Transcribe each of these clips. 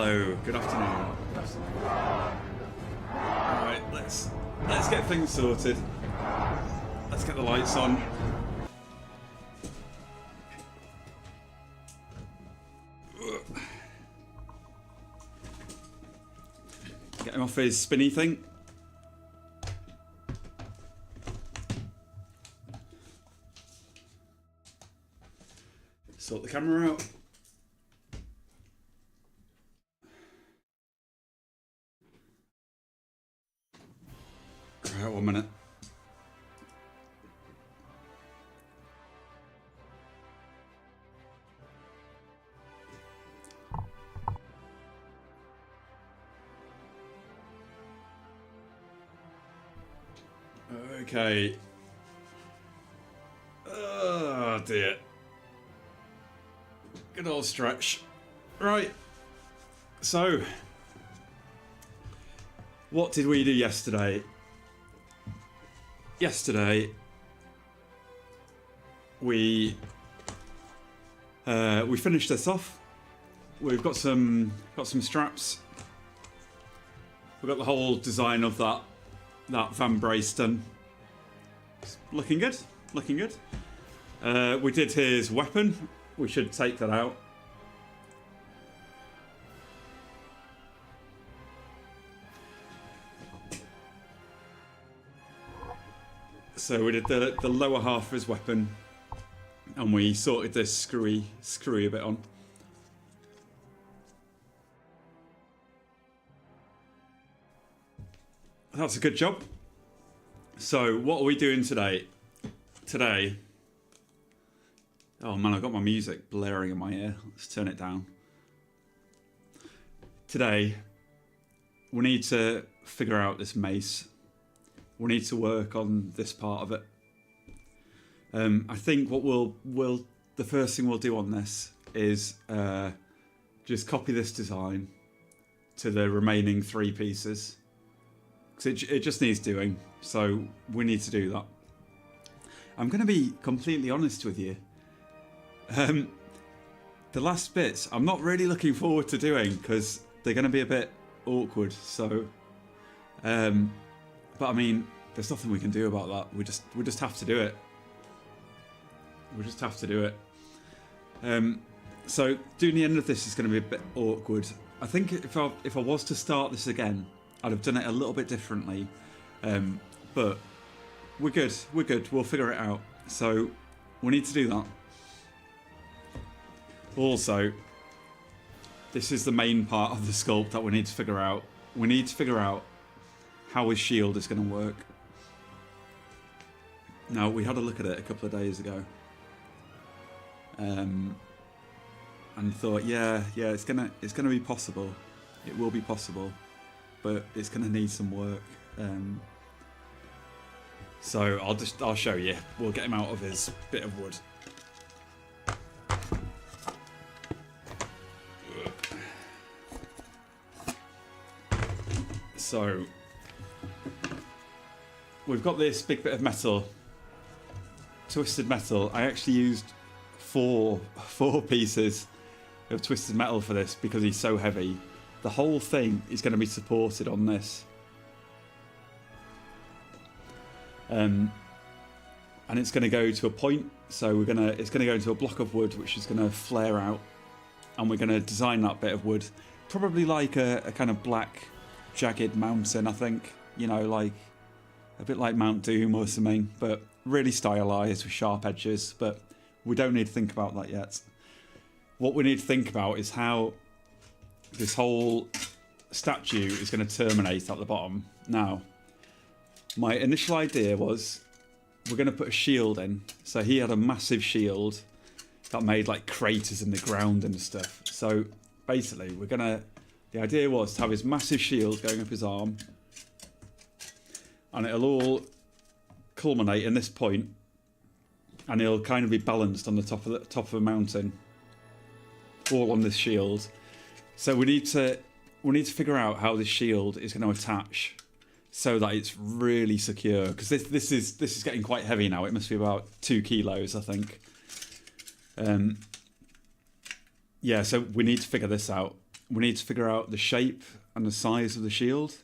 Hello, good afternoon. Good afternoon. Alright, let's get things sorted. Let's get the lights on. Get him off his spinny thing. Sort the camera out. Right, 1 minute. Okay. Oh dear. Good old stretch. Right. So, what did we do yesterday? Yesterday, we finished this off. We've got some straps. We've got the whole design of that Van Brace done. It's looking good. Looking good. We did his weapon. We should take that out. So we did the lower half of his weapon, and we sorted this screwy a bit on. That's a good job. So what are we doing today? Today, oh man, I've got my music blaring in my ear. Let's turn it down. Today, we need to figure out this mace. We need to work on this part of it. I think what the first thing we'll do on this is just copy this design to the remaining 3 pieces. Because it just needs doing, so we need to do that. I'm going to be completely honest with you. The last bits, I'm not really looking forward to doing because they're going to be a bit awkward. So, but I mean, there's nothing we can do about that. We just have to do it. We just have to do it. So doing the end of this is going to be a bit awkward. I think if I was to start this again, I'd have done it a little bit differently. But we're good. We're good. We'll figure it out. So we need to do that. Also, this is the main part of the sculpt that we need to figure out. We need to figure out how his shield is going to work. Now, we had a look at it a couple of days ago. And thought, yeah, it's gonna be possible. It will be possible, but it's gonna need some work. So I'll show you. We'll get him out of his bit of wood. So we've got this big bit of metal, twisted metal. I actually used four pieces of twisted metal for this because he's so heavy. The whole thing is going to be supported on this, and it's going to go to a point. So it's going to go into a block of wood, which is going to flare out, and we're going to design that bit of wood, probably like a kind of black jagged mountain. I think, you know, like a bit like Mount Doom or something, but really stylized with sharp edges. But we don't need to think about that yet. What we need to think about is how this whole statue is going to terminate at the bottom. Now, my initial idea was we're going to put a shield in. So he had a massive shield that made like craters in the ground and stuff. So basically, the idea was to have his massive shield going up his arm, and it'll all culminate in this point, and he'll kind of be balanced on the top of a mountain, all on this shield. So we need to figure out how this shield is going to attach so that it's really secure, because this is getting quite heavy now. It must be about 2 kilos, I think. Yeah, so we need to figure this out. We need to figure out the shape and the size of the shield.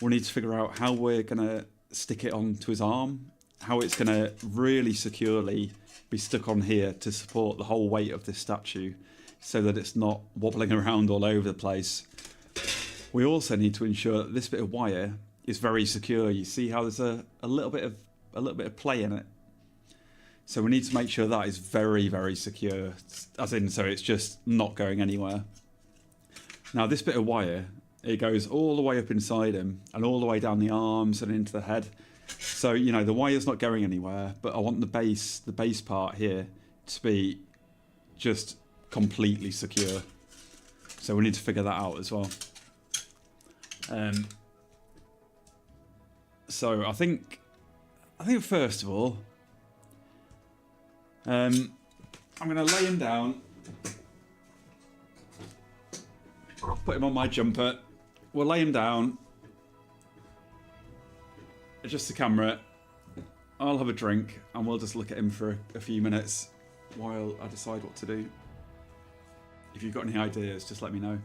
We need to figure out how we're going to stick it onto his arm, how it's going to really securely be stuck on here to support the whole weight of this statue so that it's not wobbling around all over the place. We also need to ensure that this bit of wire is very secure. You see how there's a little bit of play in it. So we need to make sure that is very, very secure, as in so it's just not going anywhere. Now this bit of wire, it goes all the way up inside him and all the way down the arms and into the head. So, you know, the wire's not going anywhere, but I want the base part here to be just completely secure. So we need to figure that out as well. So I think first of all, I'm going to lay him down, put him on my jumper. We'll lay him down, adjust the camera, I'll have a drink, and we'll just look at him for a few minutes while I decide what to do. If you've got any ideas, just let me know.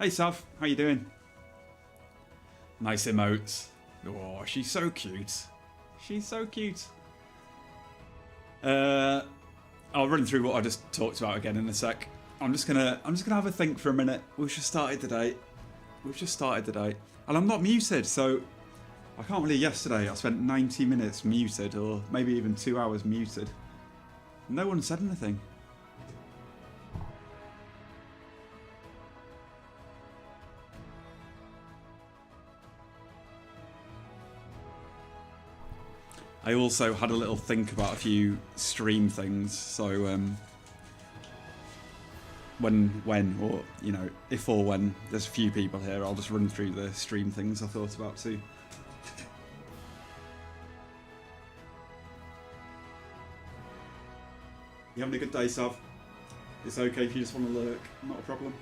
Hey Sav, how you doing? Nice emotes. Oh, she's so cute. She's so cute. I'll run through what I just talked about again in a sec. I'm just gonna have a think for a minute. We've just started the day. And I'm not muted, so I can't believe yesterday I spent 90 minutes muted, or maybe even 2 hours muted. No one said anything. I also had a little think about a few stream things, so when, or you know, if or when there's a few people here, I'll just run through the stream things I thought about too. You having a good day, Sav? It's okay if you just want to lurk, not a problem.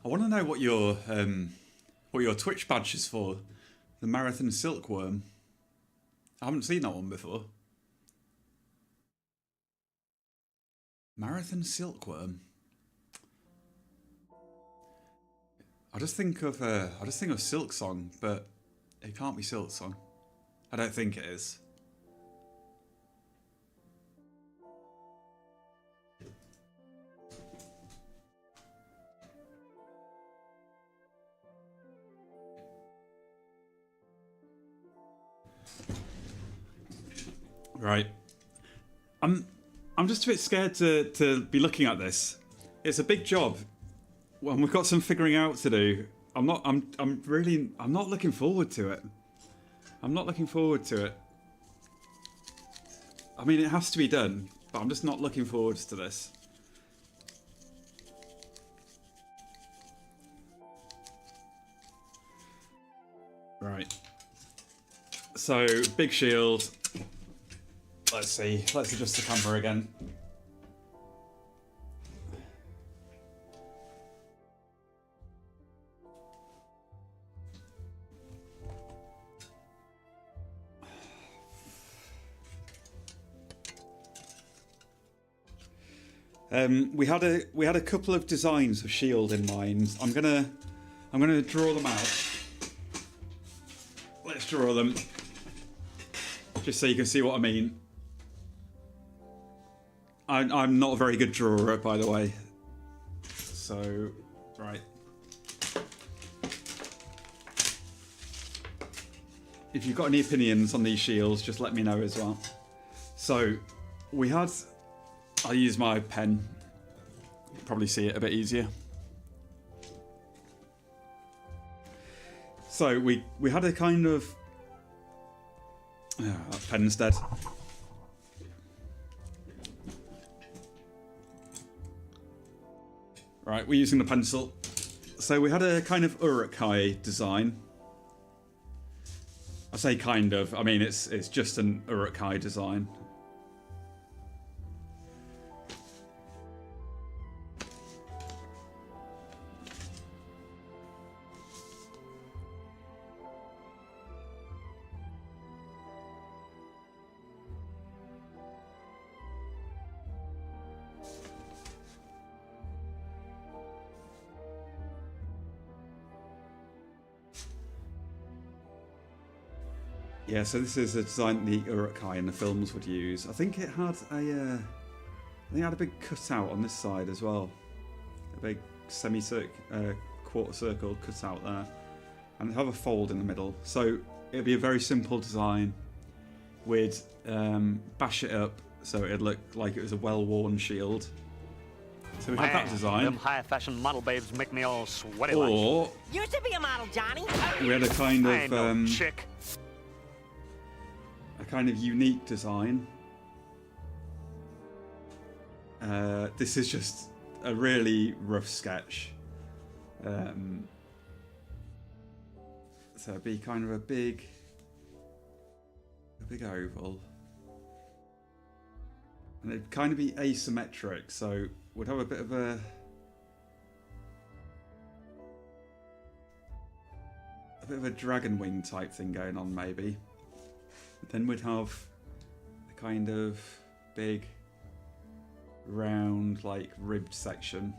I want to know what your Twitch badge is for. The Marathon Silkworm. I haven't seen that one before. Marathon Silkworm. I just think of Silk Song, but it can't be Silk Song. I don't think it is. Right. I'm just a bit scared to be looking at this. It's a big job. Well, we've got some figuring out to do. I'm not looking forward to it. I'm not looking forward to it. I mean, it has to be done, but I'm just not looking forward to this. Right. So, big shield. Let's see. Let's adjust the camera again. We had a couple of designs of shield in mind. I'm gonna draw them out. Let's draw them, just so you can see what I mean. I'm not a very good drawer, by the way. So, right. If you've got any opinions on these shields, just let me know as well. So, we had... I'll use my pen. You'll probably see it a bit easier. So we had a kind of that pen's dead. Right, we're using the pencil. So we had a kind of Uruk-hai design. I say kind of, I mean it's just an Uruk-hai design. Yeah, so this is a design the Uruk-hai in the films would use. I think it had a big cutout on this side as well, a big quarter circle cutout there, and it'd have a fold in the middle. So it'd be a very simple design. We'd bash it up so it'd look like it was a well-worn shield. So we had that design. Them high-fashion model babes make me all sweaty. Or used to be a model, Johnny. We had a kind I ain't no of chick. a kind of unique design. This is just a really rough sketch. So it'd be kind of a big oval, and it'd kind of be asymmetric. So we'd have a bit of a dragon wing type thing going on, maybe. Then we'd have a kind of big, round, like ribbed section.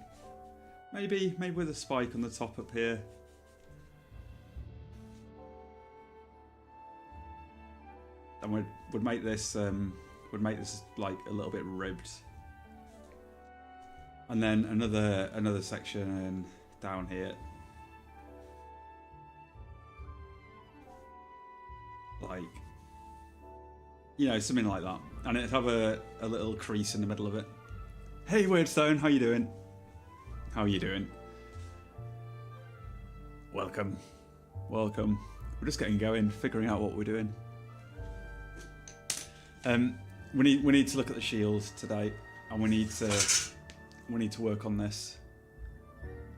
Maybe with a spike on the top up here. And would make this like a little bit ribbed. And then another section down here. Like, you know, something like that. And it'd have a little crease in the middle of it. Hey Weirdstone, how you doing? How are you doing? Welcome. Welcome. We're just getting going, figuring out what we're doing. We need to look at the shield today, and we need to work on this.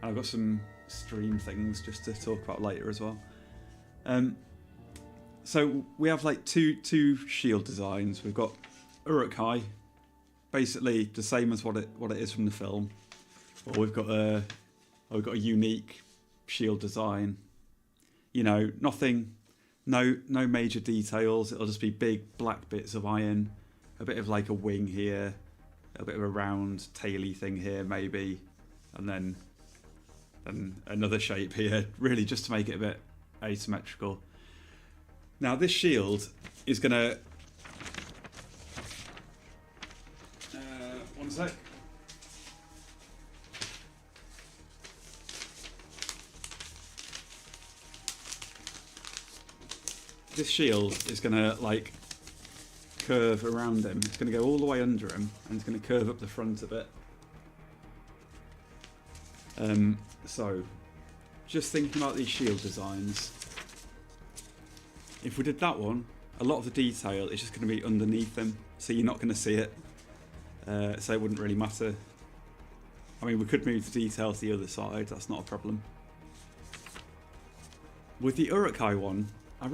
And I've got some stream things just to talk about later as well. So we have like two shield designs. We've got Uruk-hai, basically the same as what it is from the film. Or we've got a unique shield design. You know, nothing, no major details. It'll just be big black bits of iron, a bit of like a wing here, a bit of a round taily thing here maybe, and then another shape here, really just to make it a bit asymmetrical. Now this shield is gonna one sec. This shield is gonna like curve around him. It's gonna go all the way under him, and it's gonna curve up the front of it. So just thinking about these shield designs. If we did that one, a lot of the detail is just going to be underneath them, so you're not going to see it. So it wouldn't really matter. I mean, we could move the detail to the other side, that's not a problem. With the Uruk-hai one, I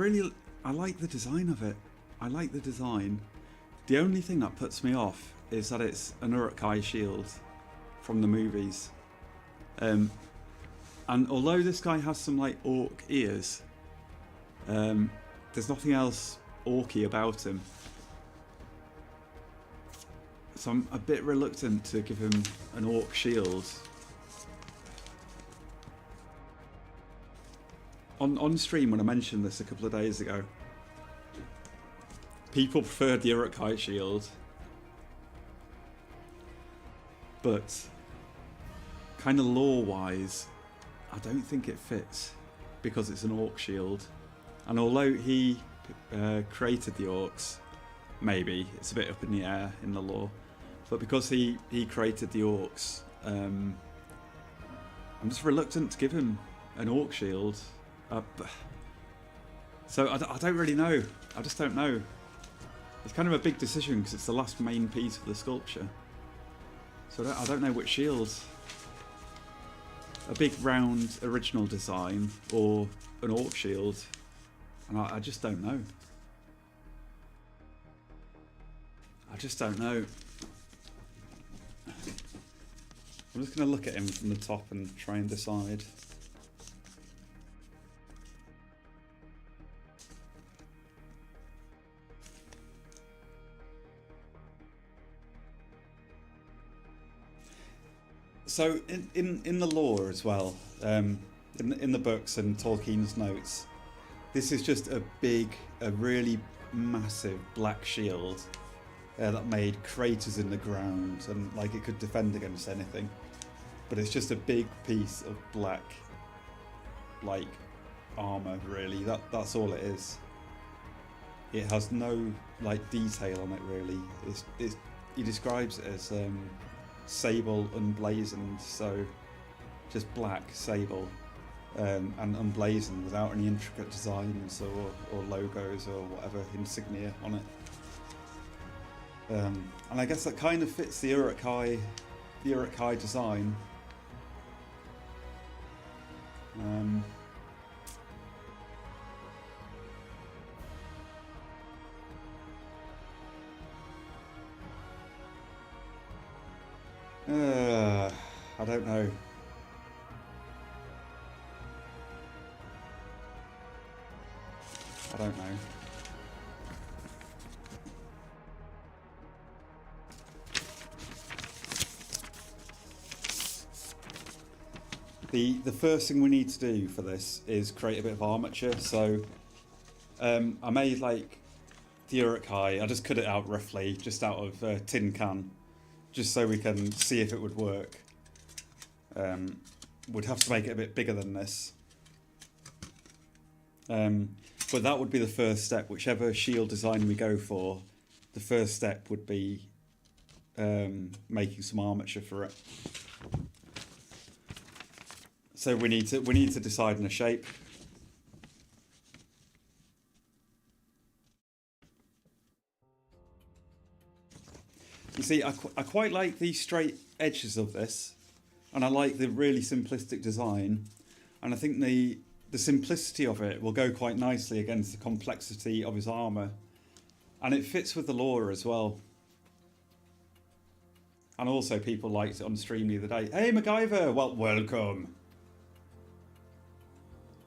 like the design of it. I like the design. The only thing that puts me off is that it's an Uruk-hai shield from the movies. And although this guy has some like orc ears, there's nothing else orky about him. So I'm a bit reluctant to give him an orc shield. On stream when I mentioned this a couple of days ago, people preferred the Uruk-hai shield, but kind of lore-wise, I don't think it fits because it's an orc shield. And although he created the orcs, maybe it's a bit up in the air in the lore, but because he created the orcs, I'm just reluctant to give him an orc shield. So I don't really know. I just don't know. It's kind of a big decision because it's the last main piece of the sculpture. So I don't know which shield. A big round original design or an orc shield. And I just don't know. I just don't know. I'm just going to look at him from the top and try and decide. So in the lore as well, in the books and Tolkien's notes, this is just a really massive black shield that made craters in the ground and like it could defend against anything. But it's just a big piece of black, like, armour really. That's all it is. It has no like detail on it really. He describes it as sable unblazoned, so just black sable and unblazoned without any intricate designs or logos or whatever insignia on it. And I guess that kind of fits the Uruk-hai design. I don't know. I don't know. The first thing we need to do for this is create a bit of armature. So I made like the Uruk-hai. I just cut it out roughly, just out of a tin can, just so we can see if it would work. We'd have to make it a bit bigger than this. But that would be the first step. Whichever shield design we go for, the first step would be making some armature for it. So we need to decide on a shape. You see, I quite like the straight edges of this, and I like the really simplistic design, and I think the simplicity of it will go quite nicely against the complexity of his armour, and it fits with the lore as well. And also people liked it on stream the other day. Hey MacGyver, well, welcome.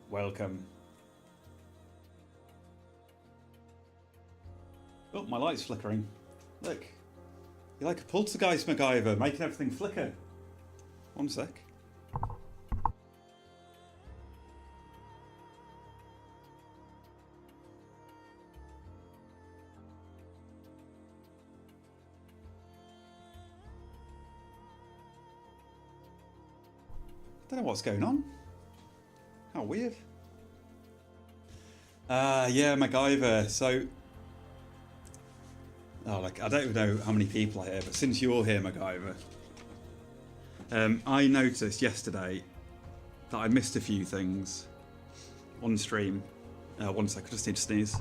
Welcome. Oh, my light's flickering. Look. You're like a poltergeist, MacGyver, making everything flicker. One sec. Don't know what's going on. How weird. Yeah, MacGyver. So, like, I don't even know how many people are here, but since you're here, MacGyver, I noticed yesterday that I missed a few things on stream. One sec, I just need to sneeze.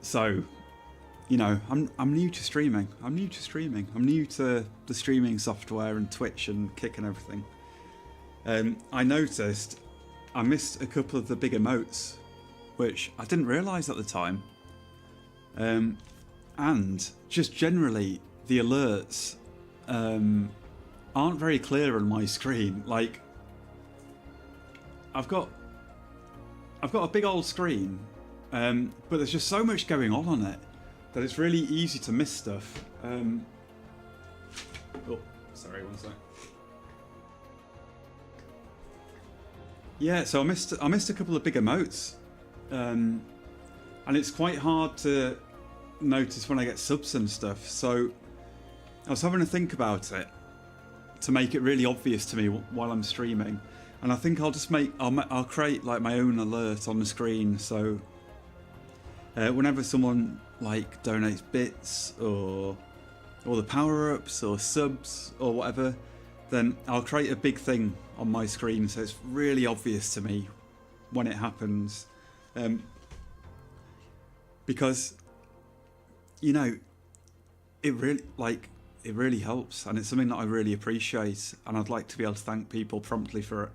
So, you know, I'm new to streaming. I'm new to the streaming software and Twitch and Kick and everything. I noticed I missed a couple of the big emotes, which I didn't realise at the time. And just generally, the alerts aren't very clear on my screen. Like, I've got a big old screen, but there's just so much going on it that it's really easy to miss stuff. Oh, sorry, one sec. Yeah, so I missed a couple of big emotes, and it's quite hard to notice when I get subs and stuff. So I was having to think about it to make it really obvious to me while I'm streaming, and I think I'll create like my own alert on the screen. So whenever someone like donates bits or the power-ups or subs or whatever, then I'll create a big thing on my screen so it's really obvious to me when it happens. Because, you know, it really helps, and it's something that I really appreciate, and I'd like to be able to thank people promptly for it.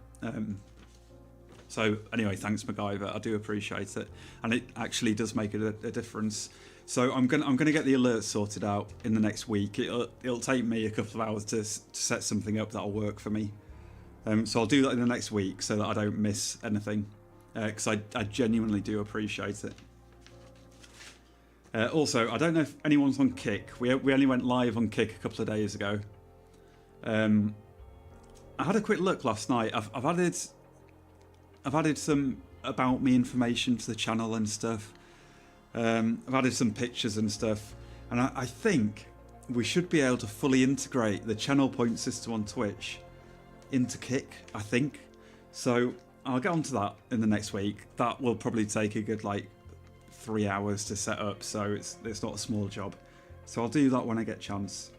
So anyway, thanks MacGyver, I do appreciate it, and it actually does make a difference. So I'm gonna get the alerts sorted out in the next week. It'll take me a couple of hours to set something up that'll work for me. So I'll do that in the next week so that I don't miss anything, because I genuinely do appreciate it. Also, I don't know if anyone's on Kick. We only went live on Kick a couple of days ago. I had a quick look last night. I've added some about me information to the channel and stuff. I've added some pictures and stuff, and I think we should be able to fully integrate the channel point system on Twitch into Kick, I think. So I'll get onto that in the next week. That will probably take a good 3 hours to set up, so it's not a small job. So I'll do that when I get a chance.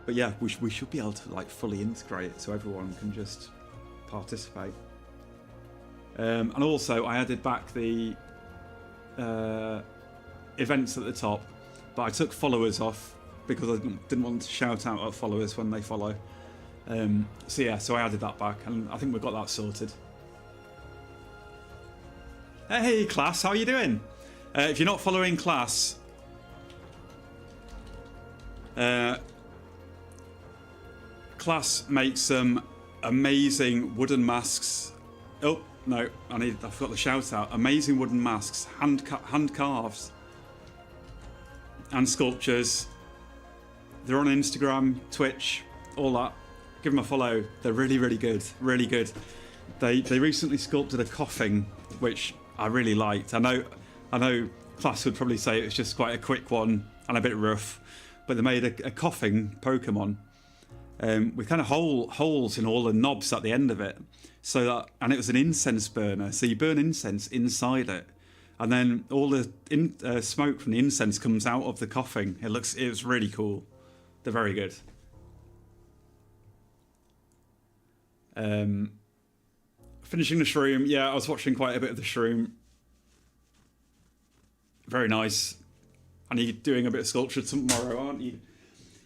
But yeah, we should be able to fully integrate it so everyone can just participate. And also I added back the events at the top, but I took followers off because I didn't want to shout out at followers when they follow. So yeah, so I added that back, and I think we've got that sorted. Hey class, how are you doing? If you're not following class, class makes some amazing wooden masks. Oh no, I forgot the shout out. Amazing wooden masks, hand carves, and sculptures. They're on Instagram, Twitch, all that. Give them a follow. They're really, really good. Really good. They recently sculpted a coffin, which I really liked. I know class would probably say it was just quite a quick one and a bit rough, but they made a coffin Pokemon with kind of holes in all the knobs at the end of it, so that, and it was an incense burner, so you burn incense inside it, and then all the smoke from the incense comes out of the coffin. It was really cool. They're very good. Finishing the shroom. Yeah, I was watching quite a bit of the shroom. Very nice. And you're doing a bit of sculpture tomorrow, aren't you?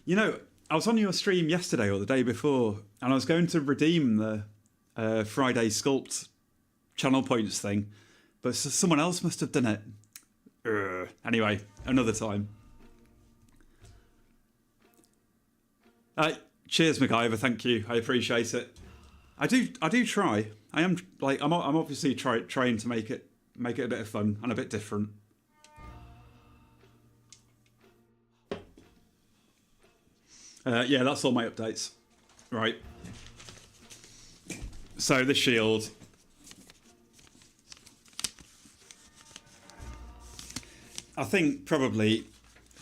You know, I was on your stream yesterday or the day before, and I was going to redeem the Friday Sculpt channel points thing, but someone else must have done it. Anyway, another time. Cheers, MacGyver. Thank you. I appreciate it. I do try. I'm obviously trying to make it a bit of fun and a bit different. Yeah, that's all my updates. Right. So the shield. I think probably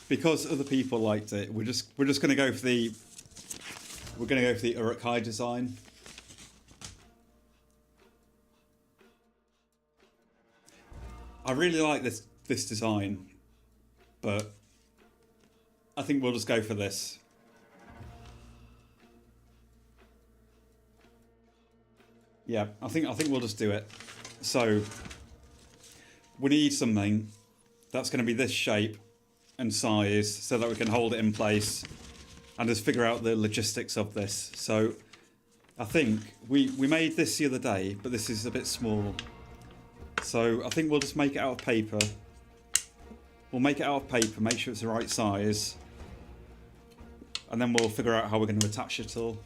because other people liked it, we're just going to go for the Uruk-hai design. I really like this design, but I think we'll just go for this. Yeah, I think we'll just do it. So we need something that's going to be this shape and size so that we can hold it in place and just figure out the logistics of this. So I think we made this the other day, but this is a bit small. So I think we'll just make it out of paper. We'll make it out of paper, make sure it's the right size, and then we'll figure out how we're going to attach it all.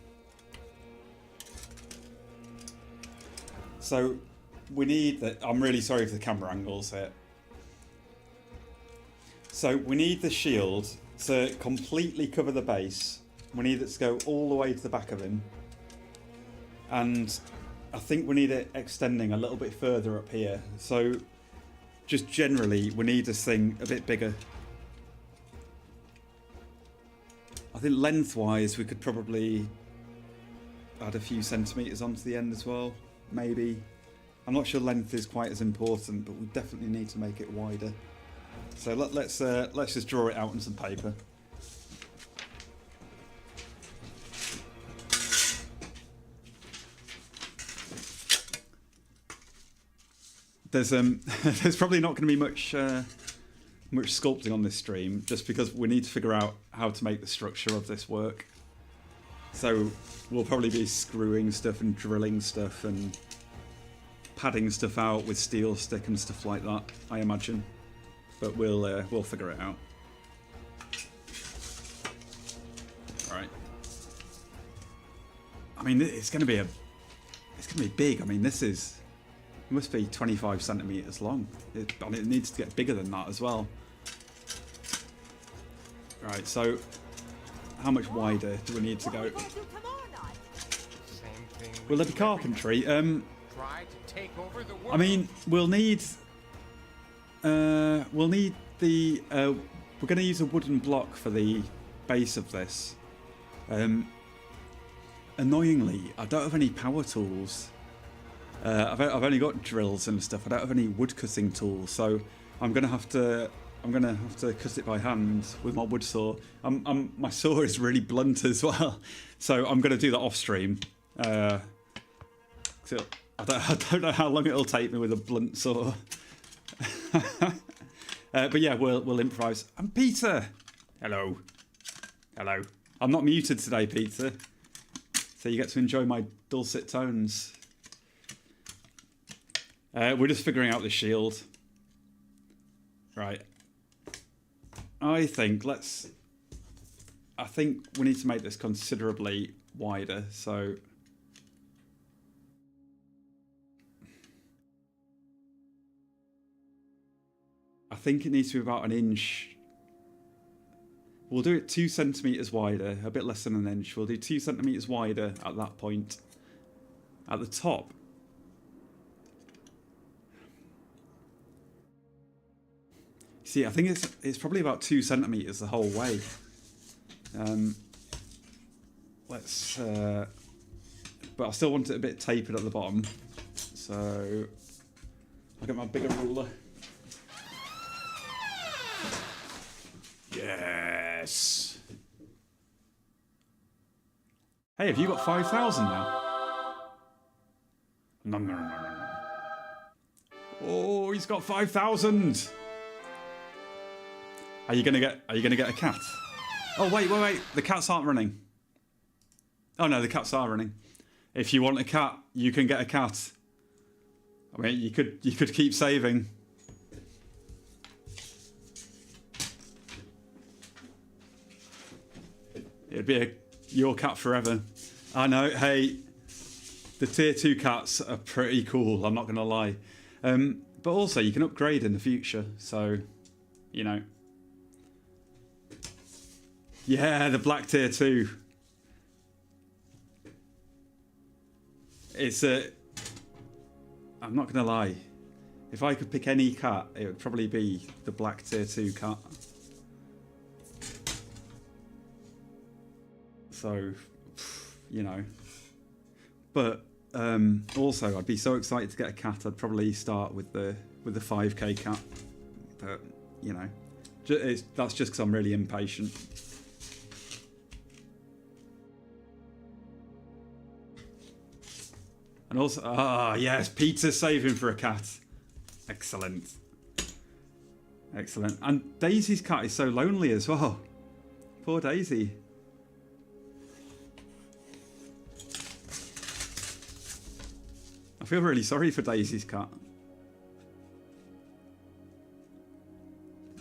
So we need that. I'm really sorry for the camera angles here. So we need the shield to completely cover the base. We need it to go all the way to the back of him. And I think we need it extending a little bit further up here. So just generally, we need this thing a bit bigger. I think lengthwise, we could probably add a few centimetres onto the end as well. Maybe. I'm not sure length is quite as important, but we definitely need to make it wider. So let's just draw it out on some paper. there's there's probably not going to be much much sculpting on this stream, just because we need to figure out how to make the structure of this work. So we'll probably be screwing stuff and drilling stuff and padding stuff out with steel stick and stuff like that, I imagine. But we'll figure it out. Right. I mean, it's going to be big. I mean, it must be 25 centimeters long. And it needs to get bigger than that as well. Right, so how much wider do we need to go? Will there be carpentry? I mean, we'll need the we're going to use a wooden block for the base of this. Annoyingly, I don't have any power tools. I've only got drills and stuff. I don't have any wood cutting tools, so I'm gonna have to cut it by hand with my wood saw. My saw is really blunt as well, so I'm gonna do that off stream. So I don't know how long it'll take me with a blunt saw. But yeah, we'll improvise. And Peter, hello. I'm not muted today, Peter, so you get to enjoy my dulcet tones. We're just figuring out the shield. Right. I think we need to make this considerably wider, so I think it needs to be about an inch. We'll do it 2 centimeters wider, a bit less than an inch. We'll do 2 centimeters wider at that point. At the top. See, I think it's probably about 2 centimeters the whole way. But I still want it a bit tapered at the bottom. So I'll get my bigger ruler. Yes. Hey, have you got 5,000 now? No. Oh, he's got 5,000. Are you gonna get a cat? Oh wait. The cats aren't running. Oh no, the cats are running. If you want a cat, you can get a cat. I mean, you could keep saving. It'd be your cat forever. I know. Hey, the tier 2 cats are pretty cool. I'm not gonna lie. But also you can upgrade in the future. So, you know. Yeah, the black tier 2. It's I'm not gonna lie. If I could pick any cat, it would probably be the black tier 2 cat. So, you know. But also, I'd be so excited to get a cat. I'd probably start with the 5k cat. But you know, that's just because I'm really impatient. And also, yes, Peter's saving for a cat. Excellent. And Daisy's cat is so lonely as well. Poor Daisy. I feel really sorry for Daisy's cat.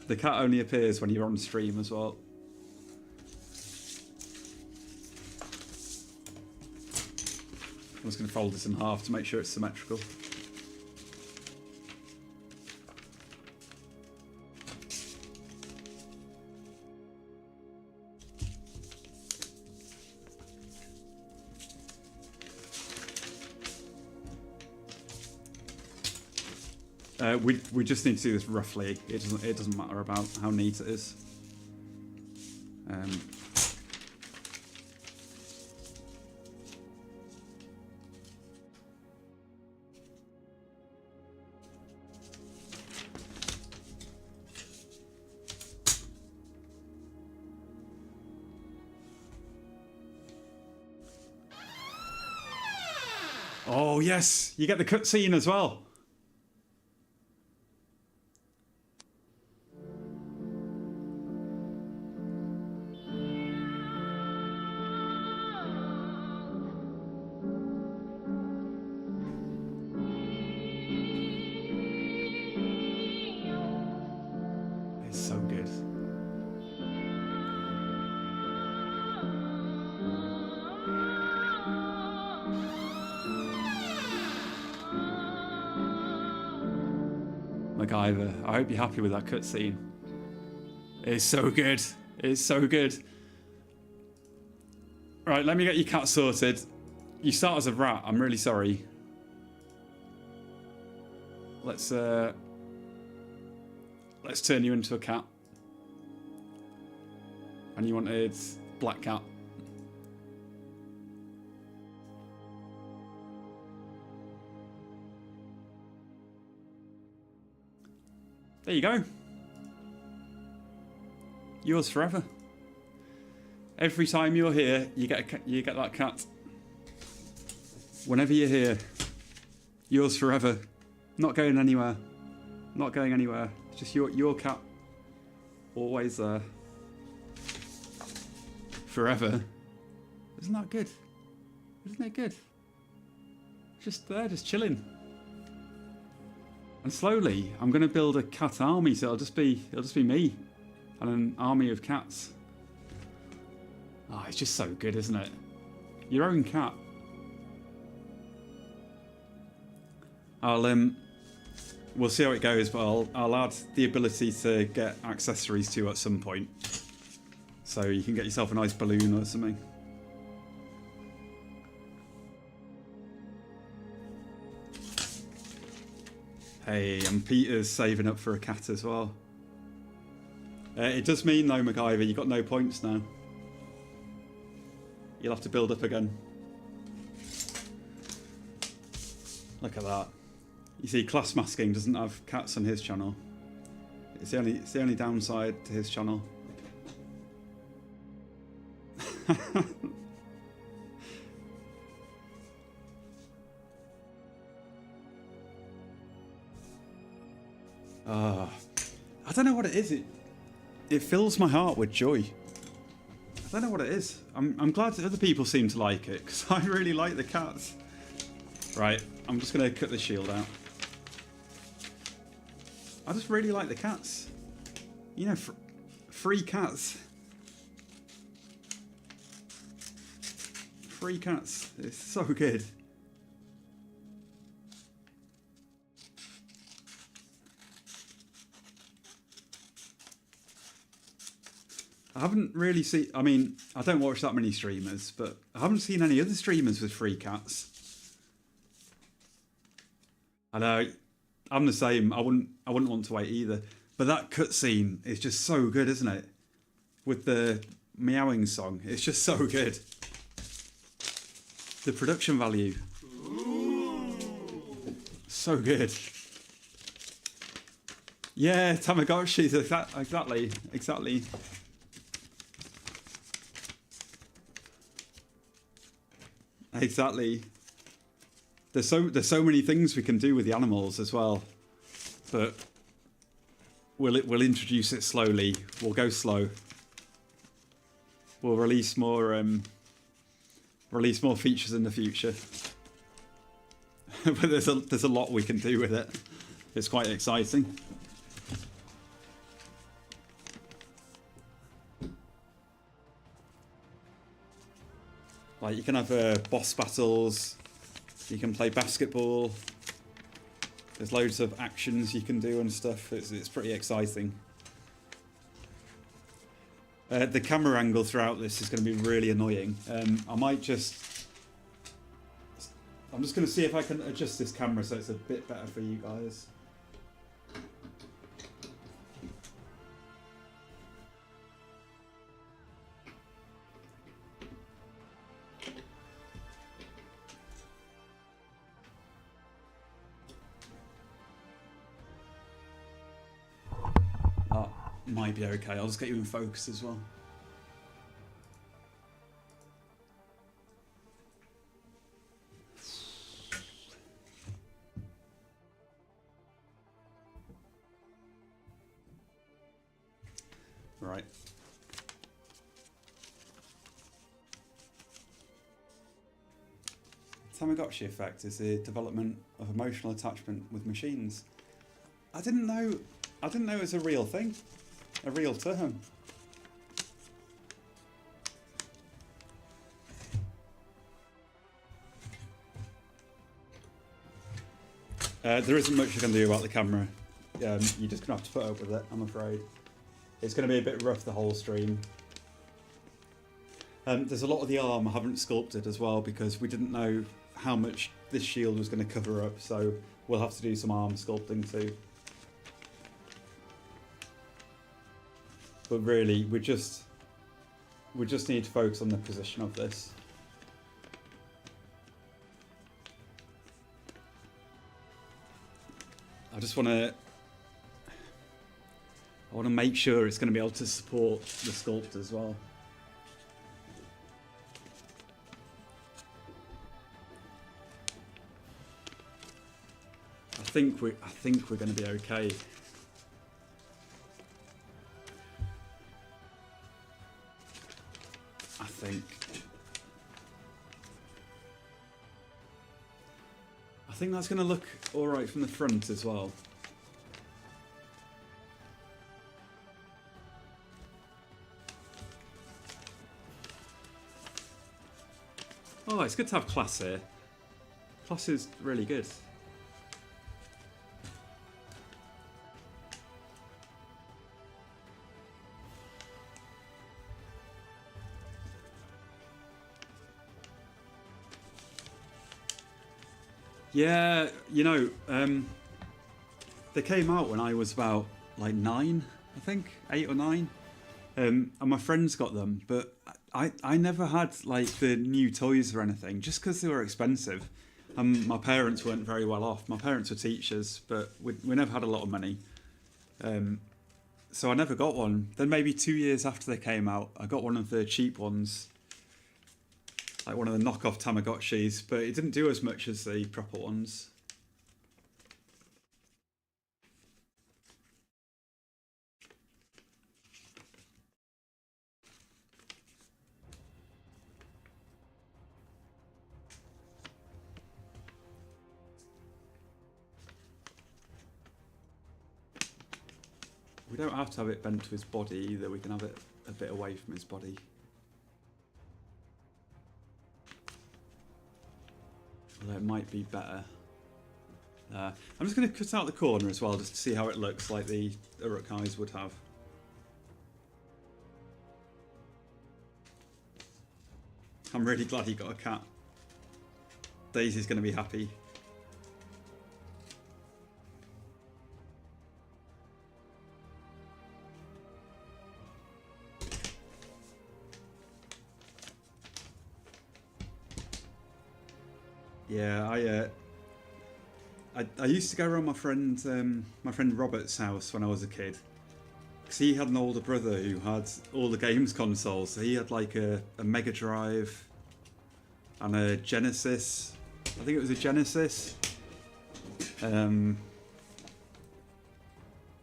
The cat only appears when you're on stream as well. I'm just going to fold this in half to make sure it's symmetrical. We just need to do this roughly. It doesn't matter about how neat it is. Oh yes, you get the cutscene as well. MacGyver. I hope you're happy with that cutscene. It's so good. It's so good. Right, let me get your cat sorted. You start as a rat. I'm really sorry. Let's turn you into a cat. And you wanted black cat. There you go. Yours forever. Every time you're here, you get that cat. Whenever you're here, yours forever. Not going anywhere. Not going anywhere. It's just your cat. Always there. Forever. Isn't that good? Isn't it good? Just there, just chilling. And slowly, I'm going to build a cat army, so it'll just be me and an army of cats. Oh, it's just so good, isn't it? Your own cat. We'll see how it goes, but I'll add the ability to get accessories to at some point, so you can get yourself a nice balloon or something. Hey, and Peter's saving up for a cat as well. It does mean though, MacGyver, you've got no points now. You'll have to build up again. Look at that. You see, Class Masking doesn't have cats on his channel. It's the only downside to his channel. I don't know what it is. It fills my heart with joy. I don't know what it is. I'm glad that other people seem to like it, because I really like the cats. Right, I'm just going to cut the shield out. I just really like the cats. You know, free cats. Free cats. It's so good. I haven't really seen... I mean, I don't watch that many streamers, but I haven't seen any other streamers with free cats. I know, I'm the same. I wouldn't want to wait either. But that cutscene is just so good, isn't it? With the meowing song. It's just so good. The production value. So good. Yeah, Tamagotchis. Exactly. Exactly. There's so many things we can do with the animals as well, but we'll introduce it slowly. We'll go slow. We'll release more features in the future. But there's a lot we can do with it. It's quite exciting. Like, you can have boss battles. You can play basketball. There's loads of actions you can do and stuff. It's pretty exciting. The camera angle throughout this is going to be really annoying. I'm just going to see if I can adjust this camera so it's a bit better for you guys. Might be okay. I'll just get you in focus as well. Right. Tamagotchi effect is the development of emotional attachment with machines. I didn't know it was a real thing. A real term. There isn't much you can do about the camera. you're just gonna have to put up with it, I'm afraid. It's gonna be a bit rough the whole stream. There's a lot of the arm I haven't sculpted as well because we didn't know how much this shield was going to cover up, so we'll have to do some arm sculpting too. But really, we just need to focus on the position of this. I want to make sure it's going to be able to support the sculpt as well. I think we're going to be okay. I think that's going to look all right from the front as well. Oh, it's good to have class here. Class is really good. Yeah, you know, they came out when I was about like 9, I think, 8 or 9, and my friends got them, but I never had like the new toys or anything, just because they were expensive. My parents weren't very well off. My parents were teachers, but we never had a lot of money, so I never got one. Then maybe 2 years after they came out, I got one of the cheap ones, like one of the knockoff Tamagotchis, but it didn't do as much as the proper ones. We don't have to have it bent to his body either, we can have it a bit away from his body. Although it might be better. I'm just going to cut out the corner as well, just to see how it looks like the Uruk eyes would have. I'm really glad he got a cat. Daisy's going to be happy. Yeah, I used to go around my friend Robert's house when I was a kid, because he had an older brother who had all the games consoles. So he had like a Mega Drive and a Genesis. I think it was a Genesis.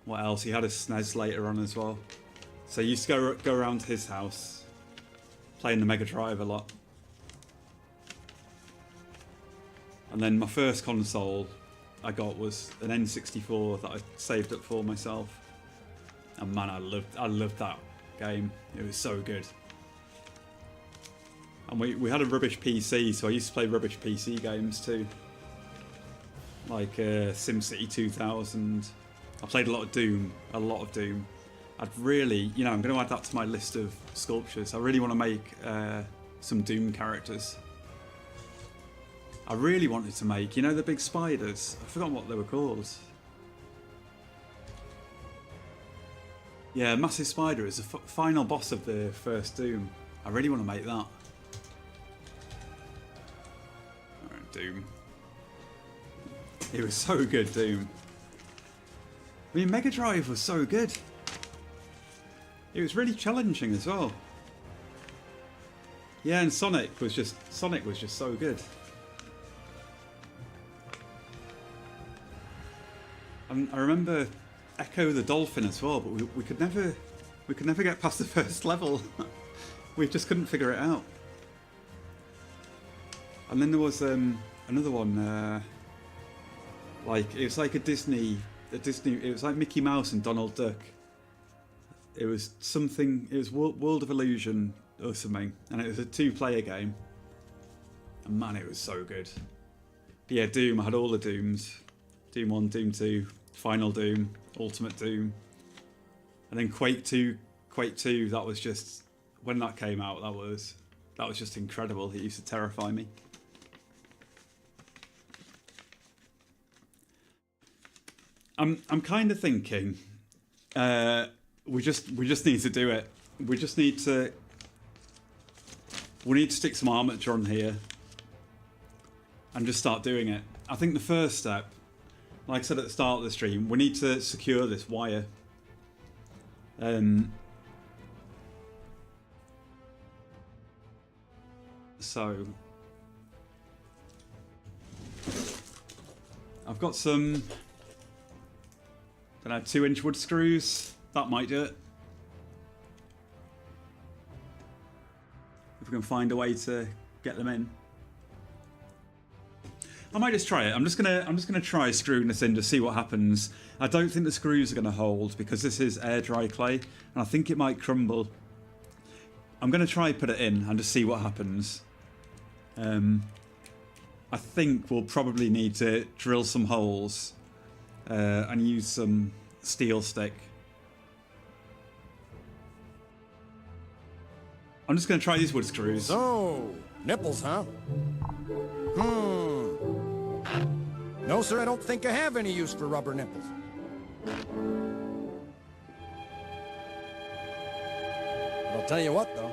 What else? He had a SNES later on as well. So I used to go around to his house, playing the Mega Drive a lot. And then my first console I got was an N64 that I saved up for myself. And man, I loved that game. It was so good. And we had a rubbish PC, so I used to play rubbish PC games too. Like SimCity 2000. I played a lot of Doom. I'd really, you know, I'm going to add that to my list of sculptures. I really want to make some Doom characters. I really wanted to make, you know, the big spiders. I've forgotten what they were called. Yeah, Massive Spider is the final boss of the first Doom. I really want to make that. Alright, Doom. It was so good, Doom. I mean, Mega Drive was so good. It was really challenging as well. Yeah, and Sonic was just so good. I remember Echo the Dolphin as well, but we could never get past the first level. We just couldn't figure it out. And then there was another one, like it was like a Disney. It was like Mickey Mouse and Donald Duck. It was something. It was World of Illusion or something, and it was a 2-player game. And man, it was so good. But yeah, Doom. I had all the Dooms. Doom 1, Doom 2, Final Doom, Ultimate Doom. And then Quake 2, that was just, when that came out, that was just incredible. It used to terrify me. I'm kind of thinking we just need to do it. We need to stick some armature on here and just start doing it. I think the first step, like I said at the start of the stream, we need to secure this wire. So I've got some, I don't know, 2-inch wood screws. That might do it. If we can find a way to get them in. I might just try it. I'm just gonna try screwing this in to see what happens. I don't think the screws are gonna hold because this is air dry clay and I think it might crumble. I'm gonna try put it in and just see what happens. I think we'll probably need to drill some holes and use some steel stick. I'm just gonna try these wood screws. So, nipples, huh? No, sir, I don't think I have any use for rubber nipples. But I'll tell you what, though.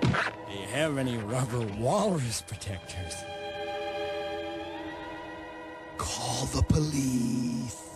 Do you have any rubber walrus protectors? Call the police.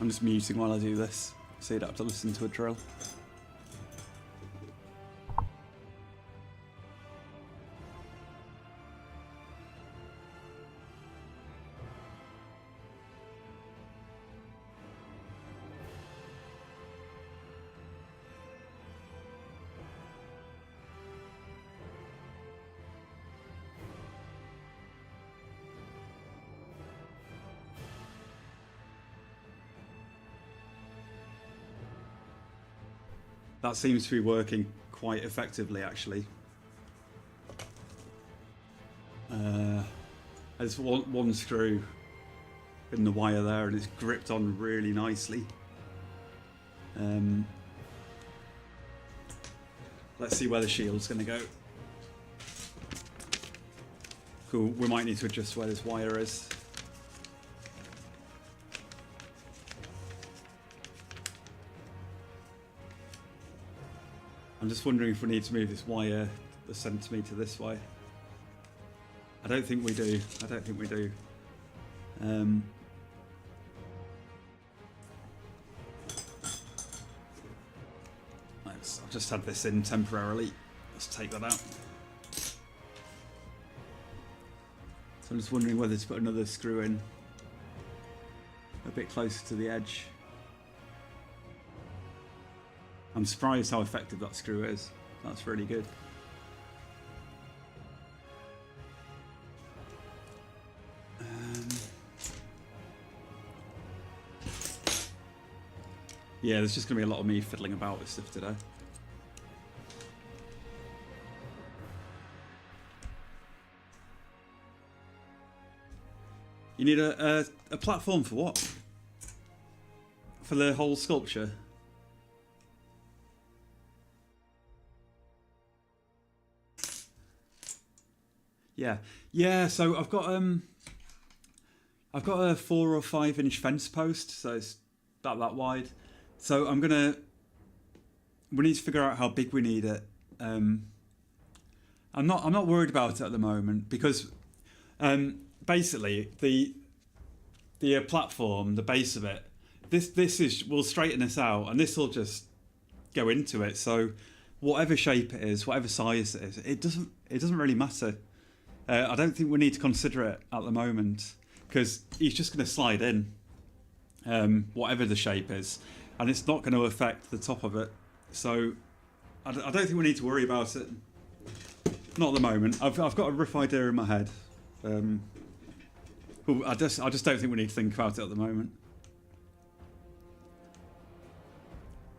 I'm just muting while I do this, so you don't have to listen to a drill. That seems to be working quite effectively, actually. There's one screw in the wire there, and it's gripped on really nicely. Let's see where the shield's going to go. Cool. We might need to adjust where this wire is. I'm just wondering if we need to move this wire a centimetre this way. I don't think we do. I don't think we do. I've just had this in temporarily. Let's take that out. So I'm just wondering whether to put another screw in a bit closer to the edge. I'm surprised how effective that screw is. That's really good. Yeah, there's just going to be a lot of me fiddling about with stuff today. You need a platform for what? For the whole sculpture? Yeah. So I've got a 4 or 5 inch fence post, so it's that wide. So we need to figure out how big we need it. I'm not worried about it at the moment because basically the platform, the base of it, we'll straighten this out, and this will just go into it. So whatever shape it is, whatever size it is, it doesn't really matter. I don't think we need to consider it at the moment because he's just going to slide in, whatever the shape is, and it's not going to affect the top of it. So I don't think we need to worry about it. Not at the moment. I've got a rough idea in my head. I just don't think we need to think about it at the moment.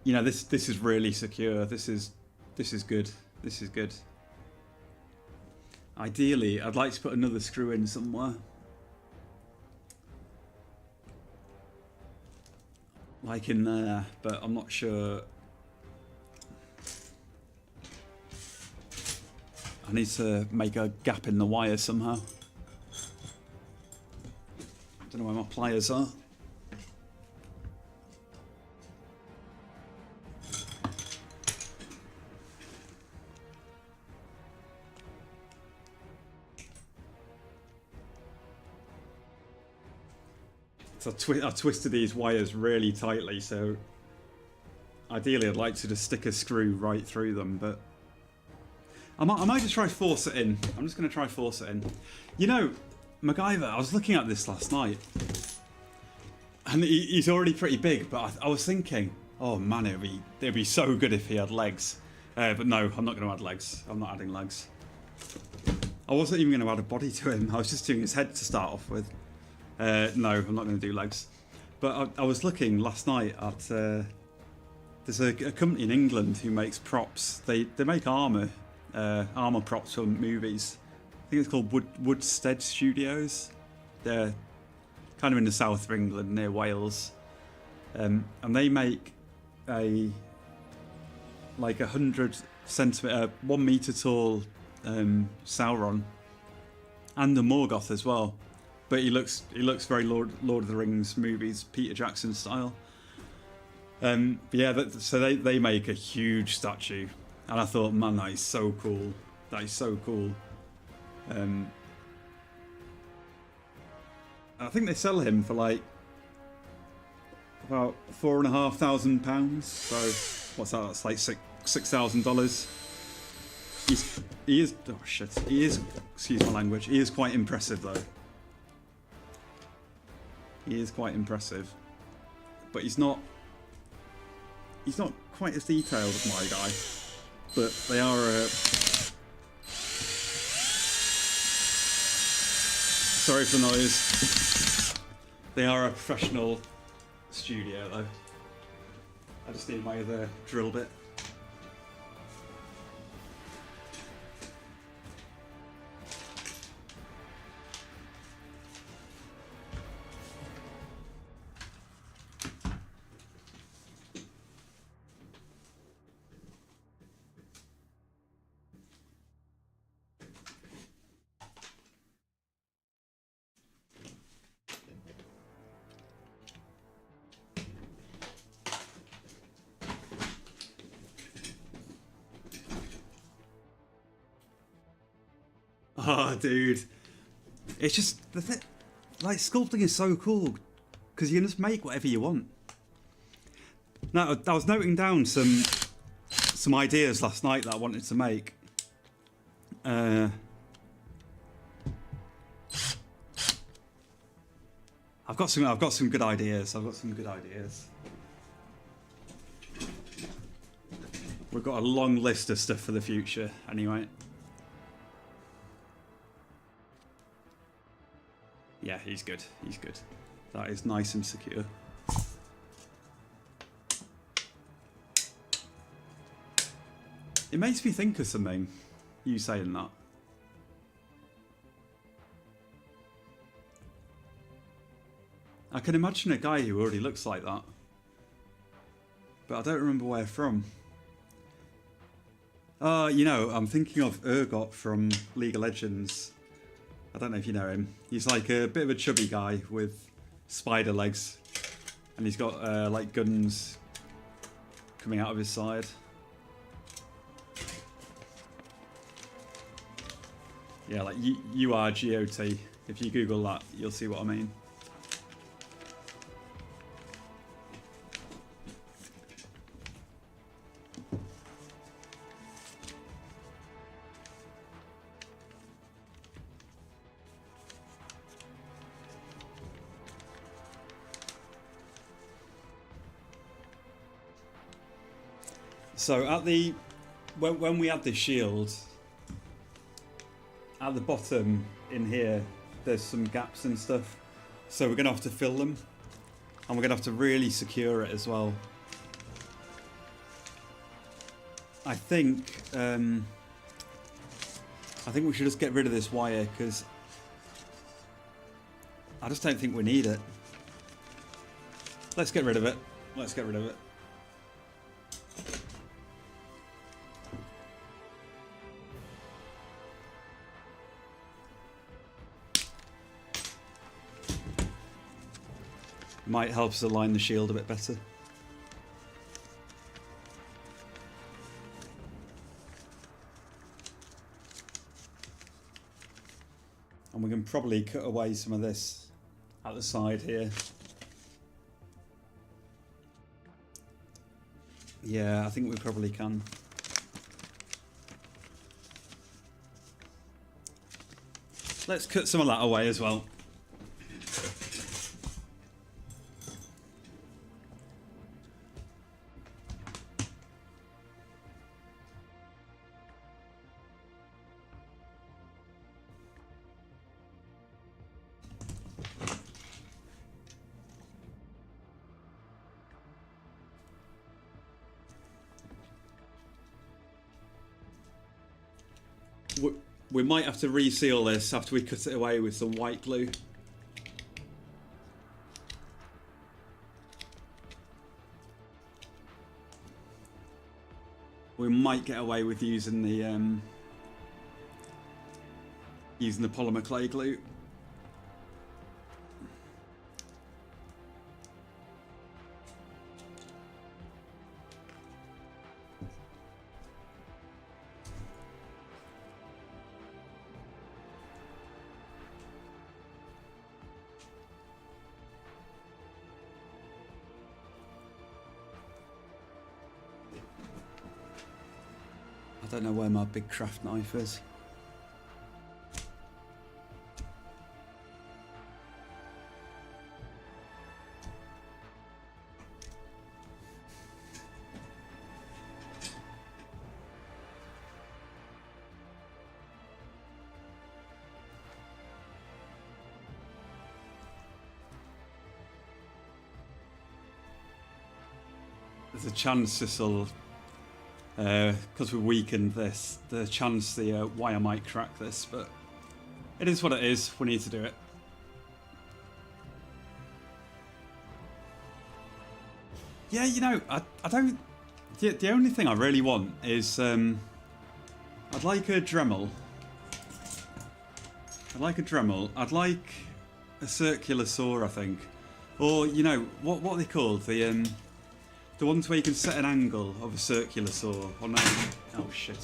You know, this is really secure. This is good. This is good. Ideally, I'd like to put another screw in somewhere. Like in there, but I'm not sure. I need to make a gap in the wire somehow. Don't know where my pliers are. So I twisted these wires really tightly, so ideally I'd like to just stick a screw right through them, but I might just try force it in. I'm just going to try force it in. You know, MacGyver, I was looking at this last night, and he's already pretty big, but I was thinking, oh man, it'd be so good if he had legs. But no, I'm not going to add legs. I'm not adding legs. I wasn't even going to add a body to him. I was just doing his head to start off with. No, I'm not going to do legs. But I was looking last night at... there's a company in England who makes props. They make armour props for movies. I think it's called Woodstead Studios. They're kind of in the south of England, near Wales. And they make a 100 centimetre, 1 metre tall Sauron, and the Morgoth as well. But he looks very Lord of the Rings movies, Peter Jackson style. But yeah, so they make a huge statue, and I thought, man, that is so cool. That is so cool. I think they sell him for like about £4,500. So what's that? That's like $6,000. He is. Oh shit. He is. Excuse my language. He is quite impressive though. He is quite impressive, but he's not quite as detailed as my guy. But they are. Sorry for the noise. They are a professional studio though. I just need my other drill bit. Oh, dude. It's just, the thing, like, sculpting is so cool, because you can just make whatever you want. Now, I was noting down some ideas last night that I wanted to make. I've got some good ideas. We've got a long list of stuff for the future, anyway. Yeah, he's good. He's good. That is nice and secure. It makes me think of something, you saying that. I can imagine a guy who already looks like that, but I don't remember where from. You know, I'm thinking of Urgot from League of Legends. I don't know if you know him. He's like a bit of a chubby guy with spider legs, and he's got like guns coming out of his side. Yeah, like URGOT. If you Google that, you'll see what I mean. So at the when we add this shield, at the bottom in here, there's some gaps and stuff. So we're going to have to fill them. And we're going to have to really secure it as well. I think we should just get rid of this wire because I just don't think we need it. Let's get rid of it. Let's get rid of it. Might help us align the shield a bit better. And we can probably cut away some of this at the side here. Yeah, I think we probably can. Let's cut some of that away as well. We might have to reseal this after we cut it away with some white glue. We might get away with using the polymer clay glue. I don't know where my big craft knife is. There's a chance this will, because we weakened this, the chance the wire might crack this, but it is what it is. We need to do it. Yeah, you know, I don't. The only thing I really want is I'd like a Dremel. I'd like a Dremel. I'd like a circular saw, I think, or you know what are they called? The ones where you can set an angle of a circular saw on a... Oh shit.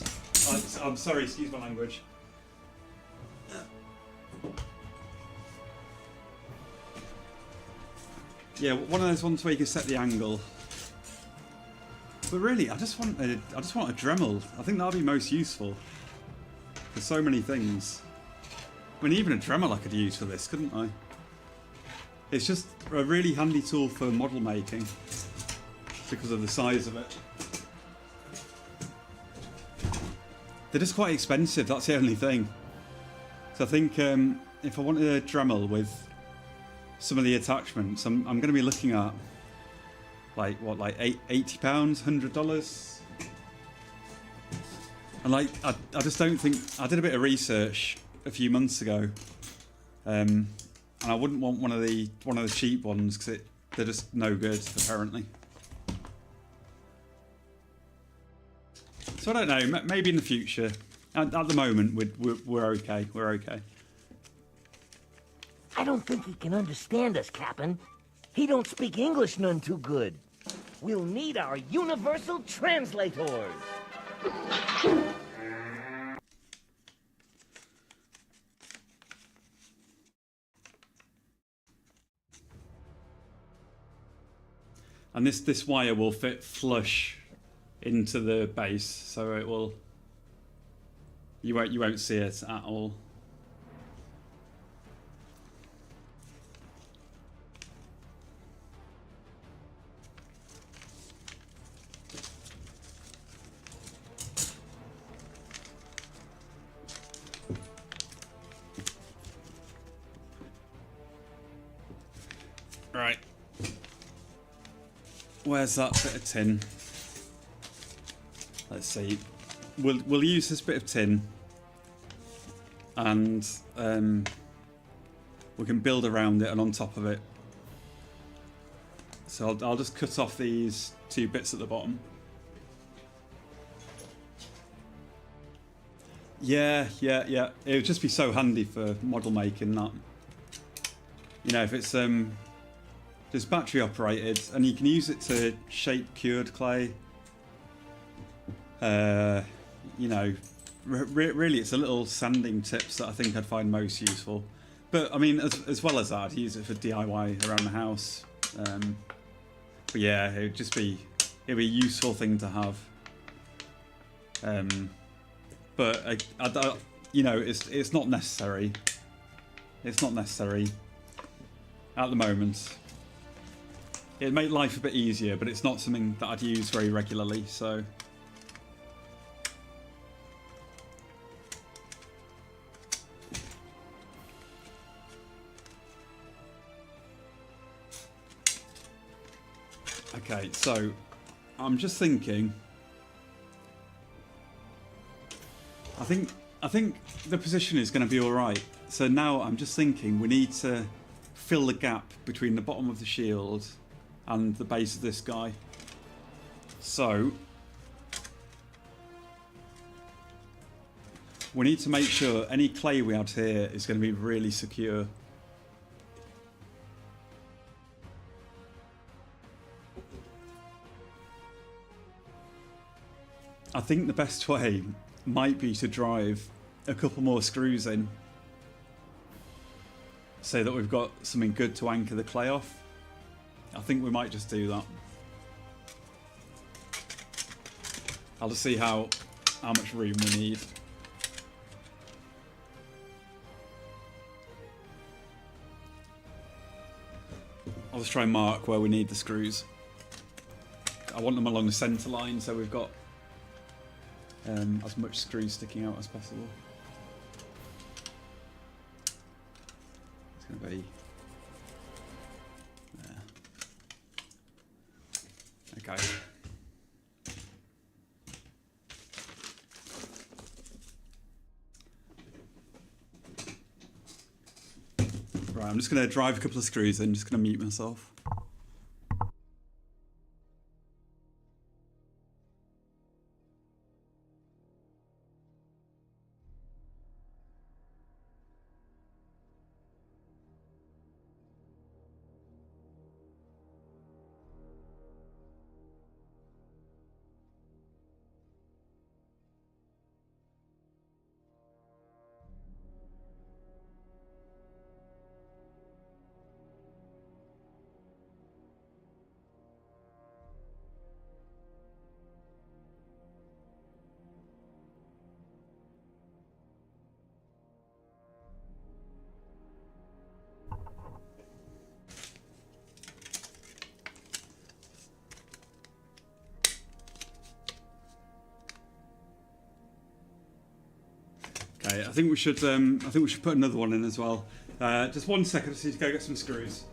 I'm sorry, excuse my language. Yeah, one of those ones where you can set the angle. But really, I just want a Dremel. I think that'd be most useful for so many things. I mean, even a Dremel I could use for this, couldn't I? It's just a really handy tool for model making. Because of the size of it. They're just quite expensive, that's the only thing. So I think if I wanted a Dremel with some of the attachments, I'm going to be looking at like what, like £80, $100. And like I just don't think, I did a bit of research a few months ago, and I wouldn't want one of the cheap ones because they're just no good apparently. So I don't know, maybe in the future. At the moment, we're okay. We're okay. I don't think he can understand us, Cap'n. He don't speak English none too good. We'll need our universal translators. And this wire will fit flush into the base, so it will. You won't see it at all. Right. Where's that bit of tin? Let's see. We'll use this bit of tin, and we can build around it and on top of it. So I'll just cut off these 2 bits at the bottom. Yeah. It would just be so handy for model making that. You know, if it's just battery operated, and you can use it to shape cured clay. You know, really it's a little sanding tips that I think I'd find most useful. But I mean, as well as that, I'd use it for DIY around the house. But yeah, it'd be a useful thing to have. But I you know, it's not necessary. It's not necessary at the moment. It'd make life a bit easier, but it's not something that I'd use very regularly. So. Okay, so I'm just thinking. I think the position is going to be all right. So now I'm just thinking we need to fill the gap between the bottom of the shield and the base of this guy. So we need to make sure any clay we add here is going to be really secure. I think the best way might be to drive a couple more screws in so that we've got something good to anchor the clay off. I think we might just do that. I'll just see how much room we need. I'll just try and mark where we need the screws. I want them along the centre line so we've got as much screws sticking out as possible. It's going to be there. Okay. Right, I'm just going to drive a couple of screws in, just going to mute myself. Okay, I think we should put another one in as well. Just 1 second, I just need to go get some screws.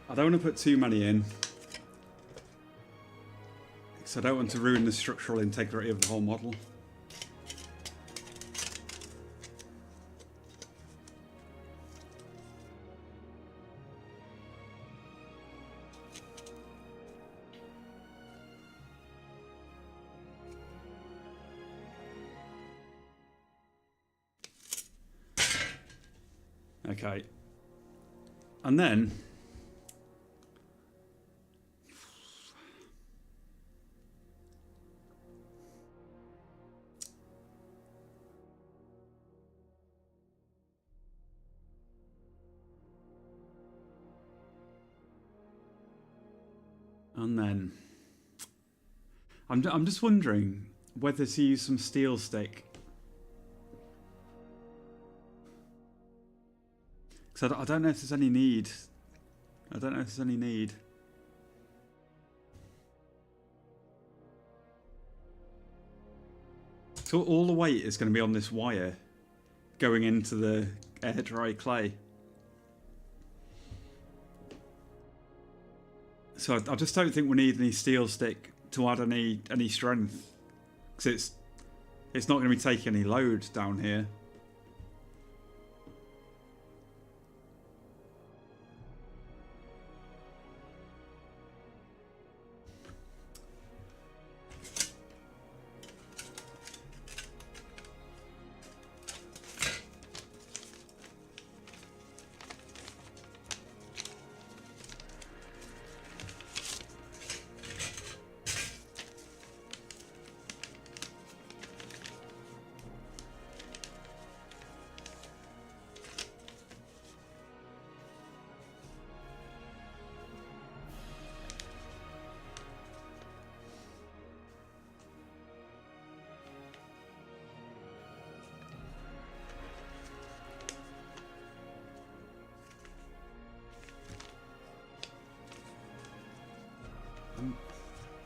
I don't want to put too many in, because I don't want to ruin the structural integrity of the whole model. Okay. And then... I'm just wondering whether to use some steel stick. Because I don't know if there's any need. I don't know if there's any need. So all the weight is going to be on this wire going into the air dry clay. So I just don't think we need any steel stick to add any strength, because it's not going to be taking any load down here.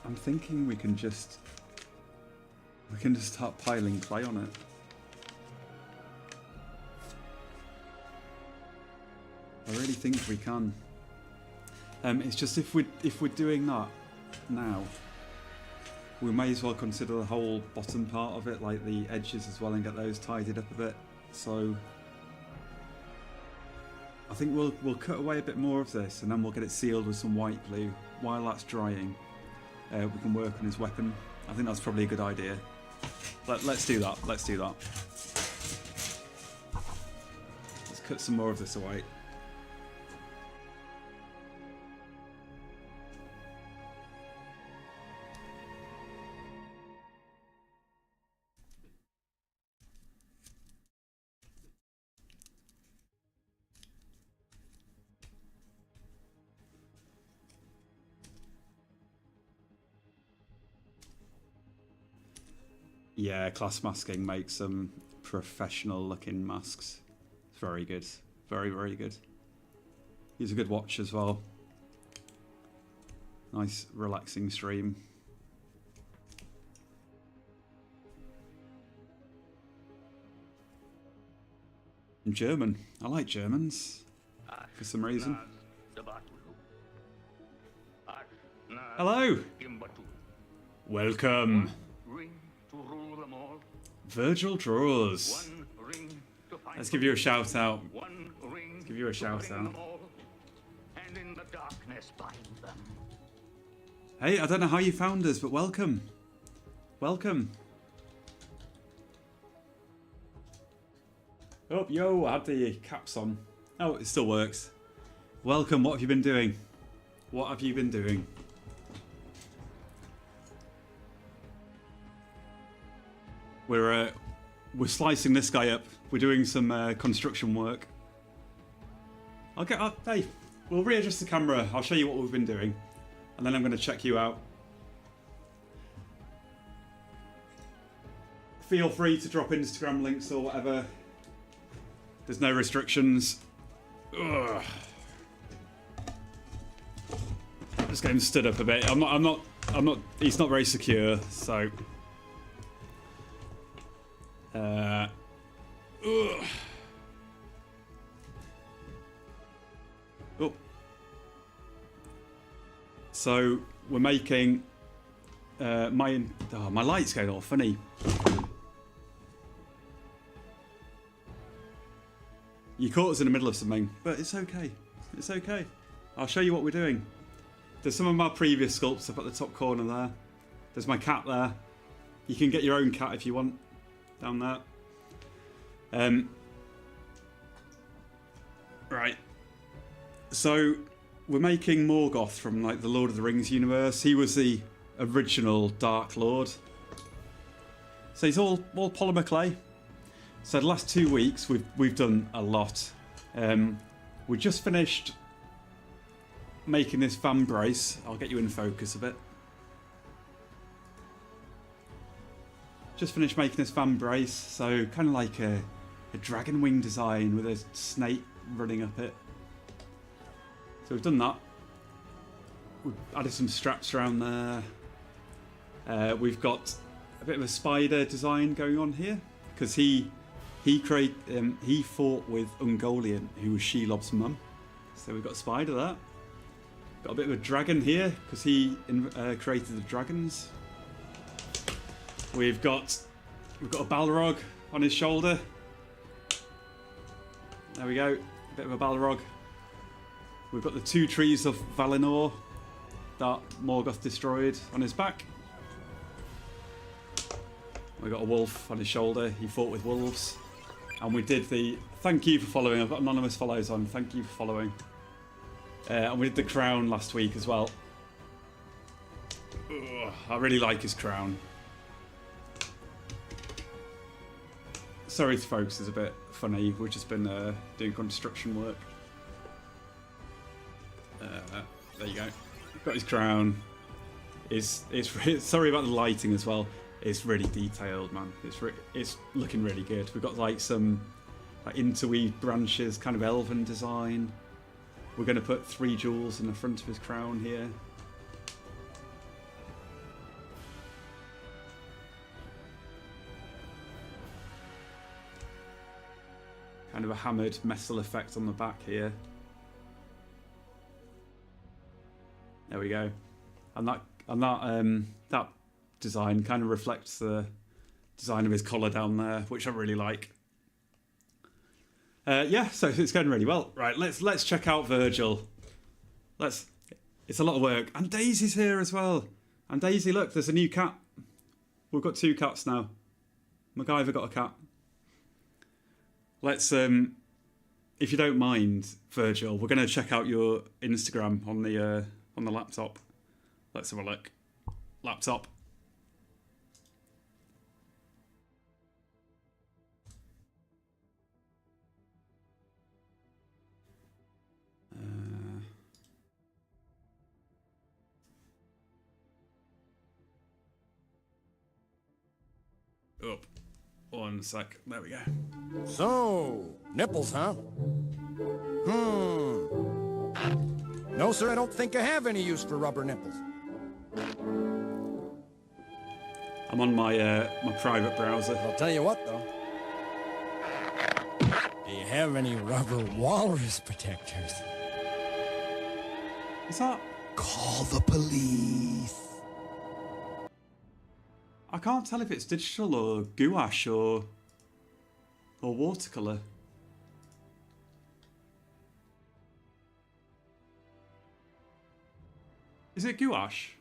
I'm thinking we can just start piling clay on it. I really think we can. It's just if we're doing that now, we may as well consider the whole bottom part of it, like the edges as well, and get those tidied up a bit. So I think we'll cut away a bit more of this, and then we'll get it sealed with some white glue. While that's drying, we can work on his weapon. I think that's probably a good idea. Let's do that. Let's do that. Let's cut some more of this away. Yeah, class masking makes some professional looking masks. It's very good. Very, very good. He's a good watch as well. Nice relaxing stream. And German. I like Germans for some reason. Hello. Welcome. Virgil Draws. Let's give you a shout out. Let's give you a shout out. Hey, I don't know how you found us, but welcome. Welcome. Oh, yo, I had the caps on. Oh, it still works. Welcome, what have you been doing? What have you been doing? We're slicing this guy up. We're doing some construction work. Hey, we'll readjust the camera. I'll show you what we've been doing, and then I'm going to check you out. Feel free to drop Instagram links or whatever. There's no restrictions. Ugh. Just getting stood up a bit. I'm not. He's not very secure, so. Oh. So we're making my light's going all funny. You caught us in the middle of something, but it's okay. It's okay. I'll show you what we're doing. There's some of my previous sculpts up at the top corner there. There's my cat there. You can get your own cat if you want. Down there. Right. So we're making Morgoth from like the Lord of the Rings universe. He was the original Dark Lord. So he's all polymer clay. So the last 2 weeks we've done a lot. We just finished making this fan brace. I'll get you in focus a bit. Just finished making this fan brace. So kind of like a dragon wing design with a snake running up it. So we've done that. We've added some straps around there. We've got a bit of a spider design going on here because he fought with Ungoliant, who was Shelob's mum. So we've got a spider there. Got a bit of a dragon here because he created the dragons. We've got a Balrog on his shoulder. There we go, a bit of a Balrog. We've got the 2 trees of Valinor that Morgoth destroyed on his back. We've got a wolf on his shoulder. He fought with wolves. And we did the... Thank you for following. I've got anonymous follows on. Thank you for following. And we did the crown last week as well. Ugh, I really like his crown. Sorry to folks, it's a bit funny. We've just been doing construction work. There you go. Got his crown. It's sorry about the lighting as well. It's really detailed, man. It's looking really good. We've got like some like interweave branches, kind of elven design. We're going to put 3 jewels in the front of his crown here. Kind of a hammered metal effect on the back here. There we go. And that design kind of reflects the design of his collar down there, which I really like. Yeah, so it's going really well. Right, let's check out Virgil. It's a lot of work. And Daisy's here as well. And Daisy, look, there's a new cat. We've got 2 cats now. MacGyver got a cat. Let's if you don't mind, Virgil, we're going to check out your Instagram on the laptop. Let's have a look. Laptop. Up. 1 sec. There we go. So, nipples, huh? No, sir, I don't think I have any use for rubber nipples. I'm on my my private browser. I'll tell you what, though. Do you have any rubber walrus protectors? Is that? Call the police. I can't tell if it's digital or gouache or watercolor. Is it gouache?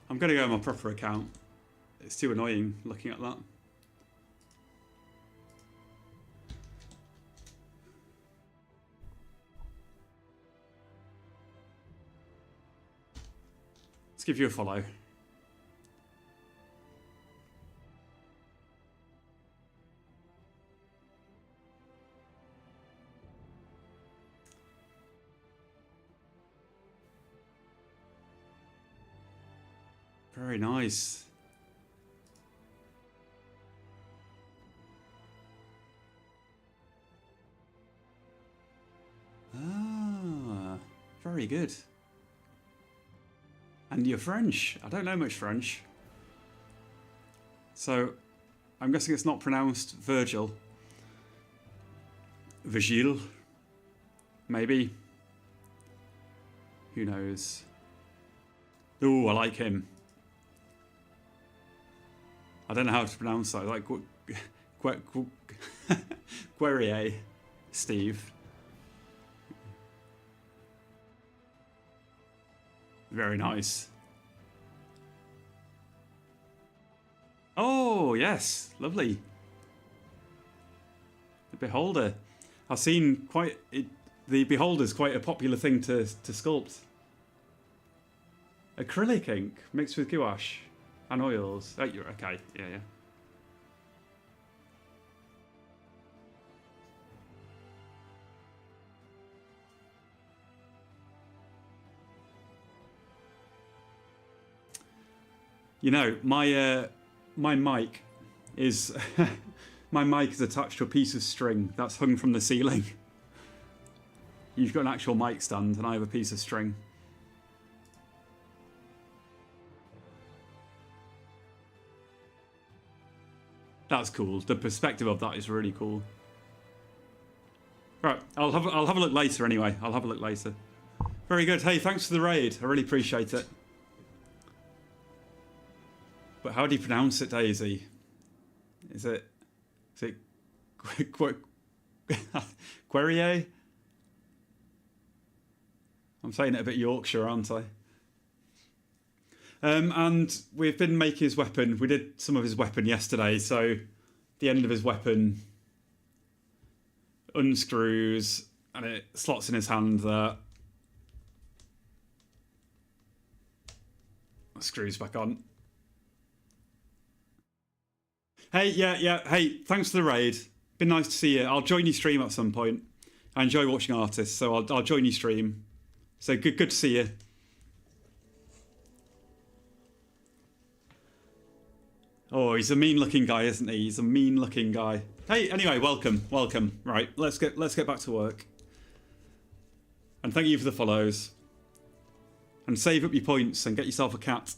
I'm going to go on my proper account. It's too annoying looking at that. Let's give you a follow. Very nice. Ah, very good. And you're French. I don't know much French. So, I'm guessing it's not pronounced Virgil. Virgile. Maybe. Who knows? Ooh, I like him. I don't know how to pronounce that. Like Guerrier, Steve. Very nice. Oh, yes. Lovely. The Beholder. I've seen the Beholder's quite a popular thing to sculpt. Acrylic ink mixed with gouache and oils. Oh, you're okay. Yeah, yeah. You know, my mic is my mic is attached to a piece of string that's hung from the ceiling. You've got an actual mic stand, and I have a piece of string. That's cool. The perspective of that is really cool. Right, I'll have a look later anyway. I'll have a look later. Very good. Hey, thanks for the raid. I really appreciate it. But how do you pronounce it, Daisy? Is it Querrier? I'm saying it a bit Yorkshire, aren't I? And we've been making his weapon. We did some of his weapon yesterday, so the end of his weapon unscrews and it slots in his hand there. Screws back on. Hey, yeah. Hey, thanks for the raid. Been nice to see you. I'll join your stream at some point. I enjoy watching artists, so I'll join your stream. So good to see you. Oh, he's a mean-looking guy, isn't he? He's a mean-looking guy. Hey, anyway, welcome. Right, let's get back to work. And thank you for the follows. And save up your points and get yourself a cat.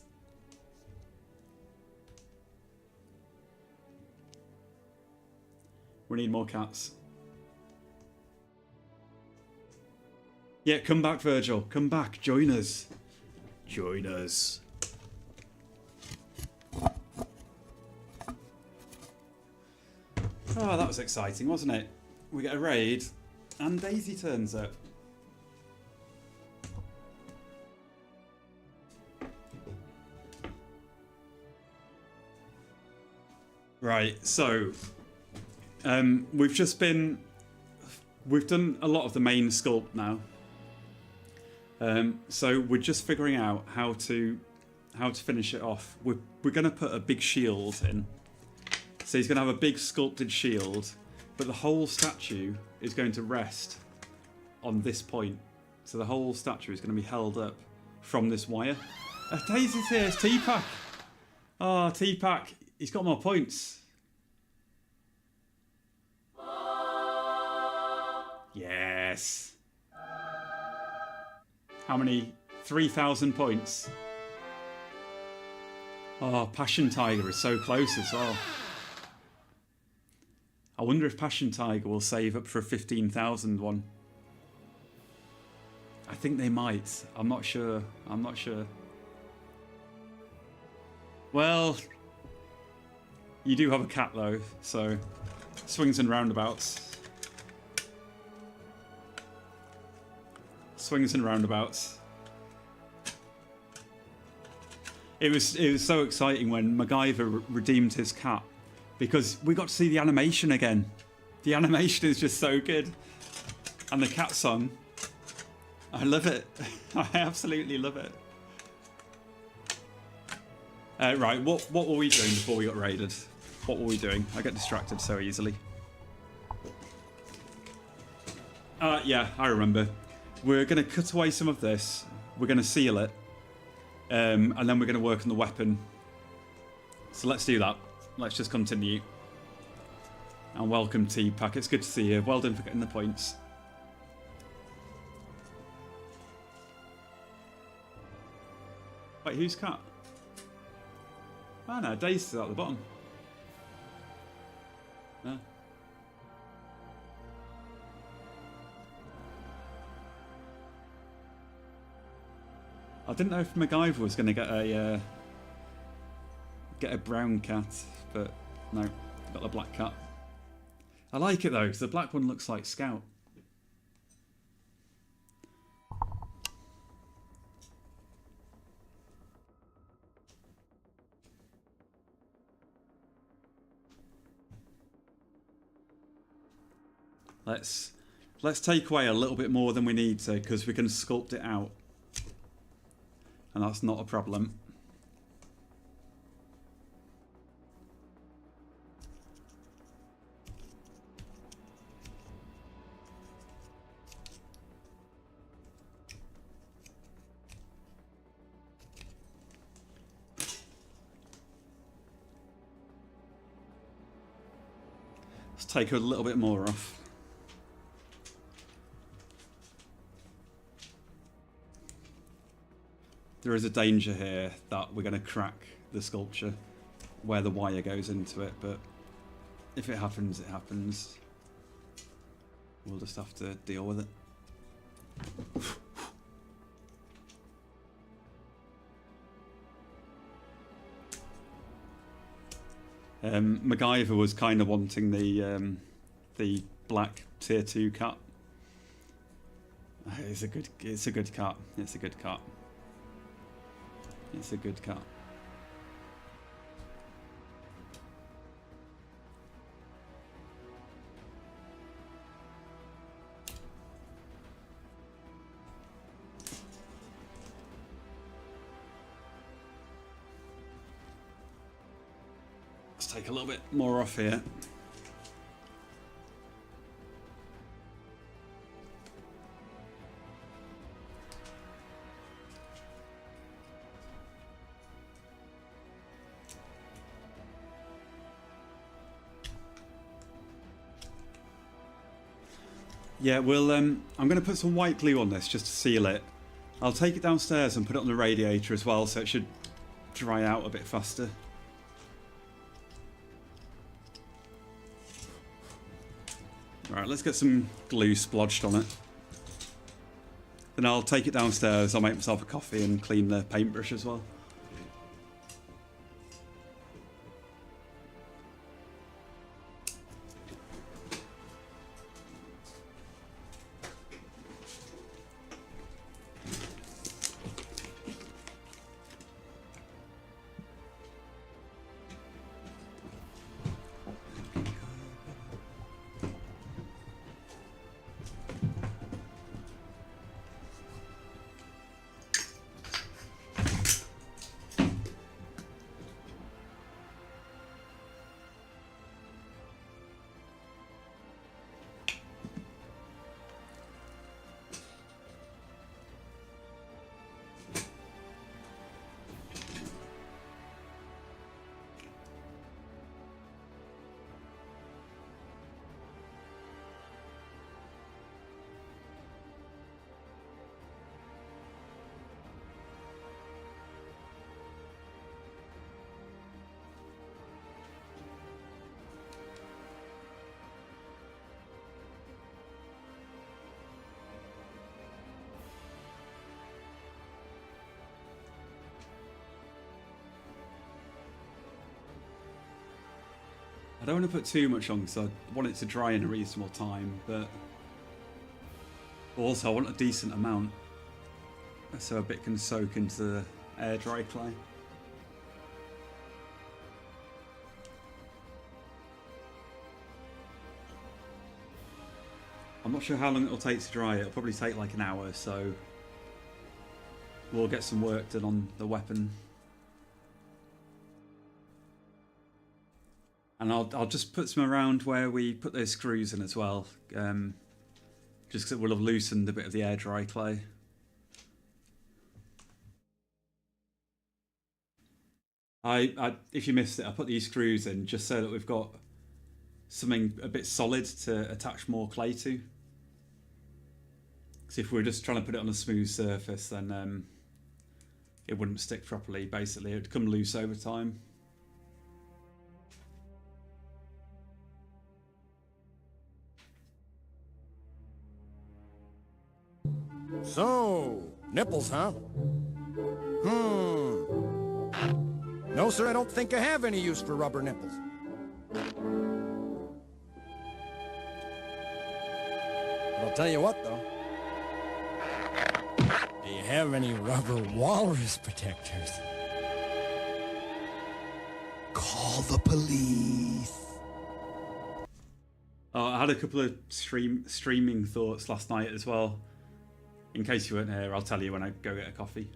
We need more cats. Yeah, come back, Virgil. Come back. Join us. Join us. Oh, that was exciting, wasn't it? We get a raid, and Daisy turns up. Right, so we've done a lot of the main sculpt now. So we're just figuring out how to finish it off. We're going to put a big shield in. So he's going to have a big sculpted shield, but the whole statue is going to rest on this point. So the whole statue is going to be held up from this wire. Daisy's here, it's T-Pack. Oh, T-Pack, he's got more points. Yes. How many? 3,000 points. Oh, Passion Tiger is so close as well. I wonder if Passion Tiger will save up for a 15,000 one. I think they might. I'm not sure. Well, you do have a cat though, so swings and roundabouts. Swings and roundabouts. It was so exciting when MacGyver redeemed his cat, because we got to see the animation again. The animation is just so good. And the cat song, I love it. I absolutely love it. Right, what were we doing before we got raided? What were we doing? I get distracted so easily. Yeah, I remember. We're going to cut away some of this. We're going to seal it. And then we're going to work on the weapon. So let's do that. Let's just continue. And welcome, T-Pack. It's good to see you. Well done for getting the points. Wait, who's cat? Oh no, Daisy's at the bottom. No. I didn't know if MacGyver was going to get a brown cat, but no, got the black cat. I like it though, because the black one looks like Scout. Let's take away a little bit more than we need to, because we can sculpt it out. And that's not a problem. Let's take a little bit more off. There is a danger here that we're going to crack the sculpture where the wire goes into it, but if it happens, it happens. We'll just have to deal with it. MacGyver was kind of wanting the black tier 2 cut. It's a good cut. It's a good cut. It's a good cut. Let's take a little bit more off here. Yeah, well, I'm going to put some white glue on this just to seal it. I'll take it downstairs and put it on the radiator as well, so it should dry out a bit faster. Right, let's get some glue splodged on it. Then I'll take it downstairs, I'll make myself a coffee and clean the paintbrush as well. I don't want to put too much on because I want it to dry in a reasonable time, but also I want a decent amount so a bit can soak into the air dry clay. I'm not sure how long it'll take to dry. It'll probably take like an hour, so we'll get some work done on the weapon. And I'll just put some around where we put those screws in as well, just because it will have loosened a bit of the air dry clay. If you missed it, I put these screws in just so that we've got something a bit solid to attach more clay to. Because if we were just trying to put it on a smooth surface, then it wouldn't stick properly. Basically, it would come loose over time. So, nipples, huh? No, sir, I don't think I have any use for rubber nipples. But I'll tell you what, though. Do you have any rubber walrus protectors? Call the police. Oh, I had a couple of streaming thoughts last night as well. In case you weren't here, I'll tell you when I go get a coffee.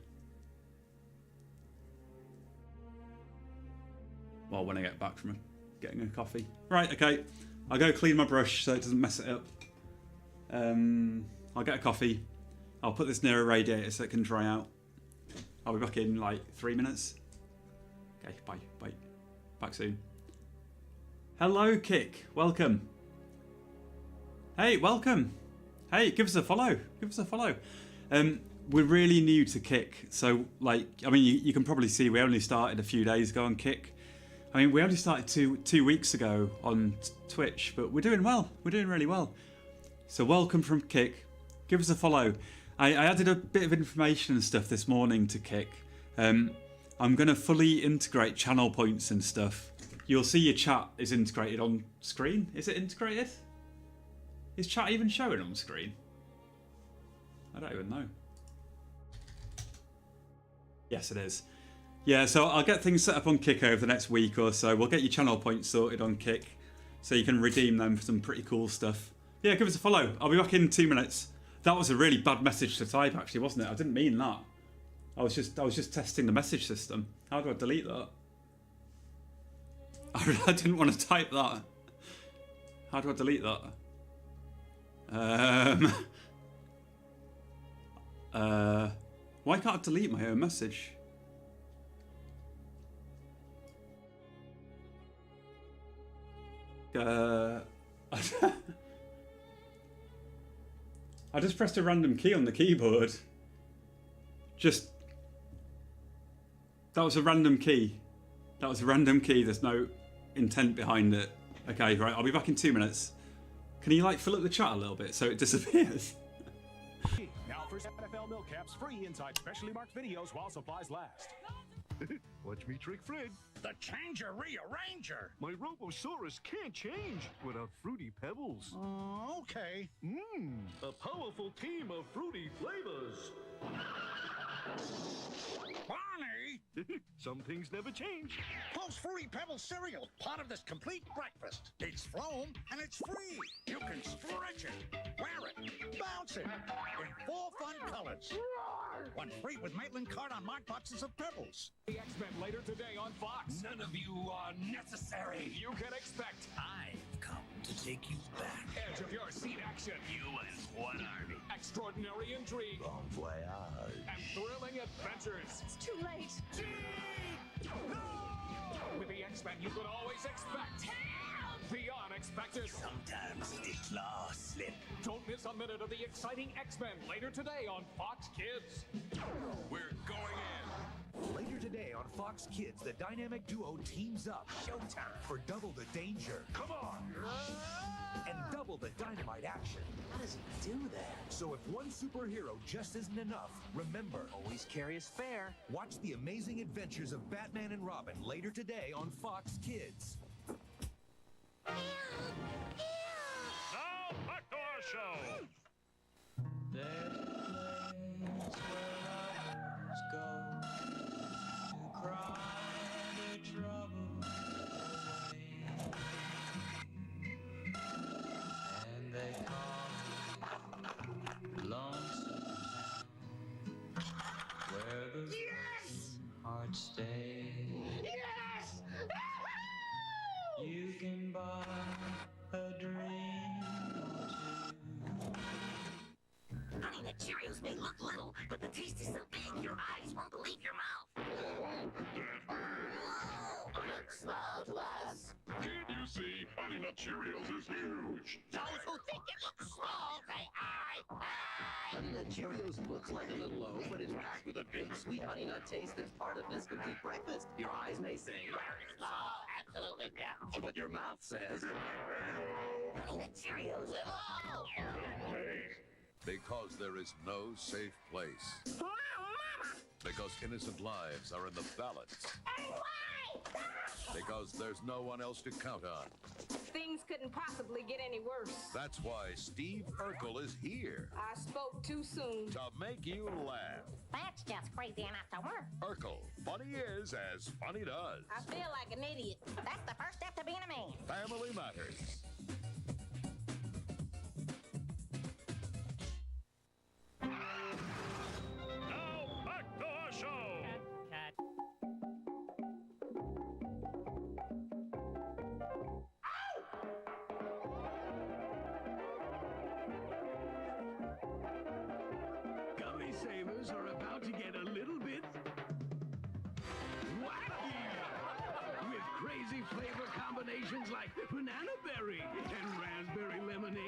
Well, when I get back from getting a coffee. Right, okay. I'll go clean my brush so it doesn't mess it up. I'll get a coffee. I'll put this near a radiator so it can dry out. I'll be back in like 3 minutes. Okay, bye. Back soon. Hello, Kick. Welcome. Hey, welcome. Hey, give us a follow. We're really new to Kick. So, like, I mean, you can probably see we only started a few days ago on Kick. I mean, we only started two weeks ago on Twitch, but we're doing well. We're doing really well. So welcome from Kick. Give us a follow. I added a bit of information and stuff this morning to Kick. I'm going to fully integrate channel points and stuff. You'll see your chat is integrated on screen. Is it integrated? Is chat even showing on screen? I don't even know. Yes, it is. Yeah, so I'll get things set up on Kick over the next week or so. We'll get your channel points sorted on Kick so you can redeem them for some pretty cool stuff. Yeah, give us a follow. I'll be back in 2 minutes. That was a really bad message to type, actually, wasn't it? I didn't mean that. I was just testing the message system. How do I delete that? I didn't want to type that. How do I delete that? Why can't I delete my own message? I just pressed a random key on the keyboard. That was a random key. There's no intent behind it. Okay, right, I'll be back in 2 minutes. Can you like fill up the chat a little bit so it disappears? Now for NFL milk caps free inside specially marked videos while supplies last. Watch me trick Fred. The Changer Rearranger. My Robosaurus can't change without Fruity Pebbles. Okay. A powerful team of fruity flavors. Barney! Some things never change. Post Fruity Pebbles cereal, part of this complete breakfast. It's foam and it's free. You can stretch it, wear it, bounce it in 4 fun colors. One free with Maitland card on marked boxes of Pebbles. The X-Men later today on Fox. None of you are necessary. You can expect I've come to take you back. edge of your seat action, You and one army. extraordinary intrigue, Bon voyage. and thrilling adventures. It's too late. With the X-Men, you could always expect the unexpected. Sometimes the claws slip. Don't miss a minute of the exciting X-Men later today on Fox Kids. We're going in. Later today on Fox Kids, the dynamic duo teams up. Showtime for double the danger. Come on! And double the dynamite action. How does he do that? So if one superhero just isn't enough, remember, Always carry us fair. watch the amazing adventures of Batman and Robin later today on Fox Kids. Now, Backdoor Show. You can buy a dream or two. Honey Nut Cheerios may look little, but the taste is so big your eyes won't believe your mouth. It smells less. Can't you see? Honey Nut Cheerios is huge. Those who think it looks small say aye. Honey Nut Cheerios looks like a little loaf, but it's packed with a big sweet honey nut taste that's part of this complete breakfast. Your eyes may say very small, absolutely not. But your mouth says Honey Nut Cheerios live all. Because there is no safe place. Because innocent lives are in the balance. Because there's no one else to count on. Things couldn't possibly get any worse. That's why Steve Urkel is here I spoke too soon. to make you laugh. That's just crazy enough to work. Urkel, funny is as funny does. I feel like an idiot. That's the first step to being a man. Family Matters. lifesavers are about to get a little bit wacky. With crazy flavor combinations like banana berry and raspberry lemonade.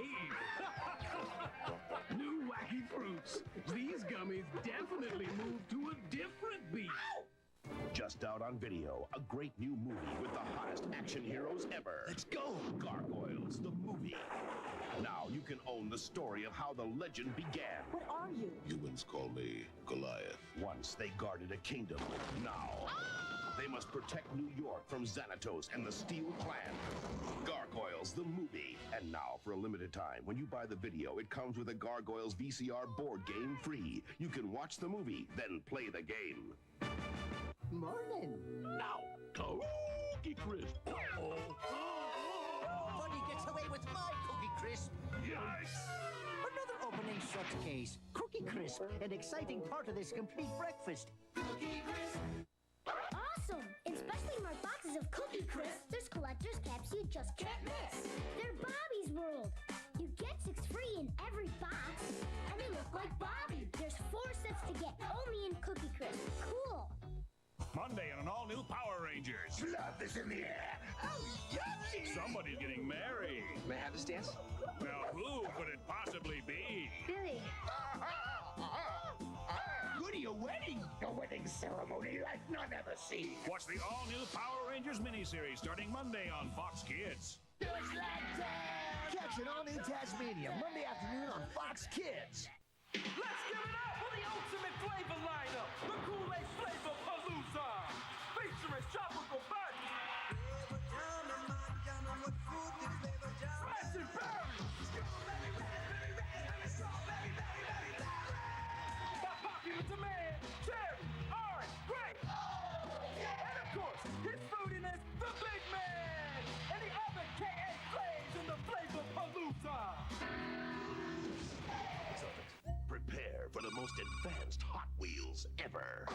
New wacky fruits. These gummies definitely move to a different beat. Just out on video, a great new movie with the hottest action heroes ever. Let's go! Gargoyles, the movie. Now you can own the story of how the legend began. What are you? Humans call me Goliath. Once they guarded a kingdom. Now, they must protect New York from Xanatos and the Steel Clan. Gargoyles, the movie. And now, for a limited time, when you buy the video, it comes with a Gargoyles VCR board game free. You can watch the movie, then play the game. Morning. Now, Cookie Crisp. Buddy gets away with my Cookie Crisp. Yikes! Another opening showcase. Cookie Crisp, an exciting part of this complete breakfast. Cookie Crisp. Awesome! In specially marked boxes of Cookie Crisp, there's collector's caps you just can't miss. They're Bobby's World. You get 6 free in every box, and they look like Bobby. There's 4 sets to get, only in Cookie Crisp. Cool. Monday on an all-new Power Rangers. Blood is in the air. Oh, yucky! Somebody's getting married. May I have this dance? Now, who could it possibly be? Billy. What are you wedding? A wedding ceremony like none ever seen. Watch the all-new Power Rangers miniseries starting Monday on Fox Kids. Catch an all-new Tasmania Monday afternoon on Fox Kids. Let's give it up for the ultimate flavor lineup, the Kool-Aid Flavor Palooza, featuring tropical buds, spicy berries, by popular demand, cherry, orange, grape, and of course, his fruitiness, the Big Man, and the other K.A. flames in the Flavor Palooza. Prepare for the most advanced Hot Wheels ever.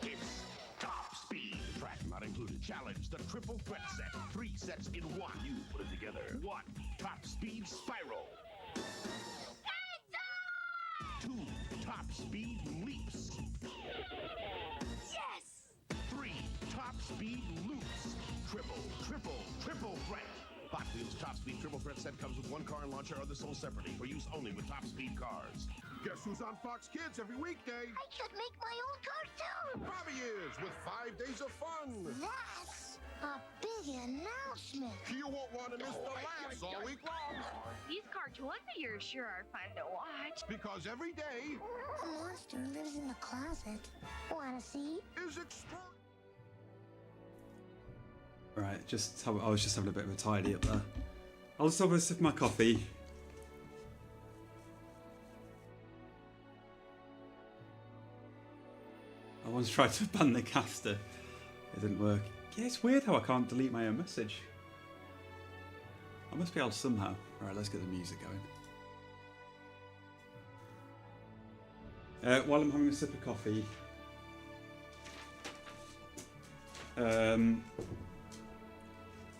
It's Top Speed. Track not included. Challenge the triple threat set. 3 sets in 1. You put it together. 1. Top Speed Spiral. 2. Top Speed Leaps. Yes! 3. Top Speed Loops. Triple threat. Hot Wheels Top Speed Triple Threat set comes with 1 car and launcher, others sold separately for use only with Top Speed cars. Guess who's on Fox Kids every weekday? I could make my own cartoon! Bobby is, with 5 days of fun. That's a big announcement. You won't want to miss the laughs all week long. These cartoons of yours sure are fun to watch. Because every day... A monster lives in the closet. Wanna see? ...is extraordinary. Right, I was just having a bit of a tidy up there. I'll just have a sip of my coffee. I once tried to ban the caster. It didn't work. Yeah, it's weird how I can't delete my own message. I must be able to somehow. Alright, let's get the music going. While I'm having a sip of coffee.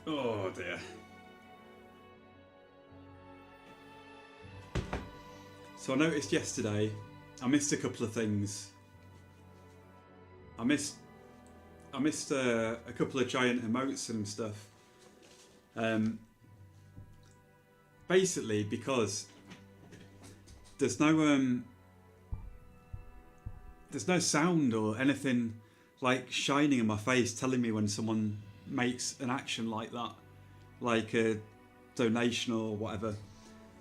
Oh dear. So I noticed yesterday I missed a couple of things. I missed a couple of giant emotes and stuff. Basically because there's no sound or anything like shining in my face telling me when someone makes an action like that, like a donation or whatever.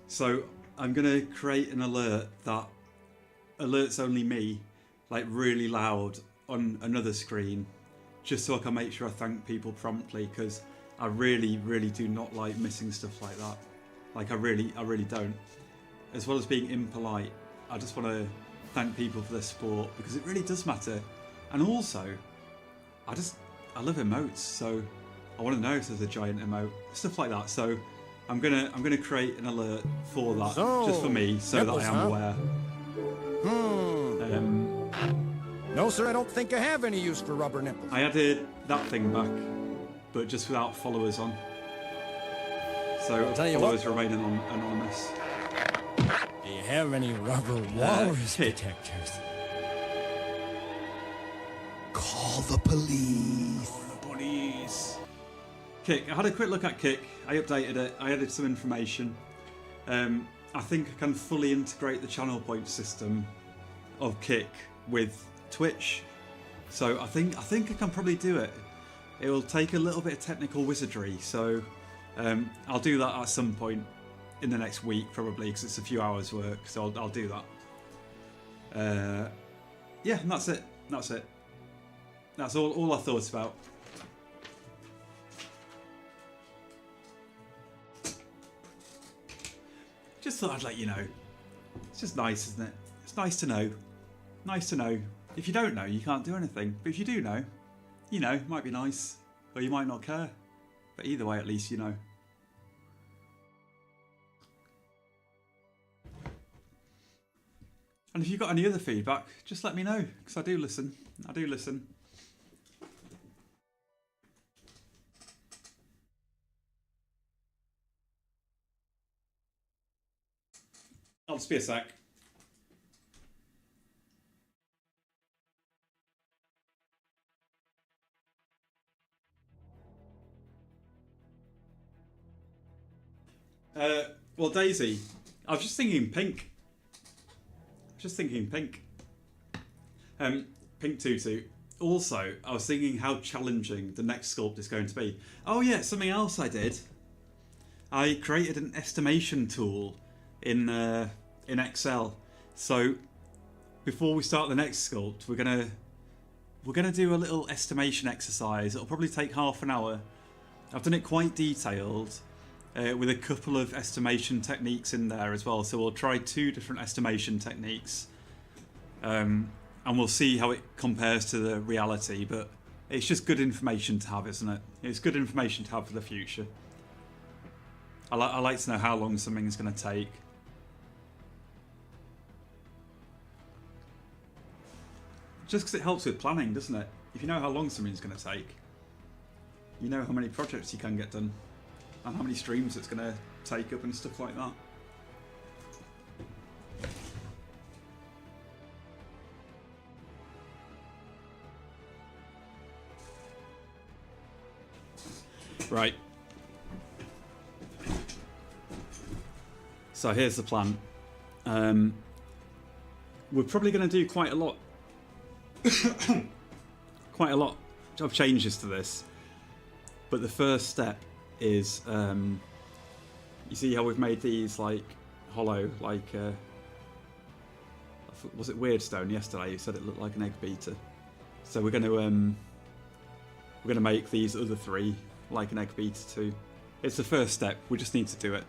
So I'm gonna create an alert that alerts only me, like really loud on another screen, just so I can make sure I thank people promptly, because I really do not like missing stuff like that. Like I really don't. As well as being impolite, I just want to thank people for their support, because it really does matter. And also, I love emotes, so I want to know if there's a giant emote, stuff like that. So I'm gonna create an alert for that, just for me, so that I am aware. No, sir, I don't think I have any use for rubber nipples. I added that thing back, but just without followers on. So followers remain anonymous. Do you have any rubber walrus Kick. detectors. Call the police. Police. Kick. I had a quick look at Kick. I updated it. I added some information. I think I can fully integrate the channel point system of Kick with Twitch. So I think I can probably do it. It will take a little bit of technical wizardry. So I'll do that at some point in the next week probably, because it's a few hours work. So I'll do that. Yeah, and that's it. That's it. That's all I thought about. Just thought I'd let you know. It's just nice, isn't it? It's nice to know. Nice to know. If you don't know, you can't do anything. But if you do know, you know, it might be nice. Or you might not care. But either way, at least you know. And if you've got any other feedback, just let me know. Because I do listen. I do listen. I'll just be a sec. Well, Daisy, I was just thinking pink. Just thinking pink. Pink tutu. Also, I was thinking how challenging the next sculpt is going to be. Oh yeah, something else I did. I created an estimation tool in Excel. So before we start the next sculpt, we're gonna do a little estimation exercise. It'll probably take half an hour. I've done it quite detailed with a couple of estimation techniques in there as well. So we'll try 2 different estimation techniques, and we'll see how it compares to the reality. But it's just good information to have, isn't it? It's good information to have for the future. I like to know how long something is going to take. Just because it helps with planning, doesn't it? If you know how long something's going to take, you know how many projects you can get done and how many streams it's going to take up and stuff like that. Right. So here's the plan. We're probably going to do quite a lot of changes to this, but the first step is you see how we've made these like hollow, like was it Weirdstone yesterday? You said it looked like an egg beater. So we're going to make these other 3 like an egg beater too. It's the first step. We just need to do it.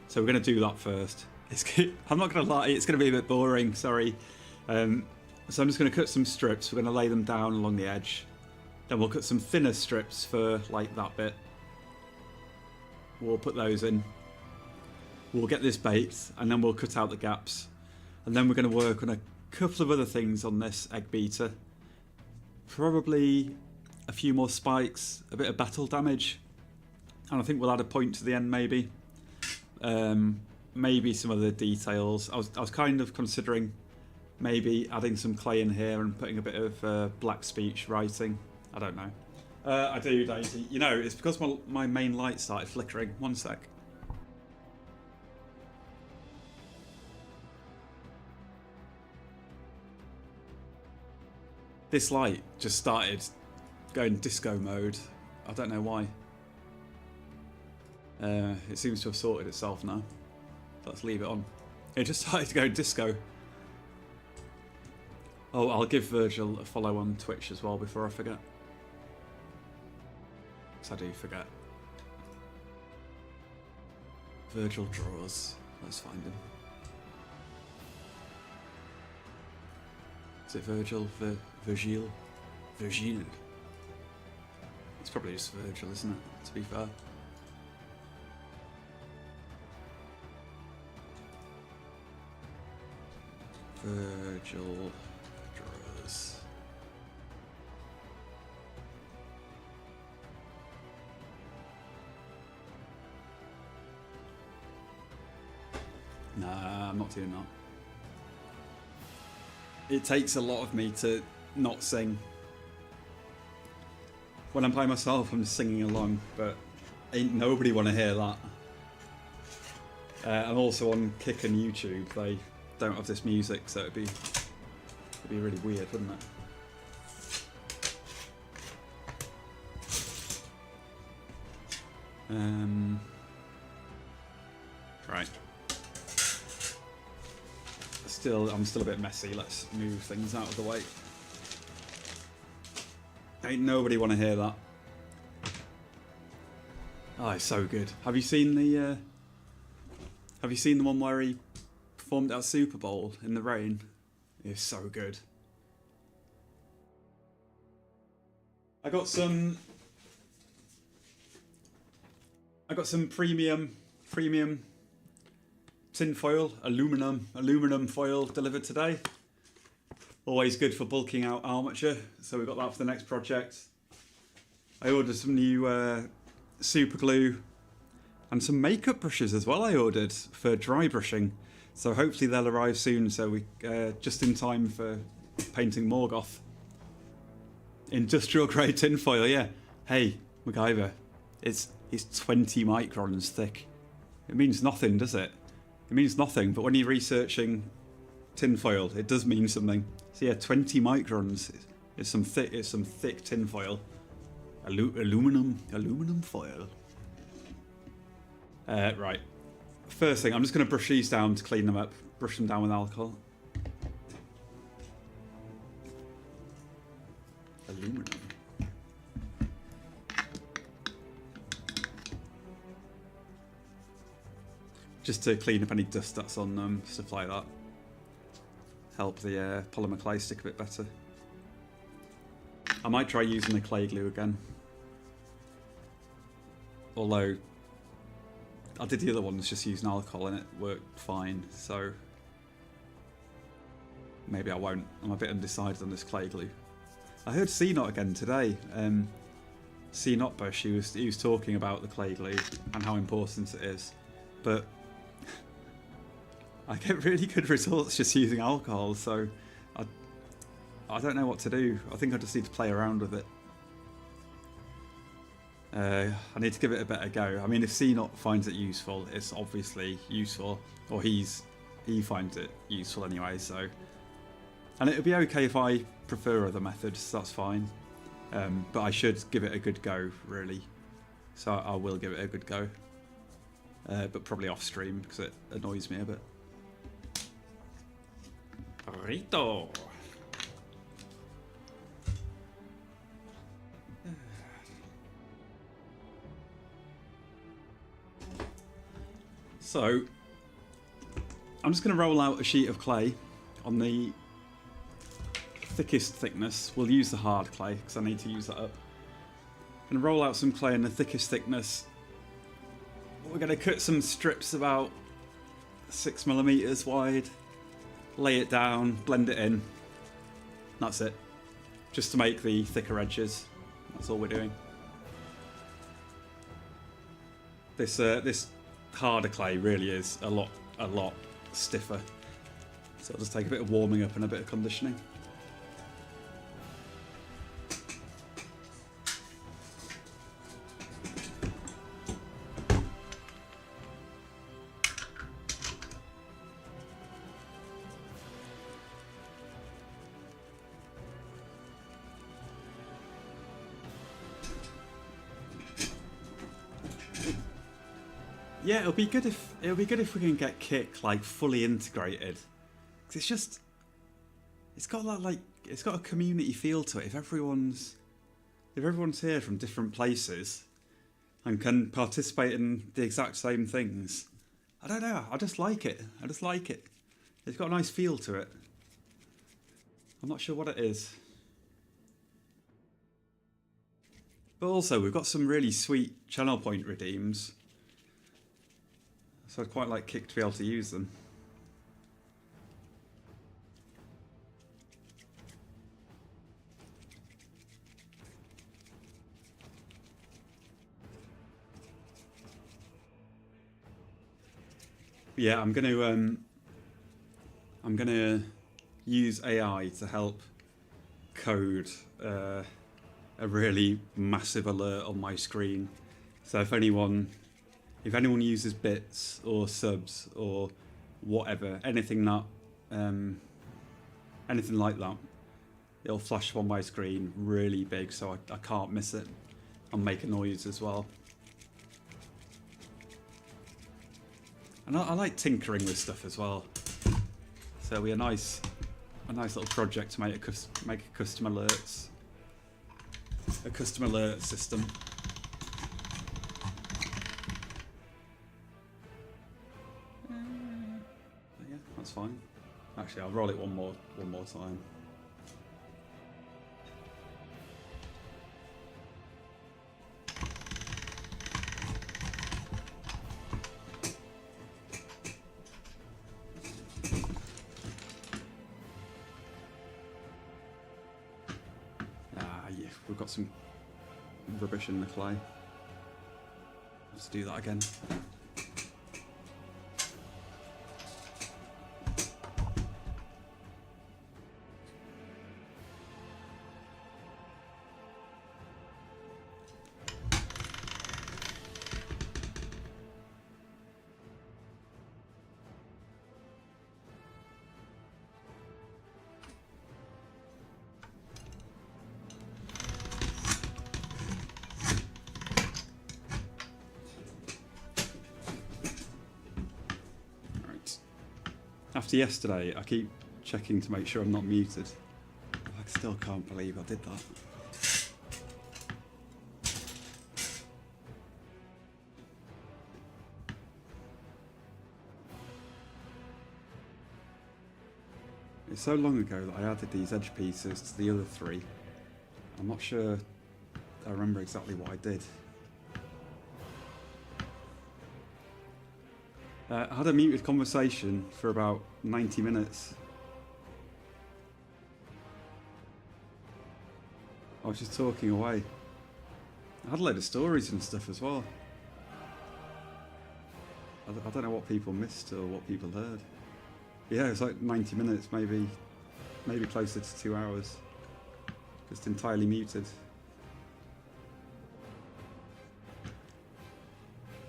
So we're going to do that first. I'm not going to lie, it's going to be a bit boring. Sorry. So I'm just going to cut some strips. We're going to lay them down along the edge. Then we'll cut some thinner strips for like that bit. We'll put those in. We'll get this baked and then we'll cut out the gaps. And then we're going to work on a couple of other things on this egg beater. Probably a few more spikes, a bit of battle damage. And I think we'll add a point to the end maybe. Maybe some other details. I was kind of considering maybe adding some clay in here and putting a bit of black speech writing. I don't know. I do, Daisy. You know, it's because my main light started flickering. One sec. This light just started going disco mode. I don't know why. It seems to have sorted itself now. Let's leave it on. It just started to go disco. Oh, I'll give Virgil a follow on Twitch as well before I forget. Because I do forget. Virgil Draws. Let's find him. Is it Virgil? Virgil? Virgil. It's probably just Virgil, isn't it? To be fair. Virgil Draws. Nah, I'm not doing that. It takes a lot of me to not sing. When I'm by myself, I'm just singing along, but ain't nobody want to hear that. And also on Kick and YouTube, they don't have this music, so it'd be really weird, wouldn't it? Right. I'm still a bit messy. Let's move things out of the way. Ain't nobody want to hear that. Oh, it's so good. Have you seen the one where he performed at Super Bowl in the rain? It's so good. I got some premium tin foil, aluminum foil delivered today. Always good for bulking out armature, so we got that for the next project. I ordered some new super glue and some makeup brushes as well. I ordered for dry brushing, so hopefully they'll arrive soon. So we just in time for painting Morgoth. Industrial grade tin foil, yeah. Hey, MacGyver, it's 20 microns thick. It means nothing, does it? It means nothing, but when you're researching tinfoil, it does mean something. So yeah, 20 microns. It's some thick tinfoil. Aluminum foil. Right. First thing, I'm just going to brush these down to clean them up. Brush them down with alcohol. Aluminum. Just to clean up any dust that's on them, stuff like that. Help the polymer clay stick a bit better. I might try using the clay glue again. Although, I did the other ones just using alcohol and it worked fine, so maybe I won't. I'm a bit undecided on this clay glue. I heard C-Not again today. C-Not Bush, he was talking about the clay glue and how important it is. But I get really good results just using alcohol, so I don't know what to do. I think I just need to play around with it. I need to give it a better go. I mean, if C-Not finds it useful, it's obviously useful, or he finds it useful anyway. So, and it would be okay if I prefer other methods. That's fine, but I should give it a good go, really. So I will give it a good go, but probably off stream because it annoys me a bit. Burrito. So, I'm just going to roll out a sheet of clay on the thickest thickness. We'll use the hard clay because I need to use that up. I'm going to roll out some clay in the thickest thickness. We're going to cut some strips about 6mm wide. Lay it down, blend it in. That's it. Just to make the thicker edges. That's all we're doing. This harder clay really is a lot stiffer. So it'll just take a bit of warming up and a bit of conditioning. Yeah, it'll be good if we can get Kick like fully integrated. 'Cause it's got that it's got a community feel to it. If everyone's here from different places and can participate in the exact same things, I don't know. I just like it. It's got a nice feel to it. I'm not sure what it is. But also, we've got some really sweet channel point redeems. So I'd quite like Kick to be able to use them. Yeah, I'm gonna use AI to help code a really massive alert on my screen. So if anyone uses bits or subs or whatever, anything like that, it'll flash up on my screen really big, so I can't miss it and make a noise as well. And I like tinkering with stuff as well. So we a nice little project to make a custom alerts, a custom alert system. Yeah, that's fine. Actually, I'll roll it one more time. Yeah, we've got some rubbish in the clay. Let's do that again. After yesterday, I keep checking to make sure I'm not muted. I still can't believe I did that. It's so long ago that I added these edge pieces to the other three. I'm not sure I remember exactly what I did. I had a muted conversation for about 90 minutes. I was just talking away. I had a load of stories and stuff as well. I don't know what people missed or what people heard. Yeah, it was like 90 minutes, maybe closer to 2 hours. Just entirely muted.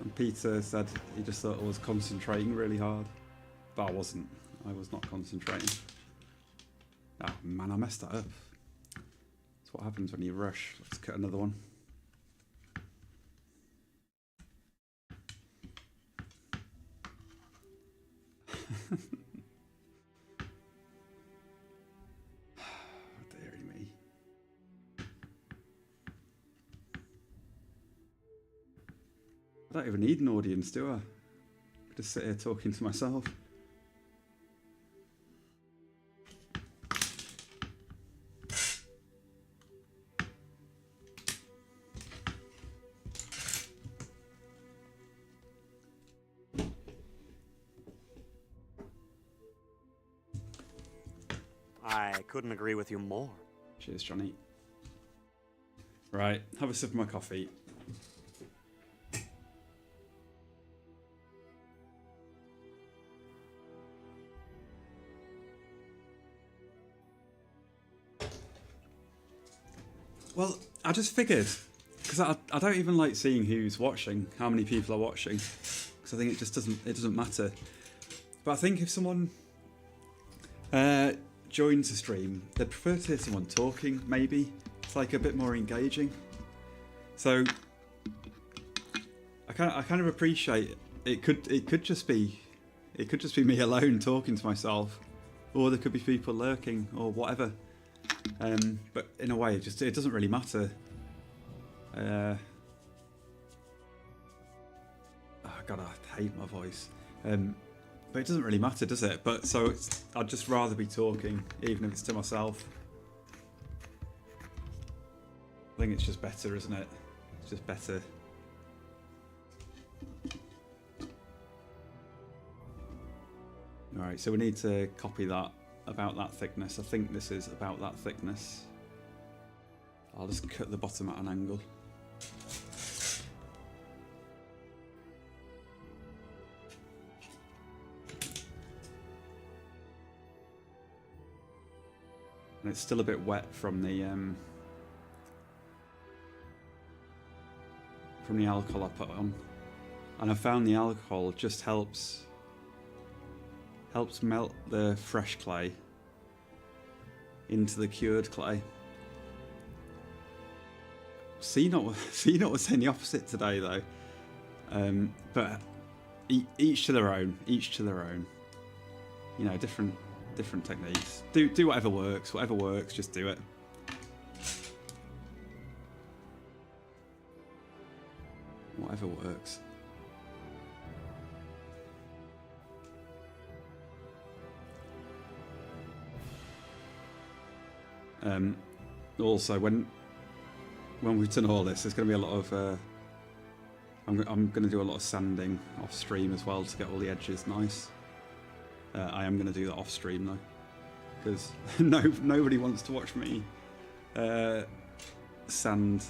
And Peter said he just thought I was concentrating really hard. But I wasn't. I was not concentrating. Ah, man, I messed that up. That's what happens when you rush. Let's cut another one. Dearie me. I don't even need an audience, do I? I just sit here talking to myself. I couldn't agree with you more. Cheers, Johnny. Right, have a sip of my coffee. Well, I just figured, because I don't even like seeing who's watching, how many people are watching, because I think it just doesn't matter. But I think if someone joins the stream, they'd prefer to hear someone talking. Maybe it's like a bit more engaging. So I kind of appreciate it. Could just be me alone talking to myself, or there could be people lurking or whatever. But in a way, it doesn't really matter. Oh God, I hate my voice. But it doesn't really matter, does it? But so I'd just rather be talking, even if it's to myself. I think it's just better, isn't it? It's just better. Alright, so we need to copy that. About that thickness. I think this is about that thickness. I'll just cut the bottom at an angle. It's still a bit wet from the alcohol I put on, and I found the alcohol just helps melt the fresh clay into the cured clay. C-Not was saying the opposite today though, but each to their own. Each to their own. You know, different techniques. Do whatever works. Whatever works, just do it. Whatever works. Also, when we've done all this, there's going to be a lot of. I'm going to do a lot of sanding off stream as well to get all the edges nice. I am going to do that off stream though, because nobody wants to watch me sand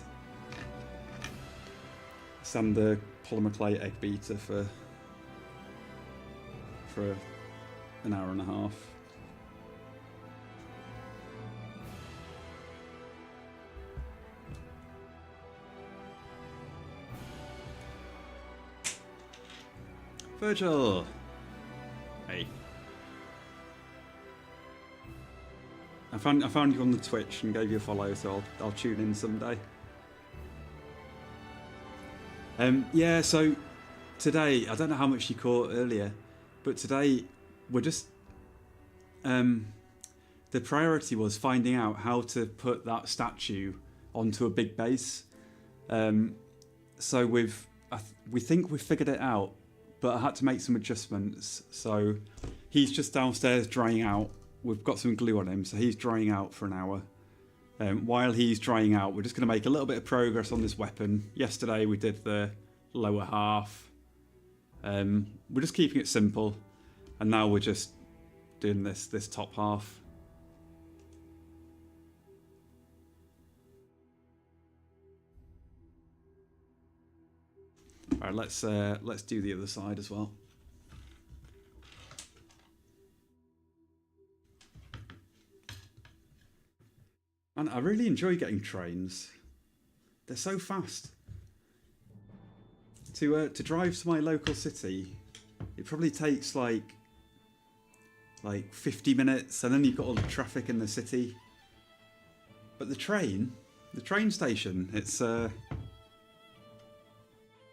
the polymer clay egg beater for an hour and a half. Virgil! Hey. I found you on the Twitch and gave you a follow, so I'll tune in someday. Yeah, so today, I don't know how much you caught earlier, but today we're just... the priority was finding out how to put that statue onto a big base. So we think we've figured it out, but I had to make some adjustments. So he's just downstairs drying out. We've got some glue on him, so he's drying out for an hour. While he's drying out, we're just going to make a little bit of progress on this weapon. Yesterday we did the lower half. We're just keeping it simple, and now we're just doing this top half. All right, let's do the other side as well. And I really enjoy getting trains. They're so fast. To drive to my local city, it probably takes like 50 minutes, and then you've got all the traffic in the city. But the train station, it's about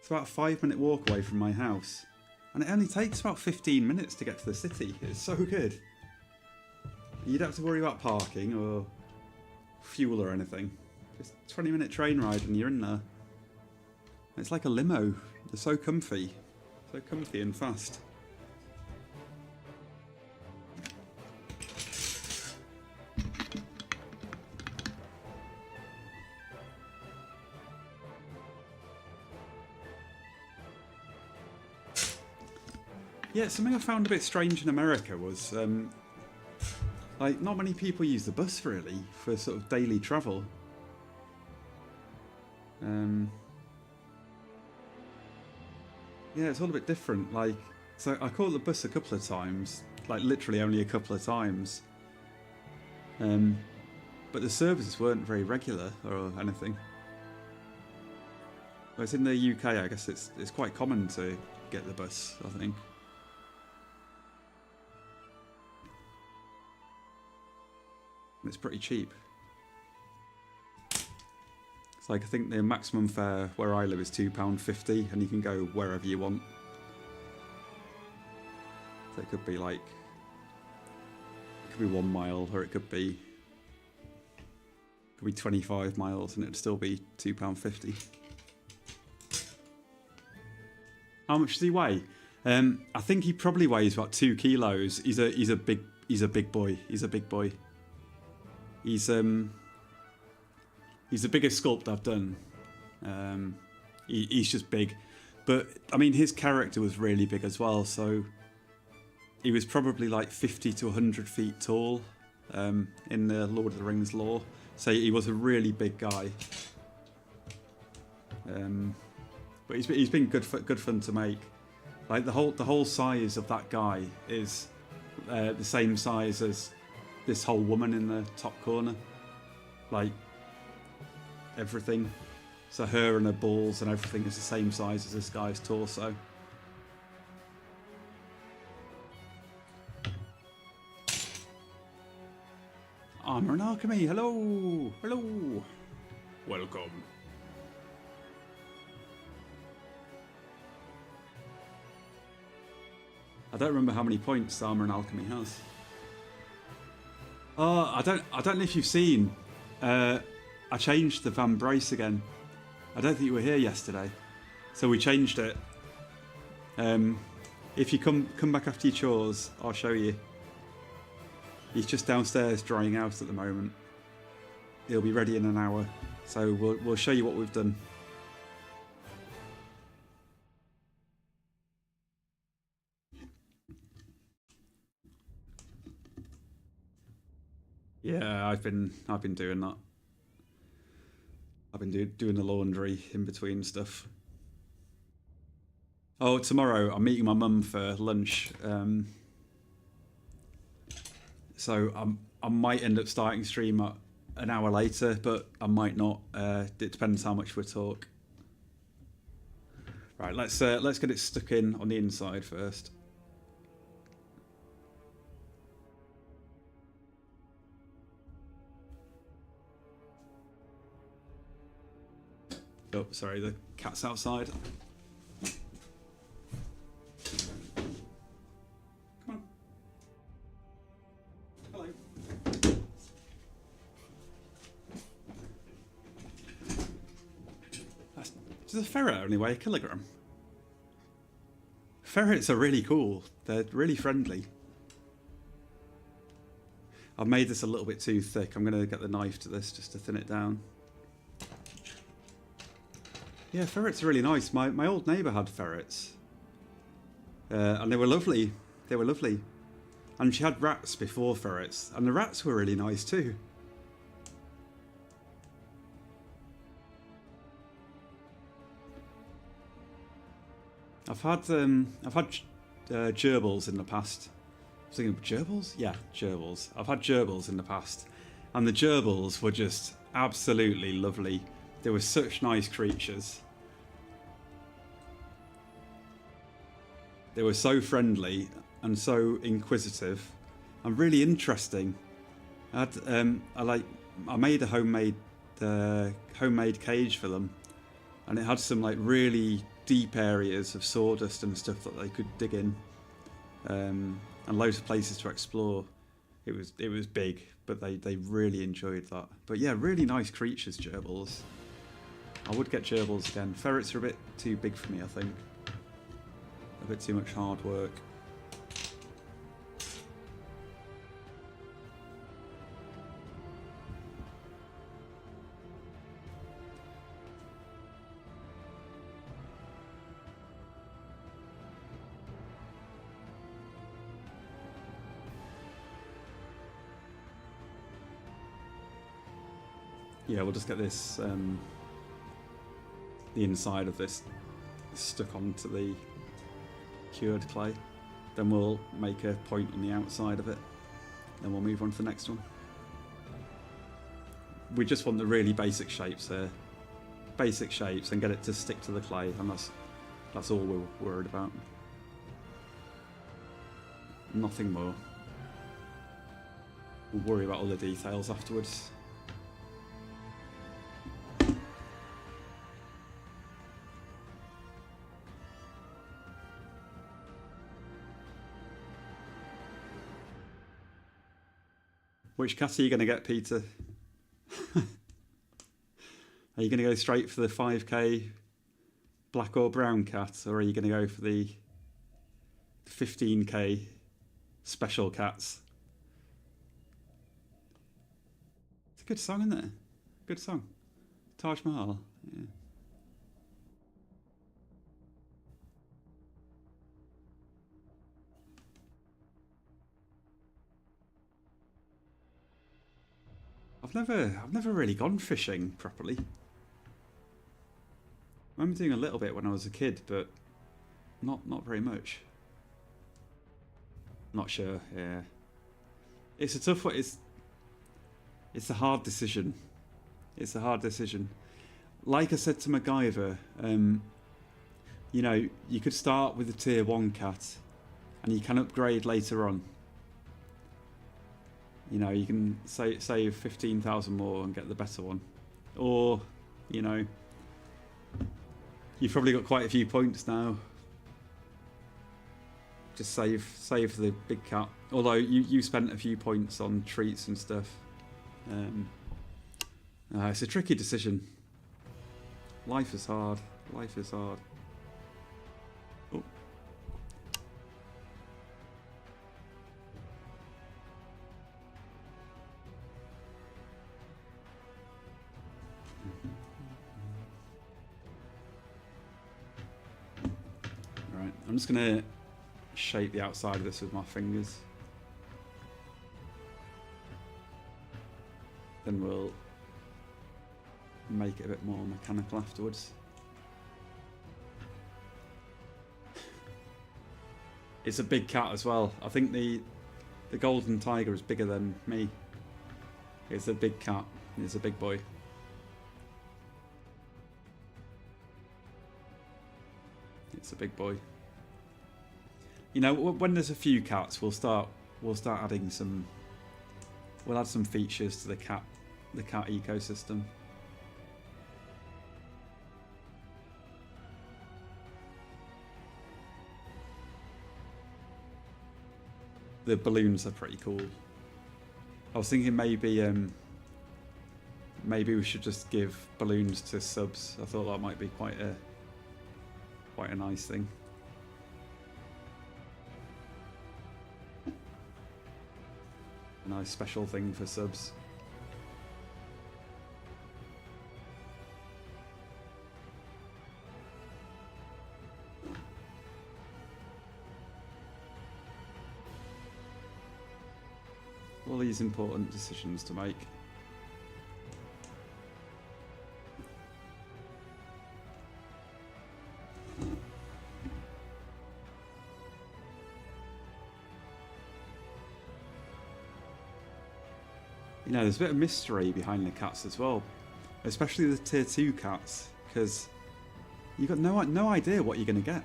a 5-minute walk away from my house, and it only takes about 15 minutes to get to the city. It's so good. You don't have to worry about parking or fuel or anything. Just a 20-minute train ride and you're in there. It's like a limo. They're so comfy and fast. Yeah, something I found a bit strange in America was like, not many people use the bus really for sort of daily travel. Yeah, it's all a bit different. Like, so I caught the bus a couple of times, like literally only a couple of times. But the services weren't very regular or anything. Whereas in the UK, I guess it's quite common to get the bus, I think. It's pretty cheap. It's like, I think the maximum fare where I live is £2.50, and you can go wherever you want. So it could be like, it could be 1 mile, or it could be 25 miles, and it'd still be £2.50. How much does he weigh? I think he probably weighs about 2 kilos. He's a big boy. He's a big boy. He's the biggest sculpt I've done. He's just big, but I mean his character was really big as well. So he was probably like 50 to 100 feet tall in the Lord of the Rings lore. So he was a really big guy. But he's been good fun to make. Like the whole size of that guy is the same size as this whole woman in the top corner, like everything. So her and her balls and everything is the same size as this guy's torso. Armor and Alchemy, hello! Hello! Welcome. I don't remember how many points Armor and Alchemy has. Oh, I don't know if you've seen. I changed the Van Brace again. I don't think you were here yesterday, so we changed it. If you come back after your chores, I'll show you. He's just downstairs drying out at the moment. He'll be ready in an hour, so we'll show you what we've done. Yeah, I've been doing that. I've been doing the laundry in between stuff. Oh, tomorrow I'm meeting my mum for lunch. So I might end up starting stream at an hour later, but I might not. It depends how much we talk. Right, let's get it stuck in on the inside first. Oh, sorry, the cat's outside. Come on. Hello. Does a ferret only weigh a kilogram? Ferrets are really cool. They're really friendly. I've made this a little bit too thick. I'm going to get the knife to this just to thin it down. Yeah, ferrets are really nice. My old neighbour had ferrets. And they were lovely. They were lovely. And she had rats before ferrets. And the rats were really nice too. I've had gerbils in the past. I was thinking, gerbils? Yeah, gerbils. I've had gerbils in the past. And the gerbils were just absolutely lovely. They were such nice creatures. They were so friendly and so inquisitive and really interesting. I made a homemade cage for them, and it had some like really deep areas of sawdust and stuff that they could dig in, and loads of places to explore. It was big, but they really enjoyed that. But yeah, really nice creatures, gerbils. I would get gerbils again. Ferrets are a bit too big for me, I think. A bit too much hard work. Yeah, we'll just get this, the inside of this stuck onto the cured clay. Then we'll make a point on the outside of it. Then we'll move on to the next one. We just want the really basic shapes here. Basic shapes and get it to stick to the clay, and that's all we're worried about. Nothing more. We'll worry about all the details afterwards. Which cat are you going to get, Peter? Are you going to go straight for the 5k black or brown cat, or are you going to go for the 15k special cats? It's a good song, isn't it? Good song. Taj Mahal. Yeah. I've never really gone fishing properly. I remember doing a little bit when I was a kid, but not very much. Not sure, yeah. It's a tough one. It's a hard decision. It's a hard decision. Like I said to MacGyver, you know, you could start with a tier 1 cat and you can upgrade later on. You know, you can save 15,000 more and get the better one. Or, you know, you've probably got quite a few points now. Just save the big cat. Although you spent a few points on treats and stuff. It's a tricky decision. Life is hard. Life is hard. Oh. Right, I'm just going to shape the outside of this with my fingers. Then we'll make it a bit more mechanical afterwards. It's a big cat as well. I think the golden tiger is bigger than me. It's a big cat. It's a big boy. It's a big boy. You know, when there's a few cats, we'll start adding some. We'll add some features to the cat ecosystem. The balloons are pretty cool. I was thinking maybe we should just give balloons to subs. I thought that might be quite a nice thing. A nice special thing for subs. All these important decisions to make. You know, there's a bit of mystery behind the cats as well, especially the tier 2 cats, because you've got no idea what you're going to get.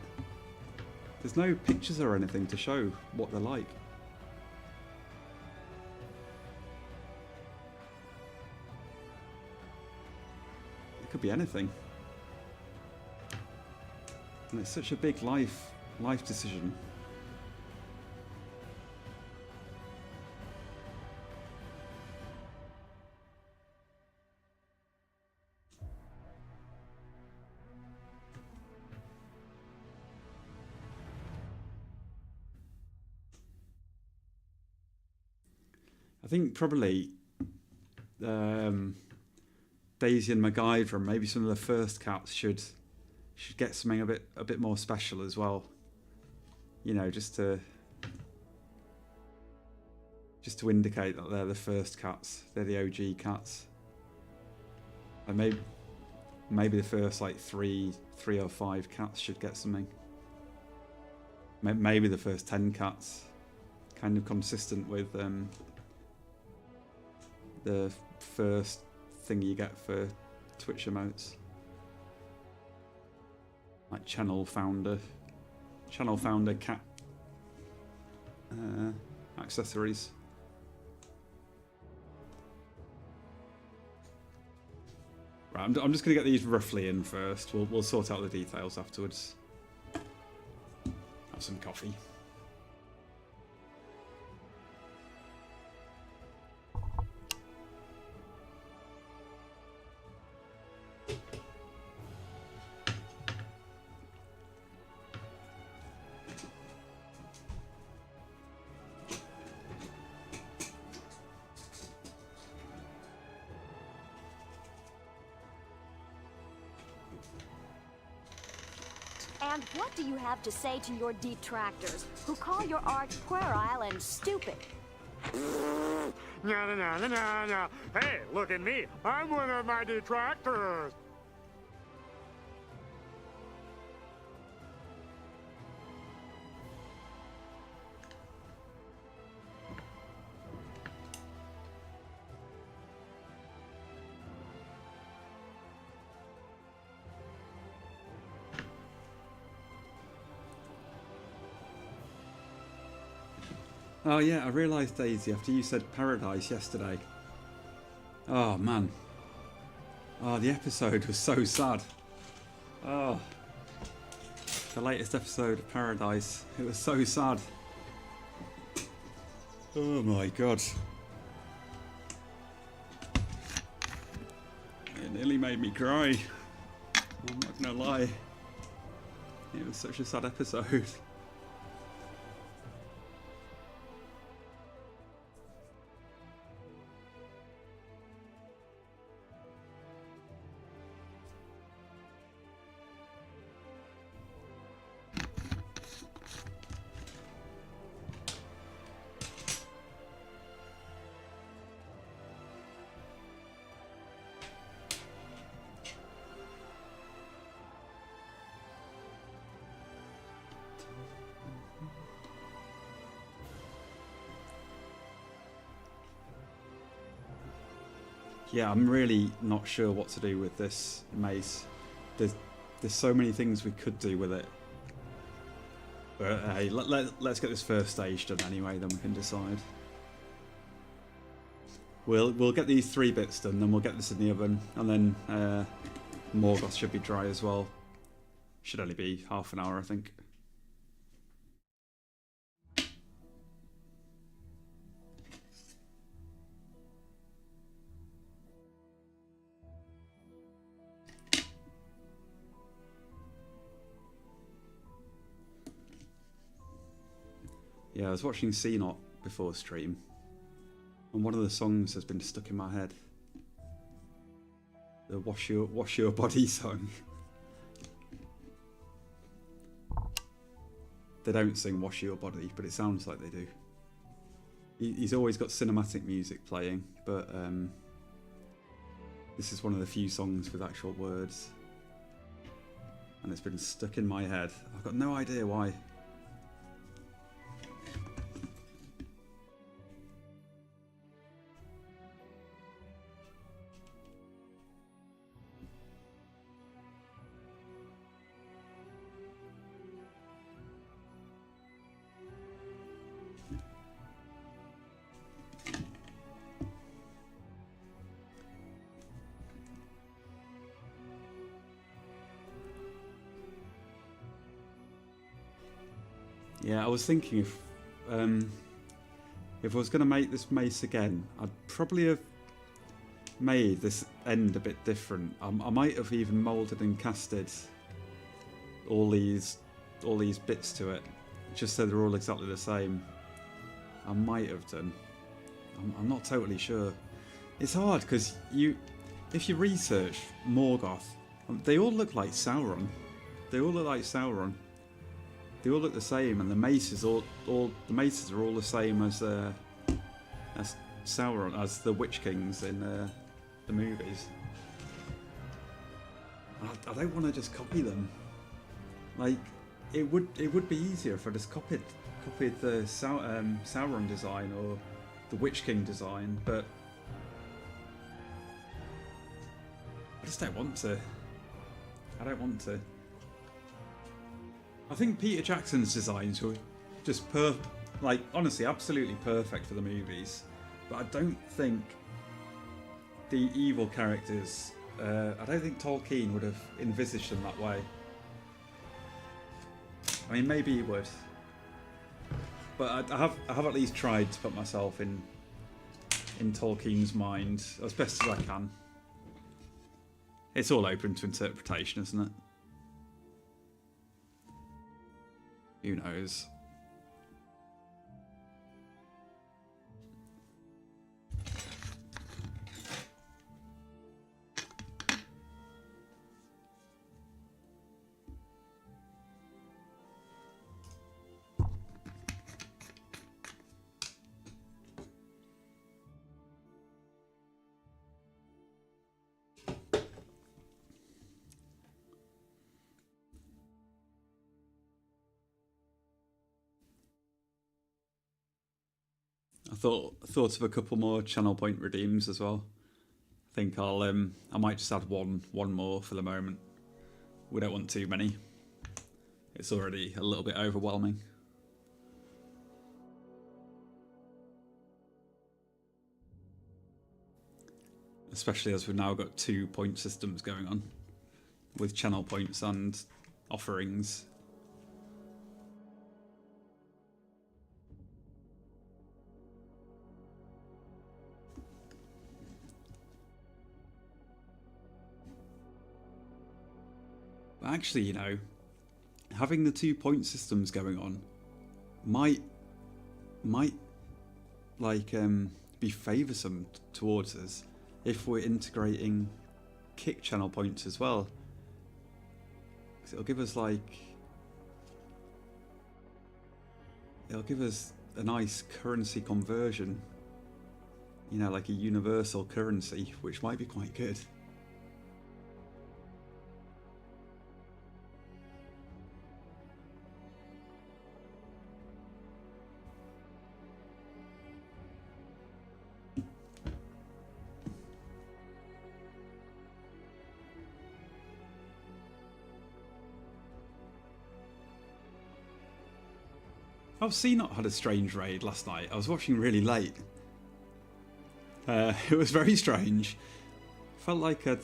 There's no pictures or anything to show what they're like. It could be anything. And it's such a big life decision. I think probably Daisy and MacGyver and maybe some of the first cats should get something a bit more special as well. You know, just to indicate that they're the first cats, they're the OG cats. And maybe the first like three or 5 cats should get something. Maybe the first 10 cats, kind of consistent with the first thing you get for Twitch emotes. Like channel founder cat accessories. Right, I'm just going to get these roughly in first. We'll sort out the details afterwards. Have some coffee. And what do you have to say to your detractors, who call your art puerile and stupid? No, no, no, no, no, no. Hey, look at me. I'm one of my detractors. Oh yeah, I realised, Daisy, after you said Paradise yesterday. Oh man. Oh, the episode was so sad. Oh. The latest episode of Paradise. It was so sad. Oh my god. It nearly made me cry. I'm not gonna lie. It was such a sad episode. Yeah, I'm really not sure what to do with this mace. There's so many things we could do with it. But hey, let's get this first stage done anyway, then we can decide. We'll get these 3 bits done, then we'll get this in the oven, and then Morgoth should be dry as well. Should only be half an hour, I think. Yeah, I was watching C-Not before stream, and one of the songs has been stuck in my head. The Wash Your Body song. They don't sing Wash Your Body, but it sounds like they do. He's always got cinematic music playing, but this is one of the few songs with actual words. And it's been stuck in my head. I've got no idea why. Yeah, I was thinking if I was going to make this mace again, I'd probably have made this end a bit different. I might have even moulded and casted all these bits to it, just so they're all exactly the same. I might have done. I'm not totally sure. It's hard because if you research Morgoth, they all look like Sauron. They all look like Sauron. They all look the same, and the maces are all the same as Sauron, as the Witch Kings in the movies. I don't want to just copy them. Like it would be easier if I just copied the Sauron design or the Witch King design, but I just don't want to. I don't want to. I think Peter Jackson's designs were just honestly, absolutely perfect for the movies. But I don't think the evil characters, I don't think Tolkien would have envisaged them that way. I mean, maybe he would. But I have at least tried to put myself in Tolkien's mind as best as I can. It's all open to interpretation, isn't it? Who knows? I thought of a couple more channel point redeems as well. I think I might just add one more for the moment. We don't want too many. It's already a little bit overwhelming. especially as we've now got 2 point systems going on with channel points and offerings. Actually, you know, having the 2 point systems going on might like be favoursome towards us if we're integrating kick channel points as well, because it'll give us a nice currency conversion, you know, like a universal currency, which might be quite good. Oh, C-Not had a strange raid last night. I was watching really late. It was very strange. Felt like I'd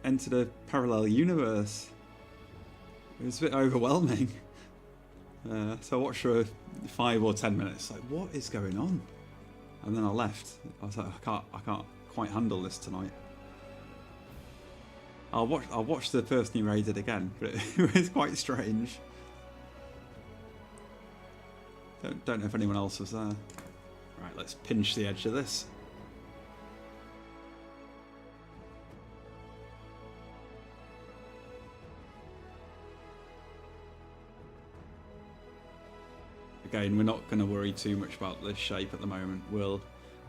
entered a parallel universe. It was a bit overwhelming. So I watched for 5 or 10 minutes, like, what is going on? And then I left. I was like, I can't quite handle this tonight. I'll watch the person who raided again, but it was quite strange. Don't know if anyone else was there. Right, let's pinch the edge of this. Again, we're not going to worry too much about this shape at the moment.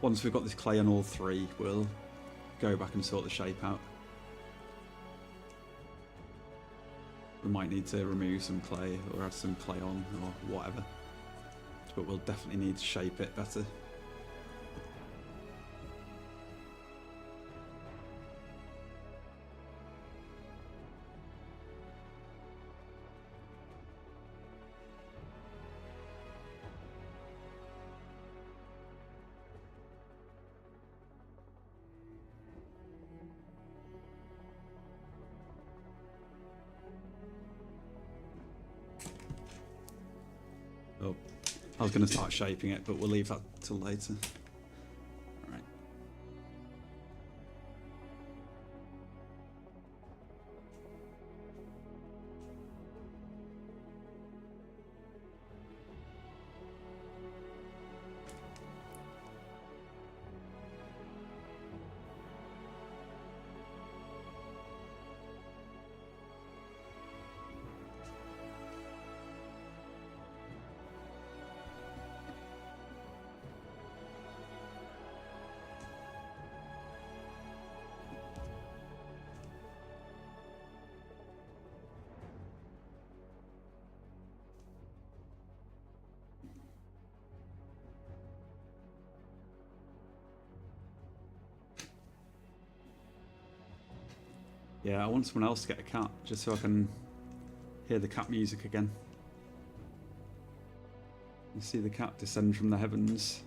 Once we've got this clay on all 3, we'll go back and sort the shape out. We might need to remove some clay or add some clay on or whatever. But we'll definitely need to shape it better. Oh. I was going to start shaping it, but we'll leave that till later. All right. Yeah, I want someone else to get a cat, just so I can hear the cat music again. You see the cat descend from the heavens.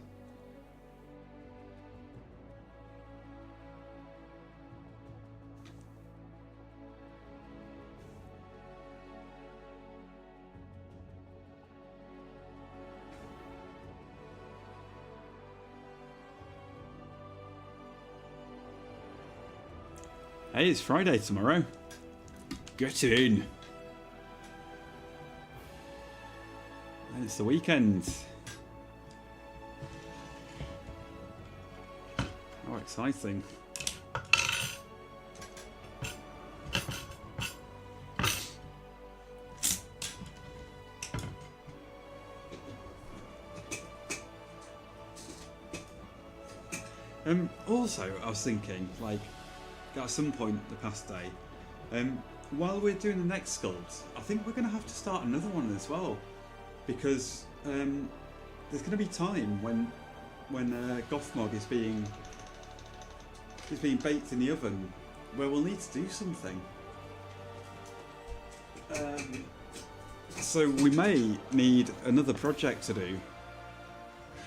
Hey, it's Friday tomorrow. Get in. And it's the weekend. How exciting. Also, I was thinking, like, at some point the past day, while we're doing the next sculpt, I think we're going to have to start another one as well, because there's going to be time when Gothmog is being baked in the oven, where we'll need to do something. So we may need another project to do.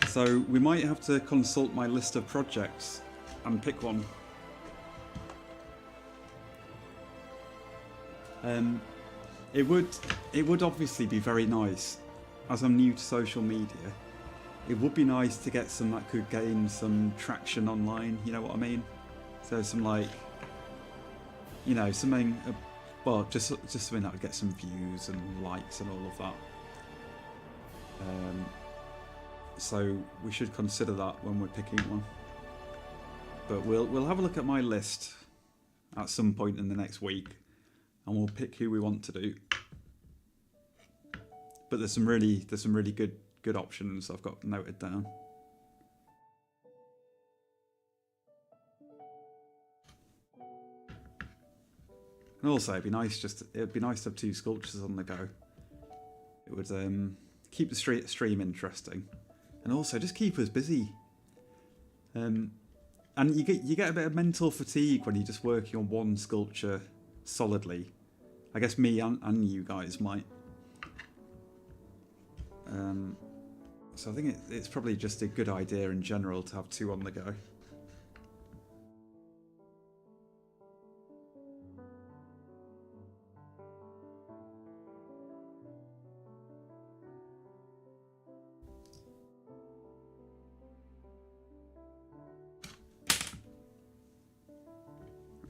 So we might have to consult my list of projects and pick one It would obviously be very nice, as I'm new to social media, it would be nice to get some that could gain some traction online, you know what I mean? So some like, you know, something, well, just something that would get some views and likes and all of that. So we should consider that when we're picking one. But we'll have a look at my list at some point in the next week, and we'll pick who we want to do. But there's some really good options I've got noted down. And also it'd be nice to have 2 sculptures on the go. It would keep the stream interesting, and also just keep us busy. And you get a bit of mental fatigue when you're just working on one sculpture solidly. I guess me and you guys might. So I think it's probably just a good idea in general to have 2 on the go.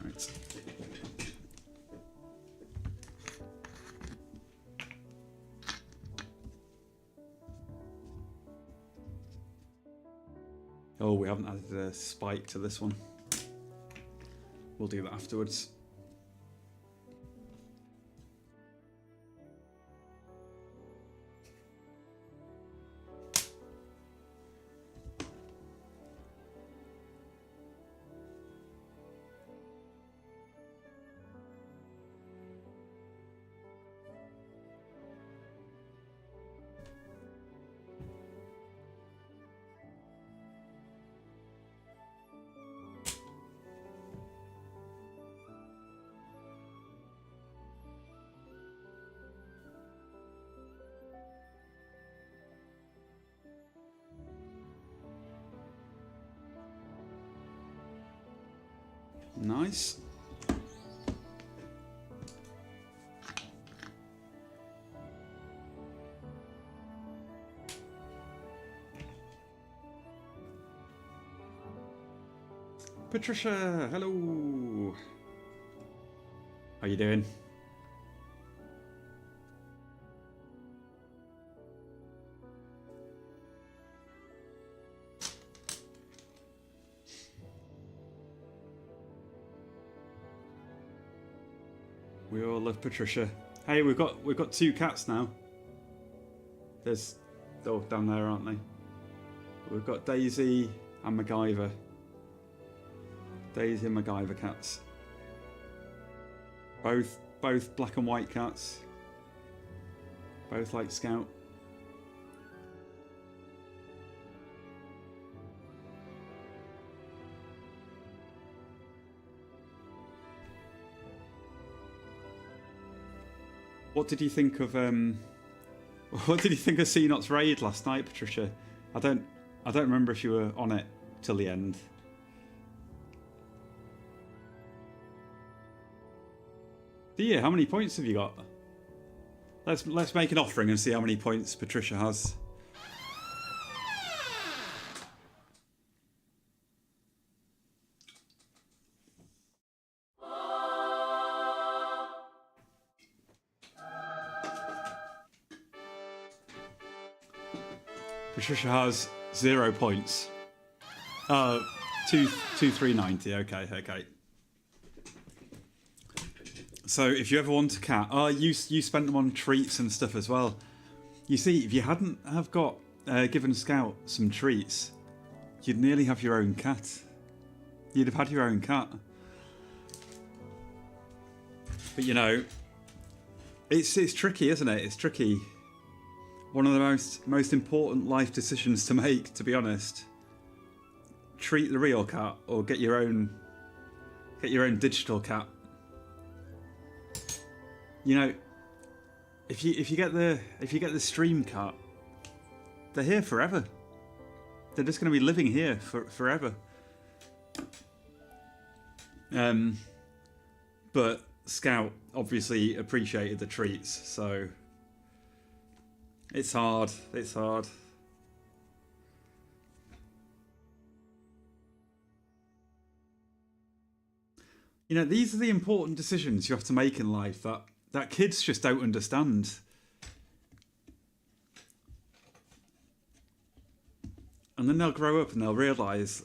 Right. Oh, we haven't added a spike to this one. We'll do that afterwards. Nice. Patricia, hello. How you doing? We all love Patricia. Hey, we've got 2 cats now. There's down there, aren't they? We've got Daisy and MacGyver. Daisy and MacGyver cats. Both black and white cats. Both like Scout. What did you think of CNOT's raid last night, Patricia? I don't remember if you were on it till the end. Do you? How many points have you got? Let's make an offering and see how many points Patricia has. Patricia has 0 points. 390. Okay. So if you ever want a cat, you spent them on treats and stuff as well. You see, if you hadn't have got given Scout some treats, you'd nearly have your own cat. You'd have had your own cat. But you know, it's tricky, isn't it? It's tricky. One of the most important life decisions to make, to be honest. Treat the real cat or get your own digital cat. You know, if you get the stream cat, they're here forever. They're just going to be living here forever. But Scout obviously appreciated the treats, so it's hard. It's hard. You know, these are the important decisions you have to make in life that kids just don't understand. And then they'll grow up and they'll realise,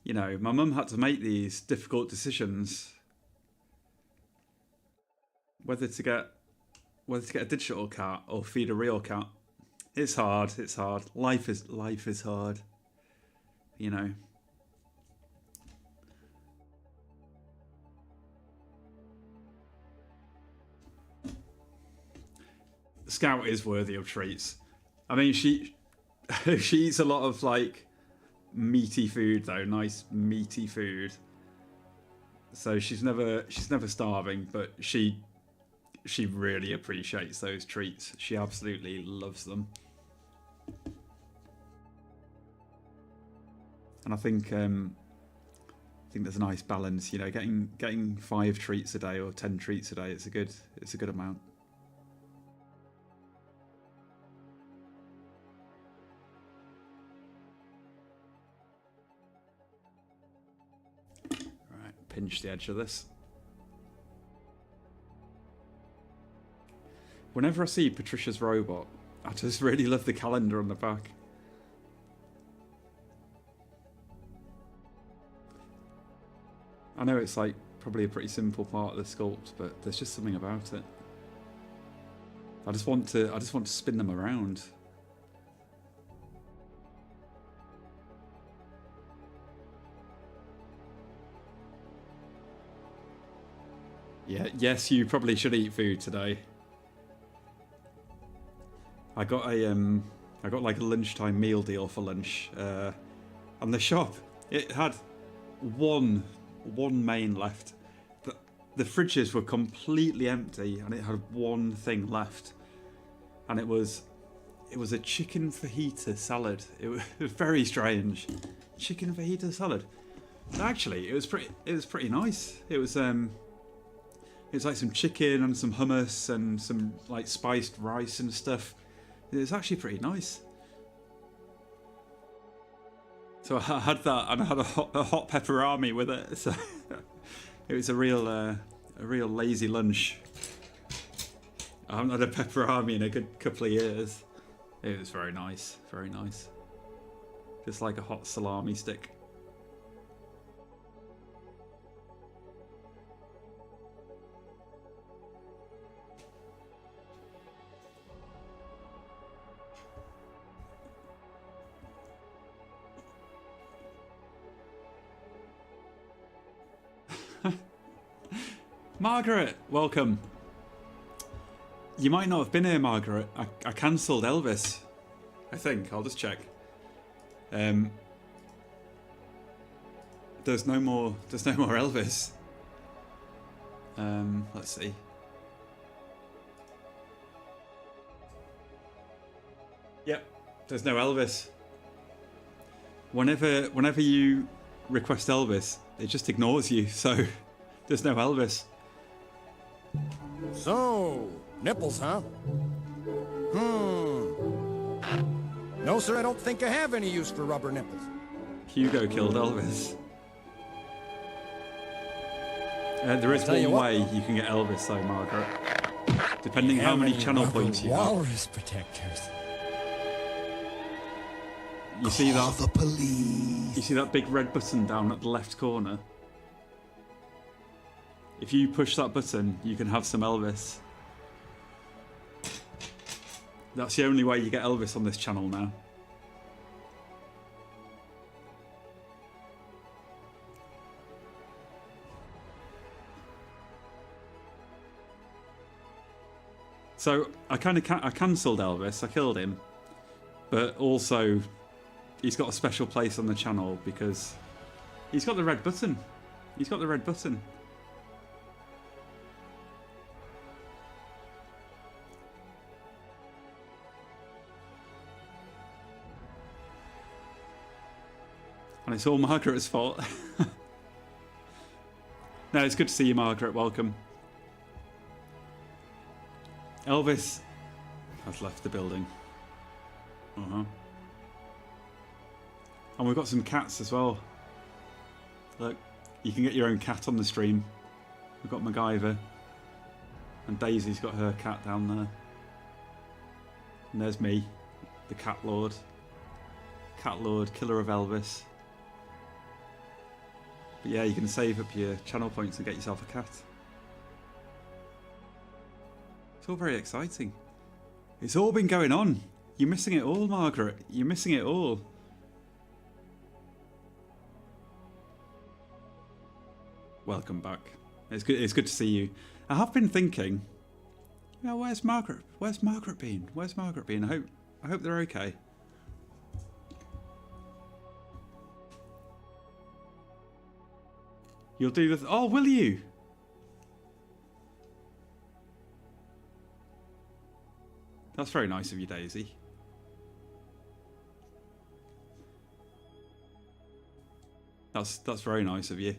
you know, my mum had to make these difficult decisions. Whether to get a digital cat or feed a real cat. It's hard, it's hard. Life is hard. You know. Scout is worthy of treats. I mean, she eats a lot of like meaty food though, nice meaty food. So she's never starving, but she really appreciates those treats. She absolutely loves them. And I think there's a nice balance, you know, getting 5 treats a day or 10 treats a day, it's a good amount. Pinch the edge of this. Whenever I see Patricia's robot, I just really love the calendar on the back. I know it's like probably a pretty simple part of the sculpt, but there's just something about it. I just want to spin them around. Yeah, yes, you probably should eat food today. I got like a lunchtime meal deal for lunch, and the shop, it had one main left. The fridges were completely empty, and it had one thing left, and it was a chicken fajita salad. It was very strange, chicken fajita salad. Actually, it was pretty nice. It was like some chicken and some hummus and some like spiced rice and stuff. It was actually pretty nice. So I had that, and I had a hot pepperami with it. So it was a real lazy lunch. I haven't had a pepperami in a good couple of years. It was very nice, very nice. Just like a hot salami stick. Margaret, welcome. You might not have been here, Margaret. I cancelled Elvis. I think. I'll just check. There's no more Elvis. Let's see. Yep, there's no Elvis. Whenever you request Elvis, it just ignores you, so there's no Elvis. So, nipples, huh? No, sir, I don't think I have any use for rubber nipples. Hugo killed Elvis. There is one way you can get Elvis, though, Margaret. Depending how many channel points you have. Walrus protectors. You see that? The police. You see that big red button down at the left corner? If you push that button, you can have some Elvis. That's the only way you get Elvis on this channel now. So I cancelled Elvis. I killed him, but also he's got a special place on the channel because he's got the red button. He's got the red button. And it's all Margaret's fault. No, it's good to see you, Margaret. Welcome. Elvis has left the building. And we've got some cats as well. Look, you can get your own cat on the stream. We've got MacGyver. And Daisy's got her cat down there. And there's me, the Cat Lord. Cat Lord, killer of Elvis. But yeah, you can save up your channel points and get yourself a cat. It's all very exciting. It's all been going on. You're missing it all, Margaret. You're missing it all. Welcome back. It's good to see you. I have been thinking, you know, where's Margaret? Where's Margaret been? Where's Margaret been? I hope they're okay. You'll do this. Oh, will you? That's very nice of you, Daisy. That's very nice of you.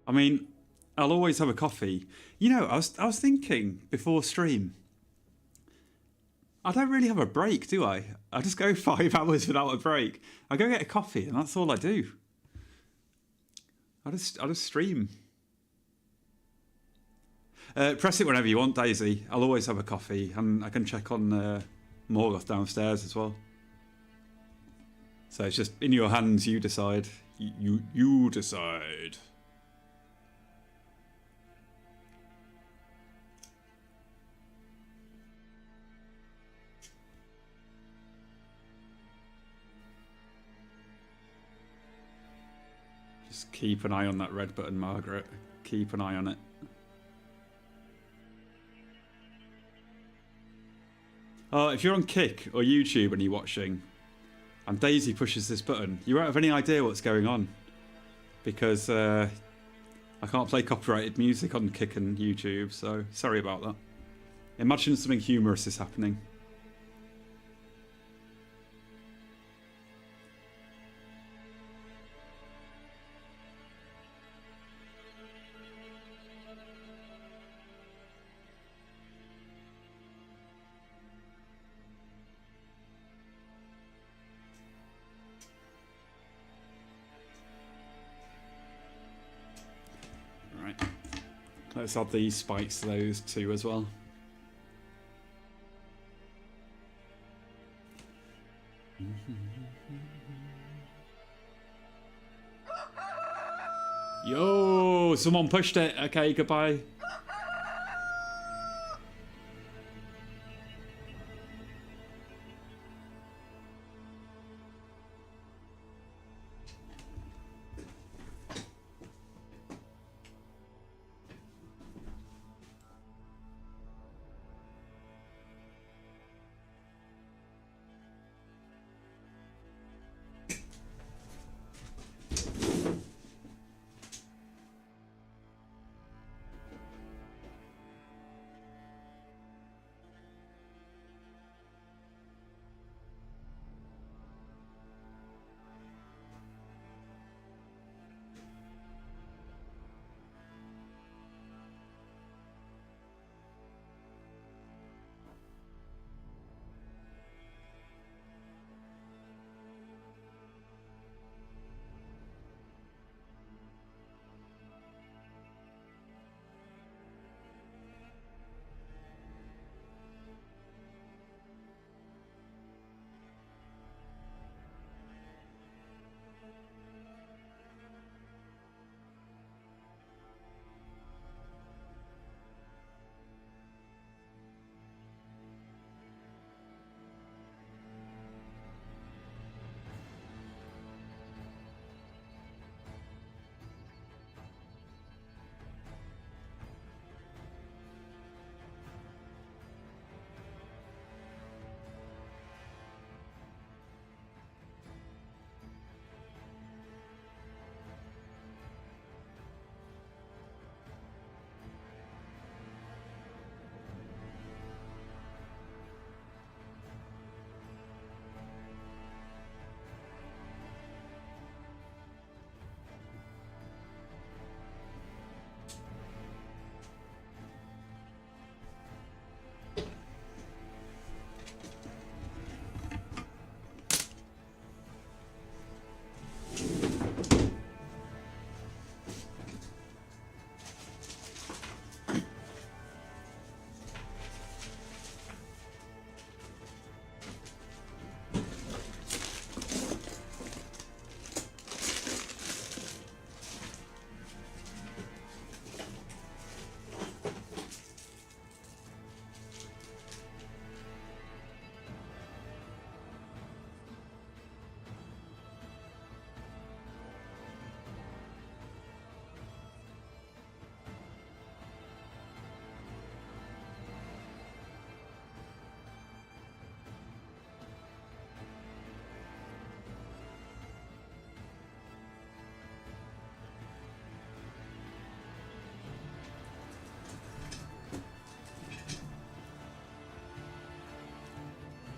I mean, I'll always have a coffee. You know, I was thinking before stream. I don't really have a break, do I? I just go 5 hours without a break. I go get a coffee, and that's all I do. I just stream. Press it whenever you want, Daisy. I'll always have a coffee, and I can check on Morgoth downstairs as well. So it's just in your hands. You decide. You decide. Just keep an eye on that red button, Margaret. Keep an eye on it. If you're on Kick or YouTube and you're watching, and Daisy pushes this button, you won't have any idea what's going on. Because I can't play copyrighted music on Kick and YouTube, so sorry about that. Imagine something humorous is happening. Let's add these spikes to those two as well. Yo, someone pushed it. Okay, goodbye.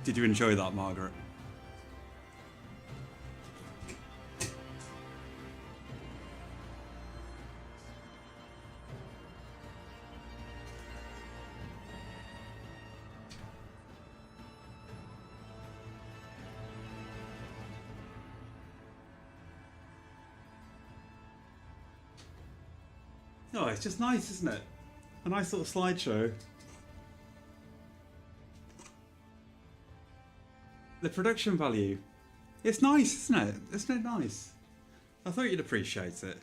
Did you enjoy that, Margaret? Oh, it's just nice, isn't it? A nice little slideshow. The production value. It's nice, isn't it? Isn't it nice? I thought you'd appreciate it.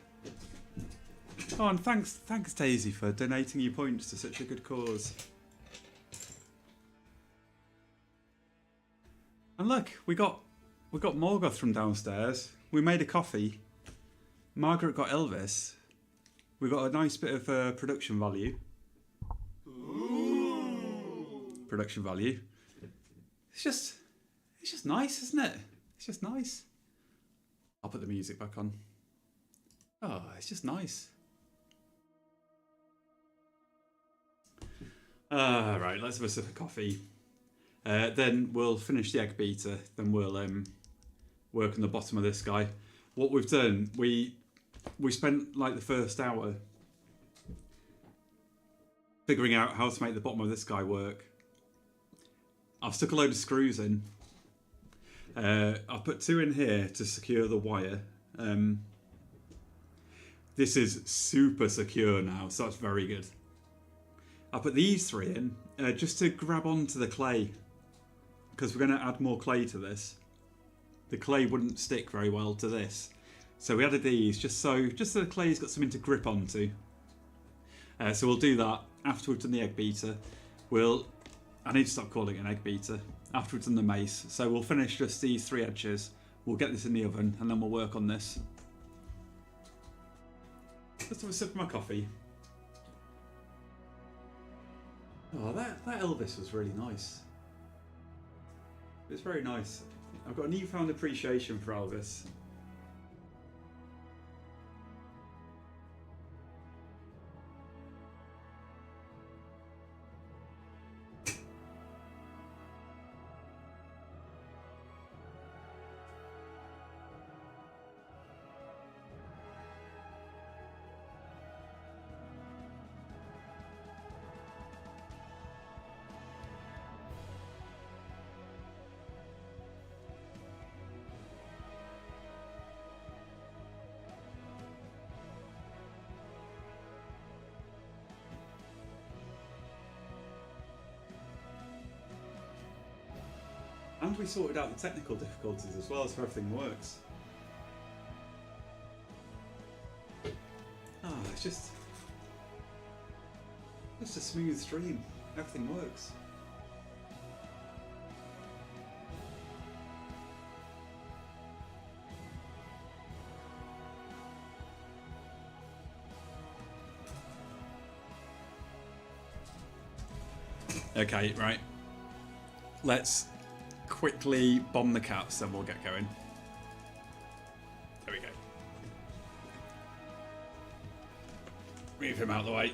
Oh, and thanks Daisy for donating your points to such a good cause. And look, we got Morgoth from downstairs. We made a coffee. Margaret got Elvis. We got a nice bit of production value. Ooh. Production value. It's just nice, isn't it? It's just nice. I'll put the music back on. Oh, it's just nice. Right, let's have a sip of coffee. Then we'll finish the egg beater. Then we'll work on the bottom of this guy. What we've done, we spent like the first hour figuring out how to make the bottom of this guy work. I've stuck a load of screws in. I've put 2 in here to secure the wire. This is super secure now, so that's very good. I put these 3 in just to grab onto the clay, because we're going to add more clay to this. The clay wouldn't stick very well to this, so we added these just so the clay's got something to grip onto. So we'll do that after we've done the egg beater. I need to stop calling it an egg beater. After we've done the mace, so we'll finish just these 3 edges. We'll get this in the oven and then we'll work on this. Let's have a sip of my coffee. Oh, that Elvis was really nice. It's very nice. I've got a newfound appreciation for Elvis. And we sorted out the technical difficulties as well, so everything works. Ah, it's just a smooth stream. Everything works. Okay, right. Let's quickly bomb the cats, then we'll get going. There we go. Move him out of the way.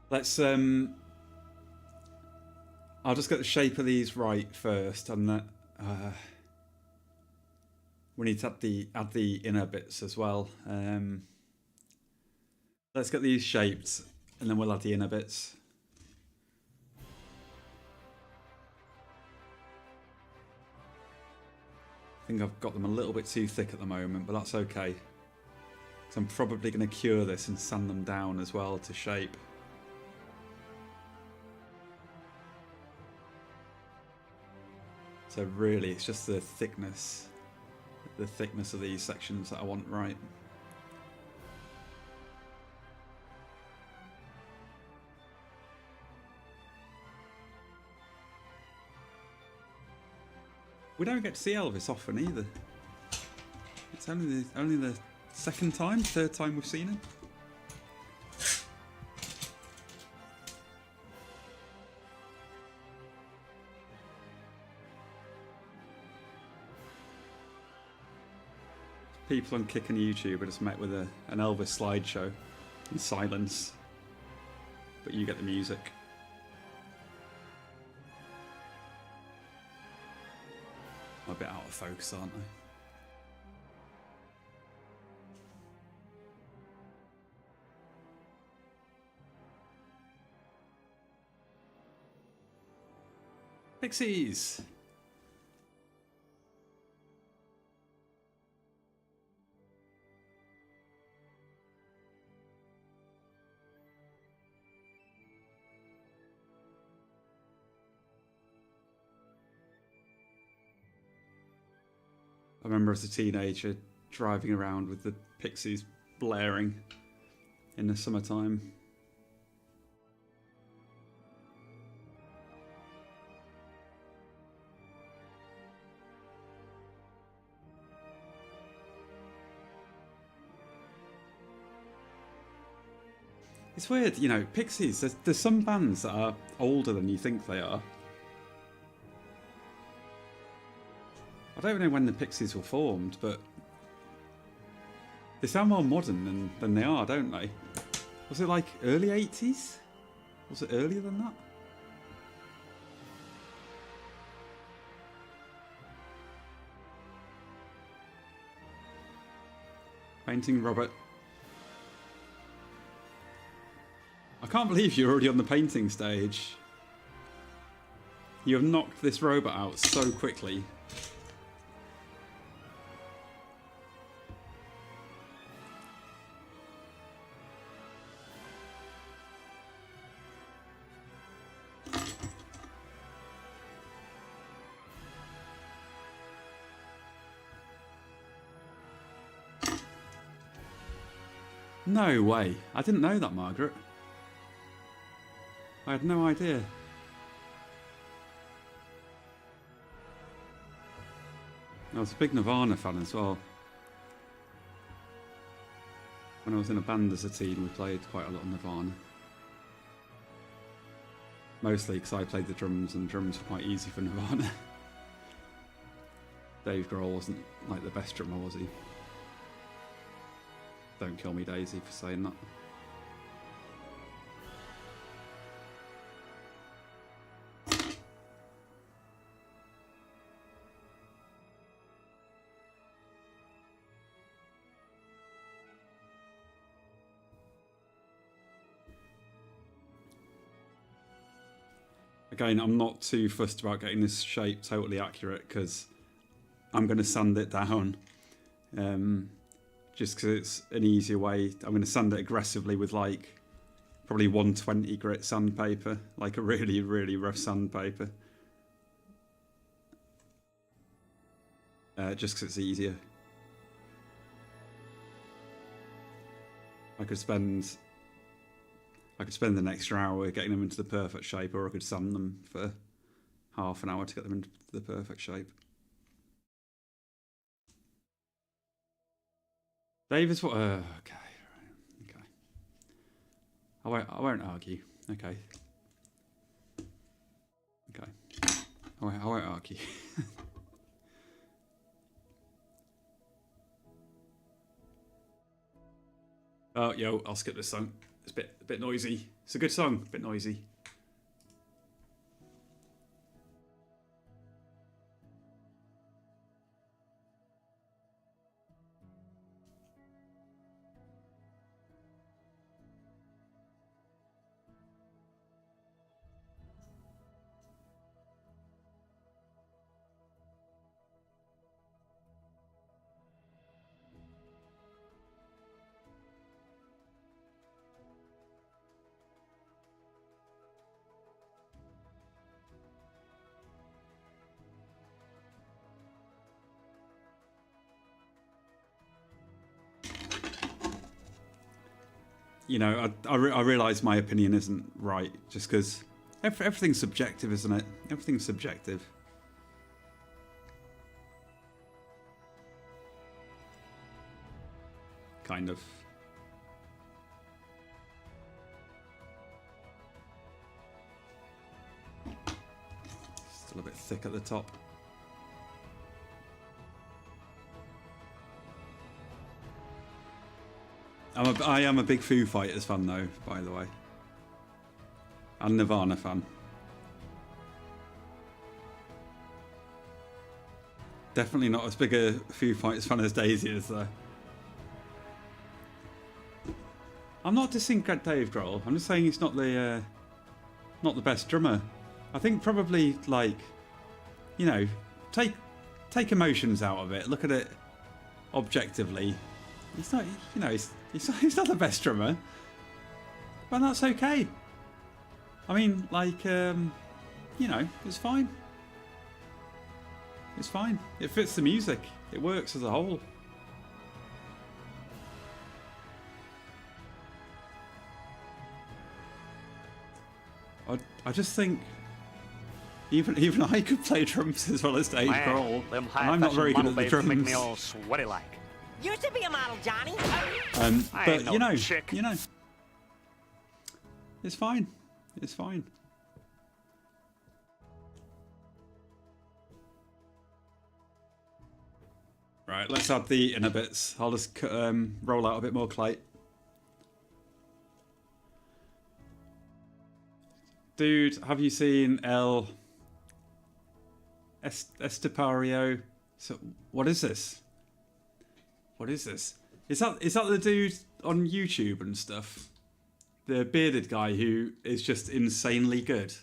Let's I'll just get the shape of these right first, and that we need to add the inner bits as well. Let's get these shaped, and then we'll add the inner bits. I think I've got them a little bit too thick at the moment, but that's okay. So I'm probably going to cure this and sand them down as well to shape. So really, it's just the thickness of these sections that I want right. We don't get to see Elvis often either. It's only the third time we've seen him. people on Kick and YouTube are just met with an Elvis slideshow in silence, but you get the music. I'm a bit out of focus, aren't I? Pixies! I remember as a teenager driving around with the Pixies blaring in the summertime. It's weird, you know, Pixies, there's some bands that are older than you think they are. I don't know when the Pixies were formed, but they sound more modern than they are, don't they? Was it like early 80s? Was it earlier than that? Painting Robert. I can't believe you're already on the painting stage. You have knocked this robot out so quickly. No way. I didn't know that, Margaret. I had no idea. I was a big Nirvana fan as well. When I was in a band as a teen, we played quite a lot of Nirvana. Mostly because I played the drums, and drums were quite easy for Nirvana. Dave Grohl wasn't like the best drummer, was he? Don't kill me, Daisy, for saying that. Again, I'm not too fussed about getting this shape totally accurate because I'm going to sand it down. Just because it's an easier way. I'm going to sand it aggressively with like probably 120 grit sandpaper, like a really, really rough sandpaper. Just because it's easier. I could spend an extra hour getting them into the perfect shape, or I could sand them for half an hour to get them into the perfect shape. Davis, what? Okay, okay. I won't argue. Okay. Okay. I won't argue. Oh, yo, I'll skip this song. It's a bit noisy. It's a good song, a bit noisy. You know, I realise my opinion isn't right, just because everything's subjective, isn't it? Everything's subjective. Kind of. Still a bit thick at the top. I am a big Foo Fighters fan though, by the way. And Nirvana fan. Definitely not as big a Foo Fighters fan as Daisy is though. I'm not dissing Dave Grohl. I'm just saying he's not the best drummer. I think probably like, you know, take emotions out of it. Look at it objectively. He's not, you know, he's not the best drummer, but that's okay. I mean, like, you know, it's fine. It's fine. It fits the music. It works as a whole. I just think even I could play drums as well as Dave Grohl, and I'm not very good at the drums. Make me all sweaty like. Used to be a model, Johnny. But you know, it's fine. It's fine. Right, let's add the inner bits. I'll just roll out a bit more clay. Dude, have you seen El Estepario? So, what is this? What is this? Is that the dude on YouTube and stuff? The bearded guy who is just insanely good.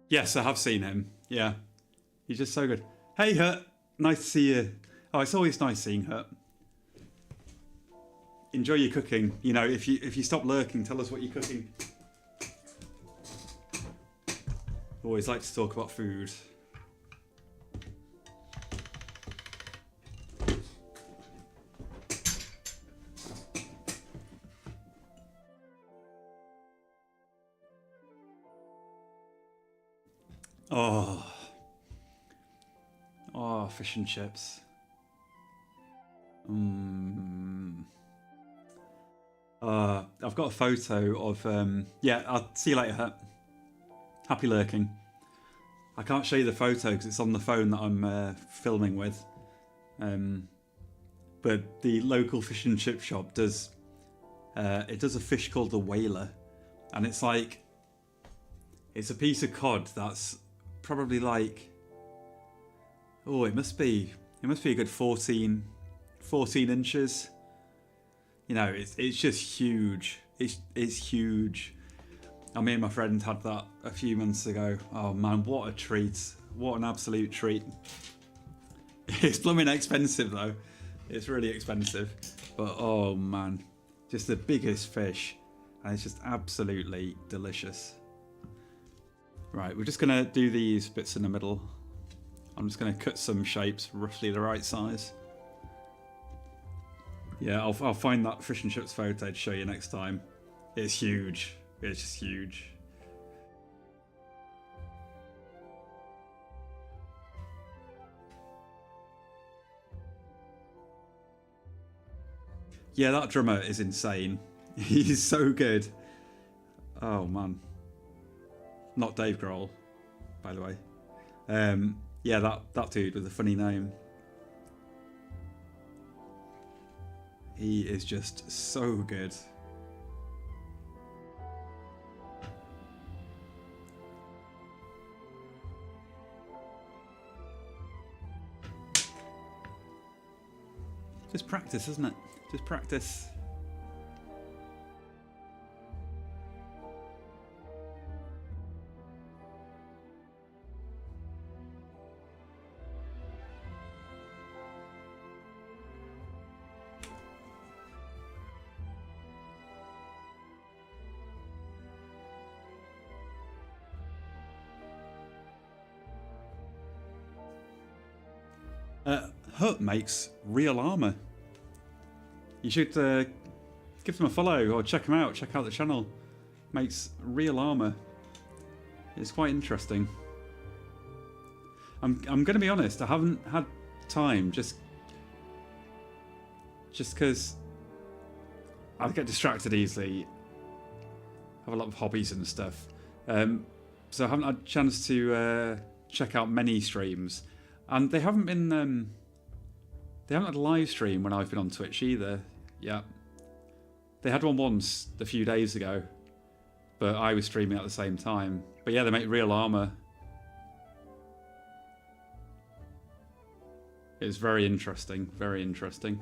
Yes, I have seen him. Yeah. He's just so good. Hey, Hurt. Nice to see you. Oh, it's always nice seeing Hurt. Enjoy your cooking. You know, if you stop lurking, tell us what you're cooking. Always like to talk about food. Oh, fish and chips. I've got a photo of yeah, I'll see you later, Hurt. Happy lurking. I can't show you the photo because it's on the phone that I'm filming with. But the local fish and chip shop does it does a fish called the whaler, and it's like it's a piece of cod that's probably like, oh, it must be a good 14 inches. You know, it's just huge. It's huge. Me and my friend had that a few months ago. Oh man, what a treat. What an absolute treat. It's blooming expensive though. It's really expensive. But oh man, just the biggest fish. And it's just absolutely delicious. Right, we're just gonna do these bits in the middle. I'm just gonna cut some shapes roughly the right size. Yeah, I'll find that fish and chips photo to show you next time. It's huge. It's just huge. Yeah, that drummer is insane. He's so good. Oh man. Not Dave Grohl, by the way. Yeah, that dude with a funny name. He is just so good. Just practice, isn't it? Just practice. Hut makes real armor. You should give them a follow or check them out. Check out the channel. Makes real armor. It's quite interesting. I'm going to be honest. I haven't had time just because I get distracted easily. I have a lot of hobbies and stuff. So I haven't had a chance to check out many streams, and they haven't been they haven't had a live stream when I've been on Twitch either. Yeah, they had one once a few days ago, but I was streaming at the same time. But yeah, they make real armor. It's very interesting, very interesting.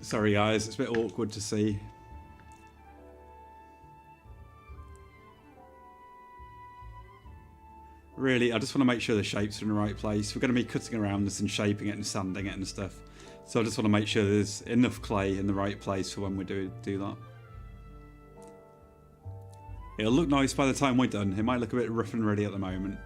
Sorry guys, it's a bit awkward to see. Really, I just want to make sure the shapes are in the right place. We're going to be cutting around this and shaping it and sanding it and stuff. So I just want to make sure there's enough clay in the right place for when we do that. It'll look nice by the time we're done. It might look a bit rough and ready at the moment.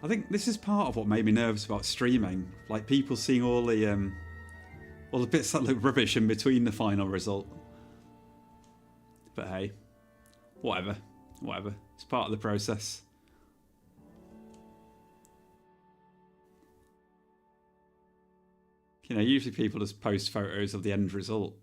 I think this is part of what made me nervous about streaming. Like people seeing all the bits that look rubbish in between the final result. But hey, whatever. It's part of the process. You know, usually people just post photos of the end result.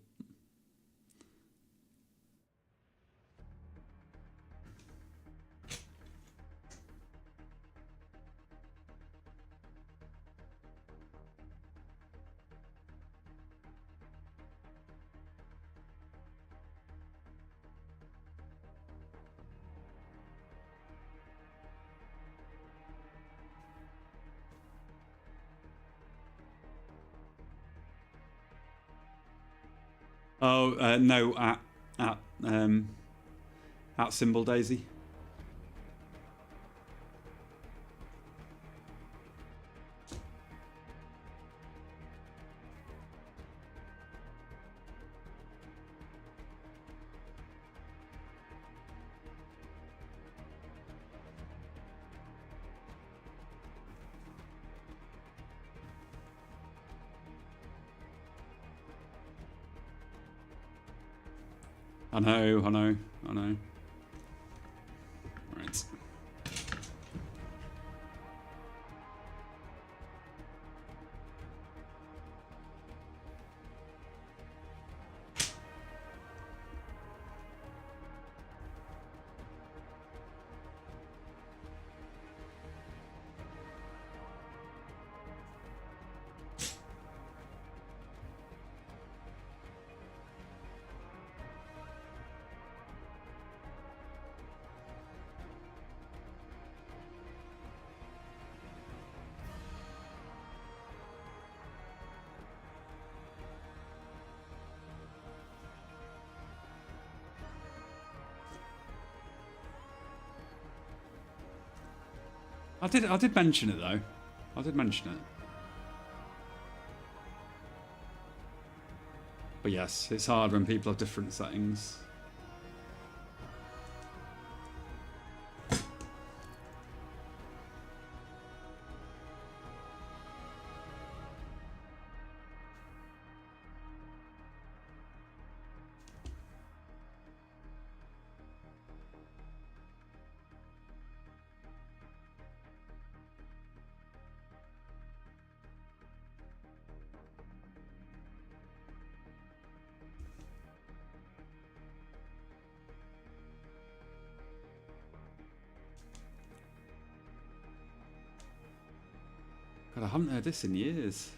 Oh no, at Symbol Daisy. I know. Right. I did mention it though. I did mention it. But yes, it's hard when people have different settings. God, I haven't heard this in years.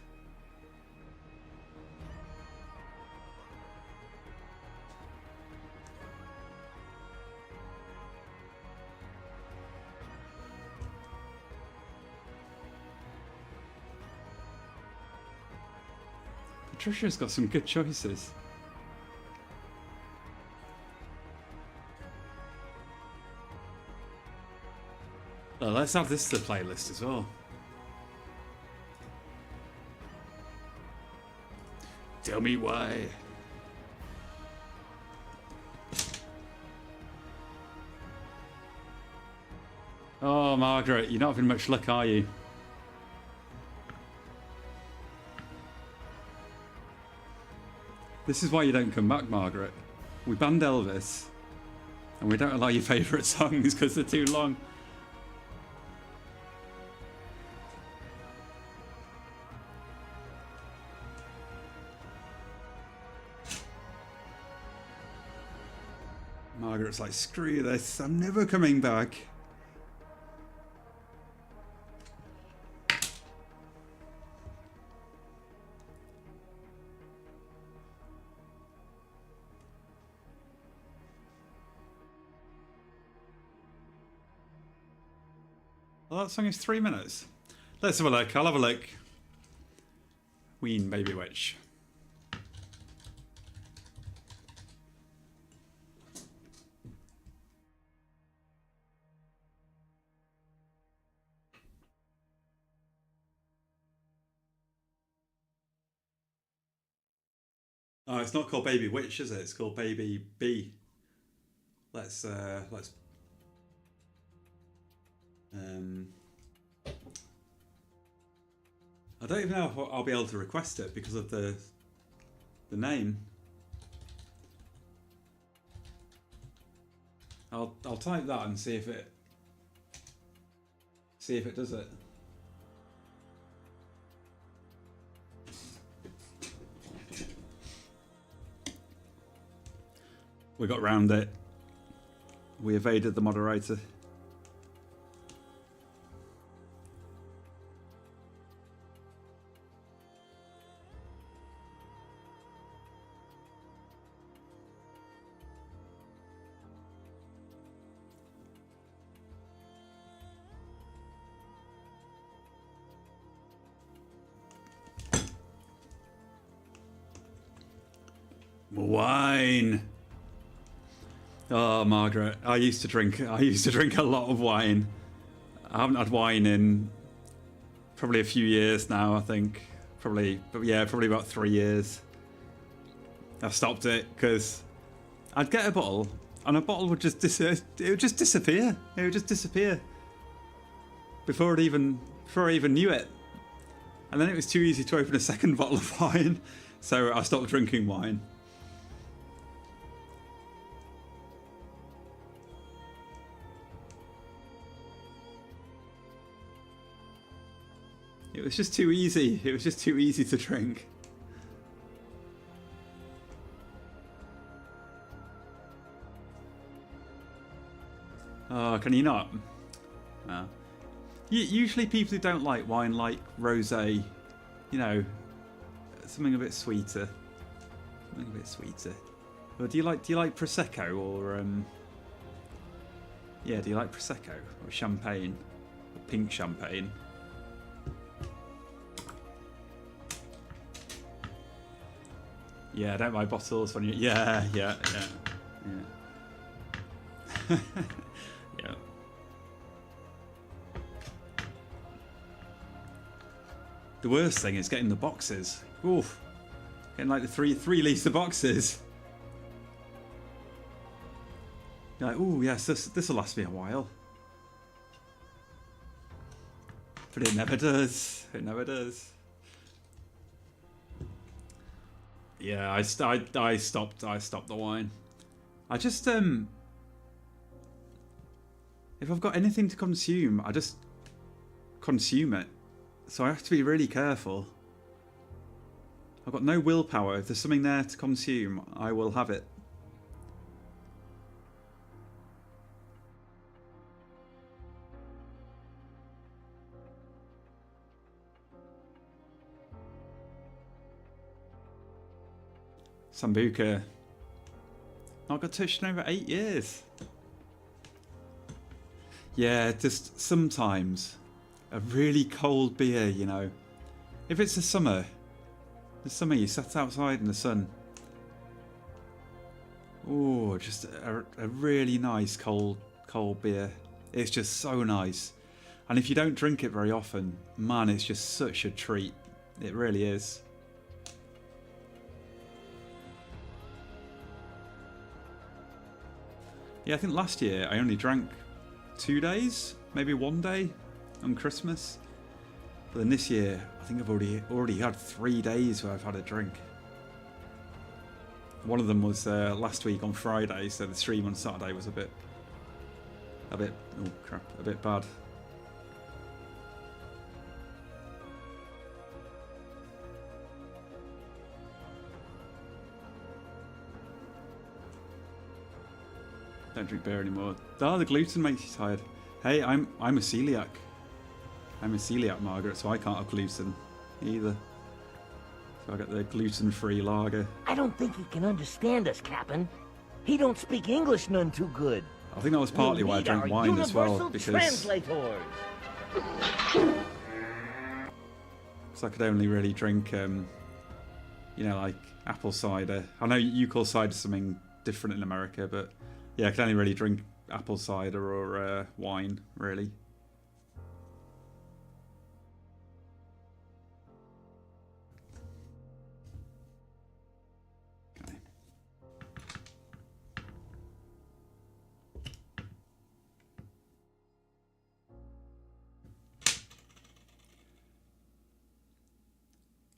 Patricia's got some good choices. Well, let's add this to the playlist as well. Tell me why. Oh, Margaret, you're not having much luck, are you? This is why you don't come back, Margaret. We banned Elvis, and we don't allow your favourite songs because they're too long. Margaret's like, screw this, I'm never coming back. Well, that song is 3 minutes. Let's have a look. I'll have a look. Ween Baby Witch. Oh, it's not called Baby Witch, is it? It's called Baby B. Let's I don't even know if I'll be able to request it because of the name. I'll type that and see if it does it. We got round it. We evaded the moderator. Wine. Oh, Margaret, I used to drink a lot of wine. I haven't had wine in probably a few years now, I think. Probably about 3 years. I stopped it because I'd get a bottle and a bottle would just disappear. It would just disappear. Before I even knew it. And then it was too easy to open a second bottle of wine, so I stopped drinking wine. It was just too easy. It was just too easy to drink. Oh, can you not? No. Usually people who don't like wine like rosé, you know, something a bit sweeter. Something a bit sweeter. Or do you like prosecco or yeah, do you like prosecco or champagne? Or pink champagne? Yeah, I don't buy bottles when you. Yeah. Yeah. The worst thing is getting the boxes. Oof. Getting like the three litre boxes. You're like, ooh, yes, this will last me a while. But it never does. It never does. Yeah, I stopped the wine. I just if I've got anything to consume, I just consume it. So I have to be really careful. I've got no willpower. If there's something there to consume, I will have it. Sambuca. Not got touched in over 8 years. Yeah, just sometimes a really cold beer, you know. If it's the summer you sat outside in the sun. Oh, just a really nice cold beer. It's just so nice. And if you don't drink it very often, man, it's just such a treat. It really is. Yeah, I think last year I only drank 2 days, maybe 1 day on Christmas. But then this year, I think I've already had 3 days where I've had a drink. One of them was last week on Friday, so the stream on Saturday was a bit, oh crap, a bit bad. Don't drink beer anymore. Oh, the gluten makes you tired. Hey, I'm a celiac. I'm a celiac, Margaret, so I can't have gluten either. So I got the gluten-free lager. I don't think he can understand us, Cap'n. He don't speak English none too good. I think that was partly why I drank wine as well, because translators. I could only really drink, you know, like apple cider. I know you call cider something different in America, but yeah, I could only really drink apple cider or wine, really.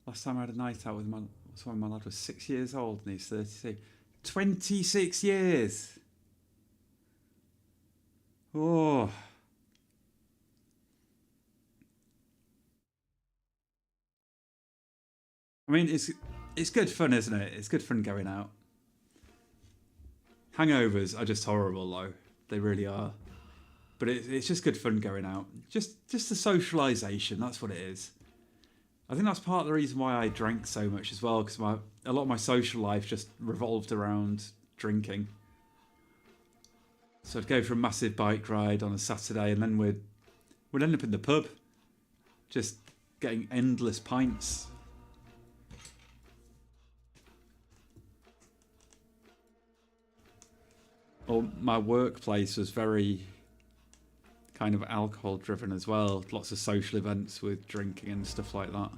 Last time I had a night out with my lad was 6 years old and he's 32. 26 years! Oh. I mean, it's good fun, isn't it? It's good fun going out. Hangovers are just horrible, though. They really are. But it's just good fun going out. Just the socialisation, that's what it is. I think that's part of the reason why I drank so much as well, because a lot of my social life just revolved around drinking. So I'd go for a massive bike ride on a Saturday, and then we'd end up in the pub, just getting endless pints. Or my workplace was very kind of alcohol driven as well. Lots of social events with drinking and stuff like that.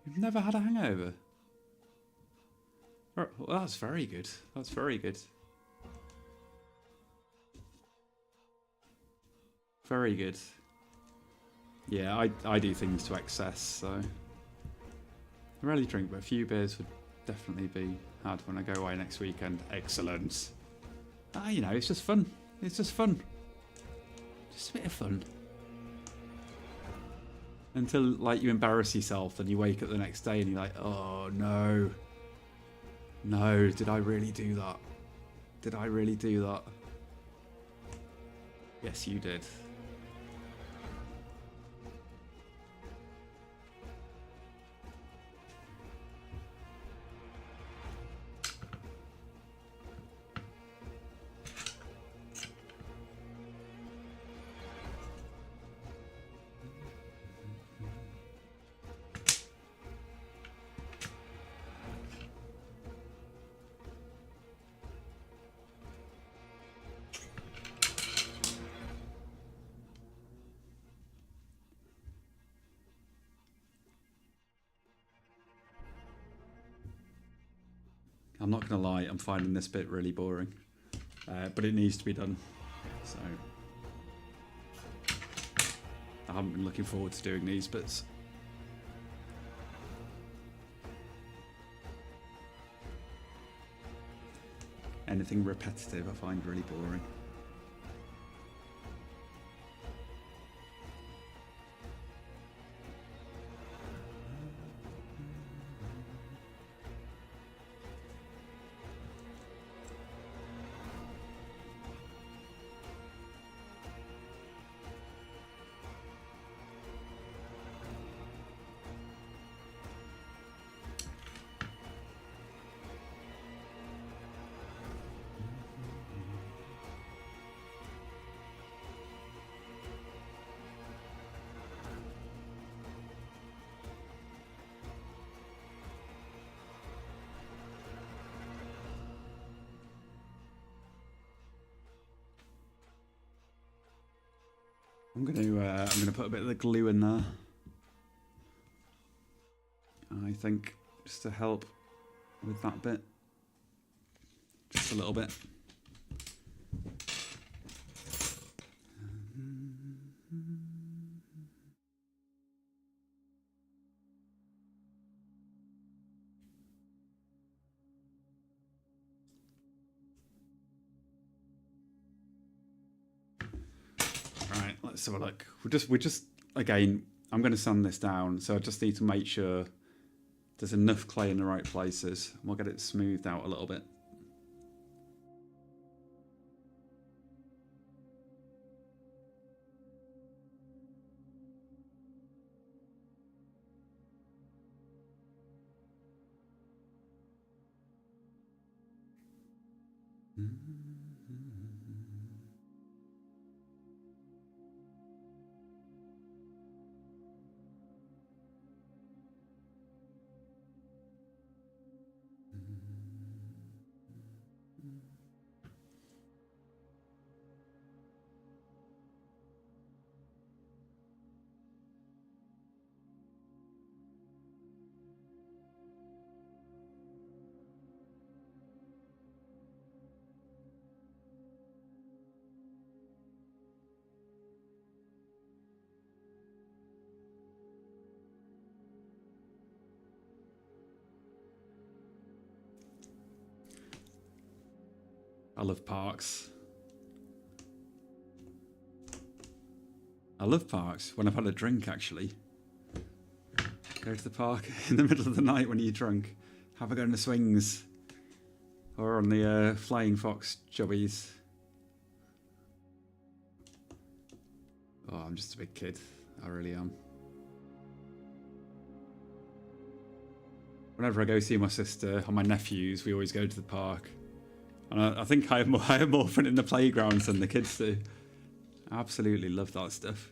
You've never had a hangover? Well, that's very good. That's very good. Very good. Yeah, I do things to excess, so I rarely drink, but a few beers would definitely be had when I go away next weekend. Excellent. You know, it's just fun. It's just fun. Just a bit of fun. Until, like, you embarrass yourself and you wake up the next day and you're like, oh, no. No, did I really do that? Did I really do that? Yes, you did. I'm not going to lie, I'm finding this bit really boring. But it needs to be done. So I haven't been looking forward to doing these bits. Anything repetitive I find really boring. I'm gonna put a bit of the glue in there. I think just to help with that bit. just a little bit. Right, let's have a look. We just again, I'm going to sand this down, so I just need to make sure there's enough clay in the right places. We'll get it smoothed out a little bit. I love parks. I love parks when I've had a drink, actually. Go to the park in the middle of the night when you're drunk. Have a go on the swings. Or on the Flying Fox jobbies. Oh, I'm just a big kid. I really am. Whenever I go see my sister or my nephews, we always go to the park. And I think I have more fun in the playgrounds than the kids do. I absolutely love that stuff.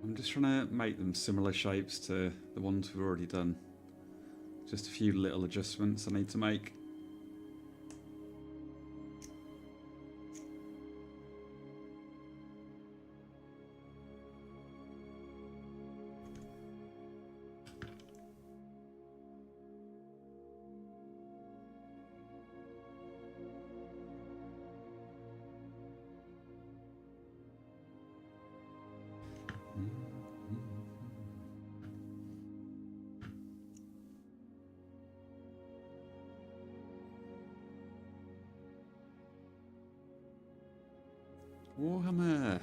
I'm just trying to make them similar shapes to the ones we've already done. Just a few little adjustments I need to make. Warhammer.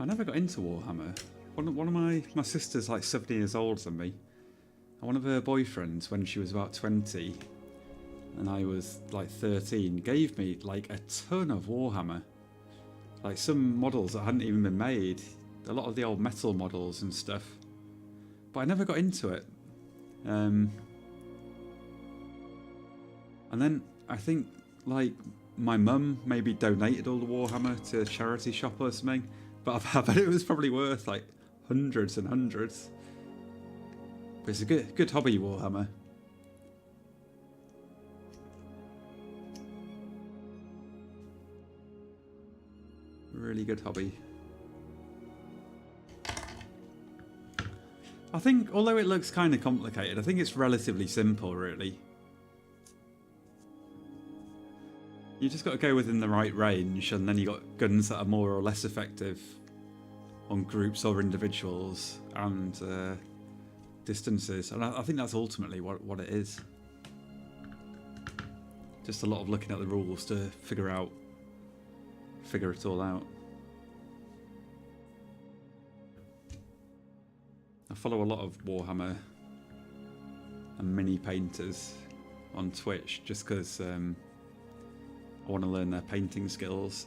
I never got into Warhammer. One of my sister's like 7 years older than me. And one of her boyfriends, when she was about 20 and I was like 13, gave me like a ton of Warhammer. Like some models that hadn't even been made. A lot of the old metal models and stuff. But I never got into it. And then I think like my mum maybe donated all the Warhammer to a charity shop or something. But I bet it was probably worth like hundreds and hundreds. But it's a good hobby, Warhammer. Really good hobby. I think, although it looks kind of complicated, I think it's relatively simple, really. You just got to go within the right range, and then you got guns that are more or less effective on groups or individuals, and distances. And I think that's ultimately what it is. Just a lot of looking at the rules to figure it all out. I follow a lot of Warhammer and mini painters on Twitch just because I I want to learn their painting skills.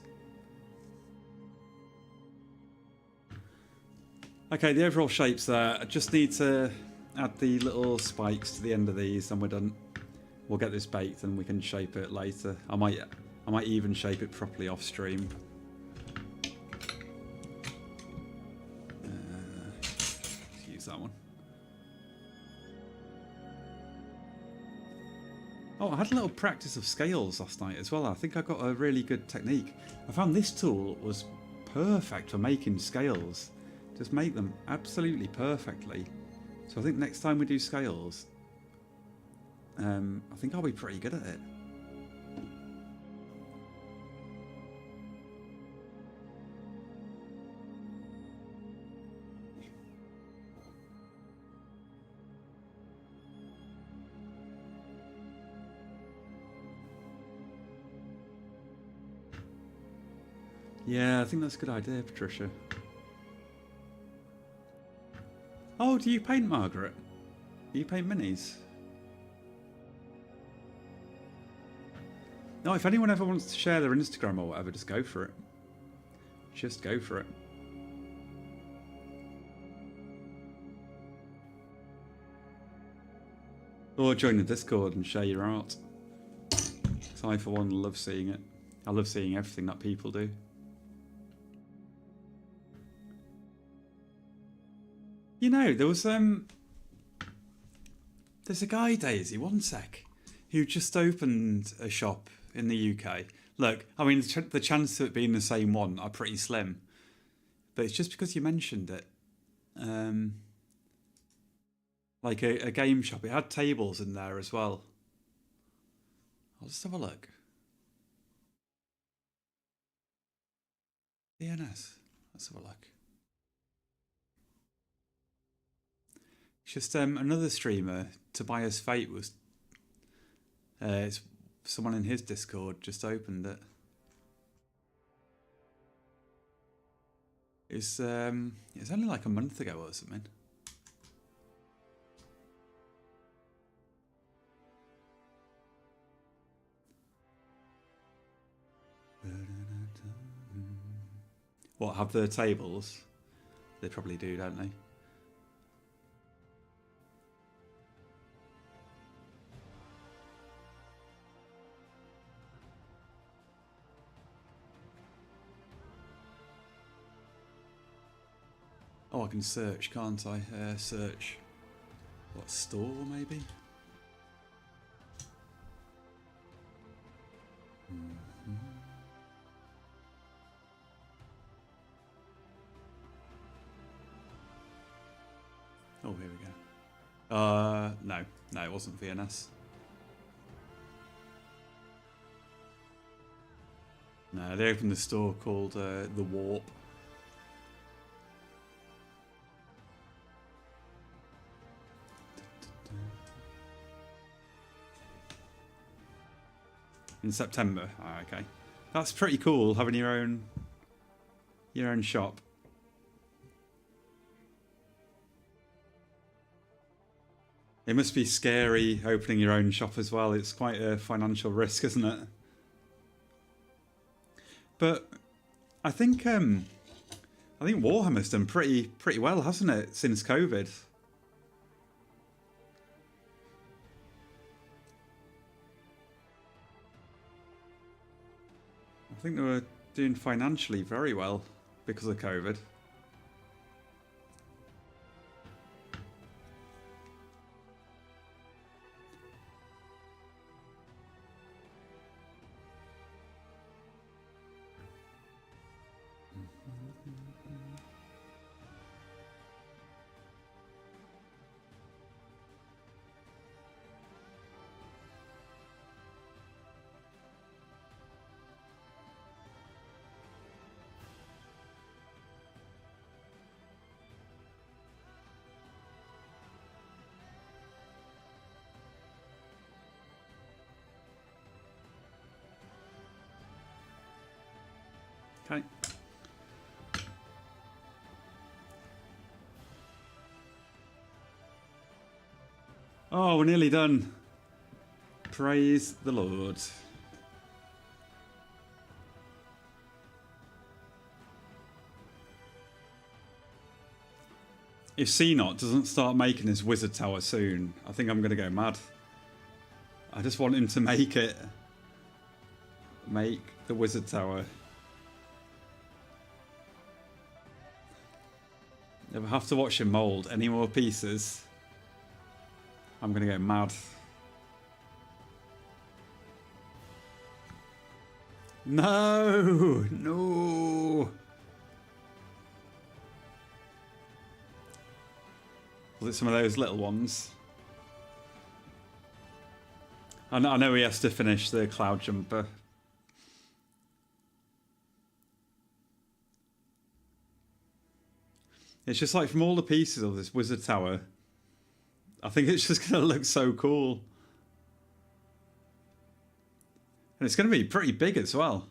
Okay, the overall shape's there. I just need to add the little spikes to the end of these and we're done. We'll get this baked and we can shape it later. I might even shape it properly off stream. Let's use that one. Oh, I had a little practice of scales last night as well. I think I got a really good technique. I found this tool was perfect for making scales. Just make them absolutely perfectly. So I think next time we do scales, I think I'll be pretty good at it. Yeah, I think that's a good idea, Patricia. Oh, do you paint, Margaret? Do you paint minis? No, if anyone ever wants to share their Instagram or whatever, just go for it. Just go for it. Or join the Discord and share your art. So I, for one, love seeing it. I love seeing everything that people do. You know, there was there's a guy, Daisy, one sec, who just opened a shop in the UK. Look, I mean, the chances of it being the same one are pretty slim, but it's just because you mentioned it. Like a game shop. It had tables in there as well. I'll just have a look. DNS. Let's have a look. It's just another streamer, Tobias Fate, was it's someone in his Discord just opened it. It's only like a month ago or something. What, have the tables? They probably do, don't they? Oh, I can search, can't I? Search. What, store maybe? Oh, here we go. No, it wasn't VNS. No, they opened the store called The Warp. In September. Oh, okay, that's pretty cool having your own shop. It must be scary opening your own shop as well. It's quite a financial risk, isn't it? But I think Warhammer's done pretty well, hasn't it, since COVID? I think they were doing financially very well because of COVID. Okay. Oh, we're nearly done. Praise the Lord. if CNOT doesn't start making his wizard tower soon, I think I'm going to go mad. I just want him to make it. Make the wizard tower. If I have to watch him mould any more pieces, I'm going to go mad. No! No! Was it some of those little ones? I know he has to finish the cloud jumper. It's just like from all the pieces of this wizard tower, I think it's just going to look so cool. And it's going to be pretty big as well.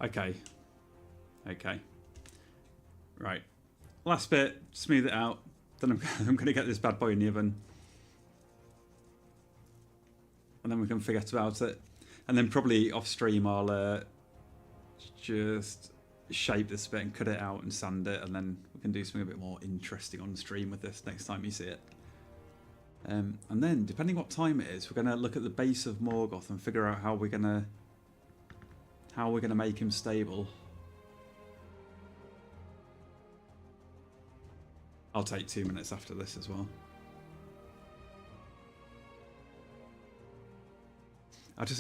Okay. Okay. Right. Last bit, smooth it out. Then I'm going to get this bad boy in the oven. And then we can forget about it. And then probably off stream I'll just shape this bit and cut it out and sand it. And then we can do something a bit more interesting on stream with this next time you see it. And then, depending what time it is, we're going to look at the base of Morgoth and figure out how we're going to make him stable. I'll take 2 minutes after this as well.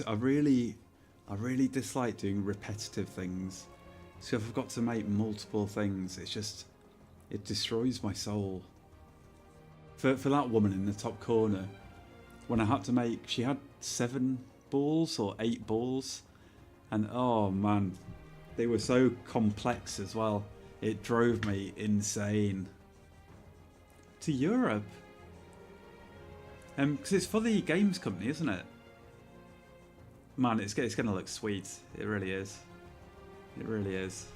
I really dislike doing repetitive things. So if I've got to make multiple things, it destroys my soul. For that woman in the top corner, when I had to make, she had 7 balls or 8 balls. And oh man, they were so complex as well. It drove me insane. To Europe. Because it's for the games company, isn't it? Man, it's going to look sweet. It really is. It really is.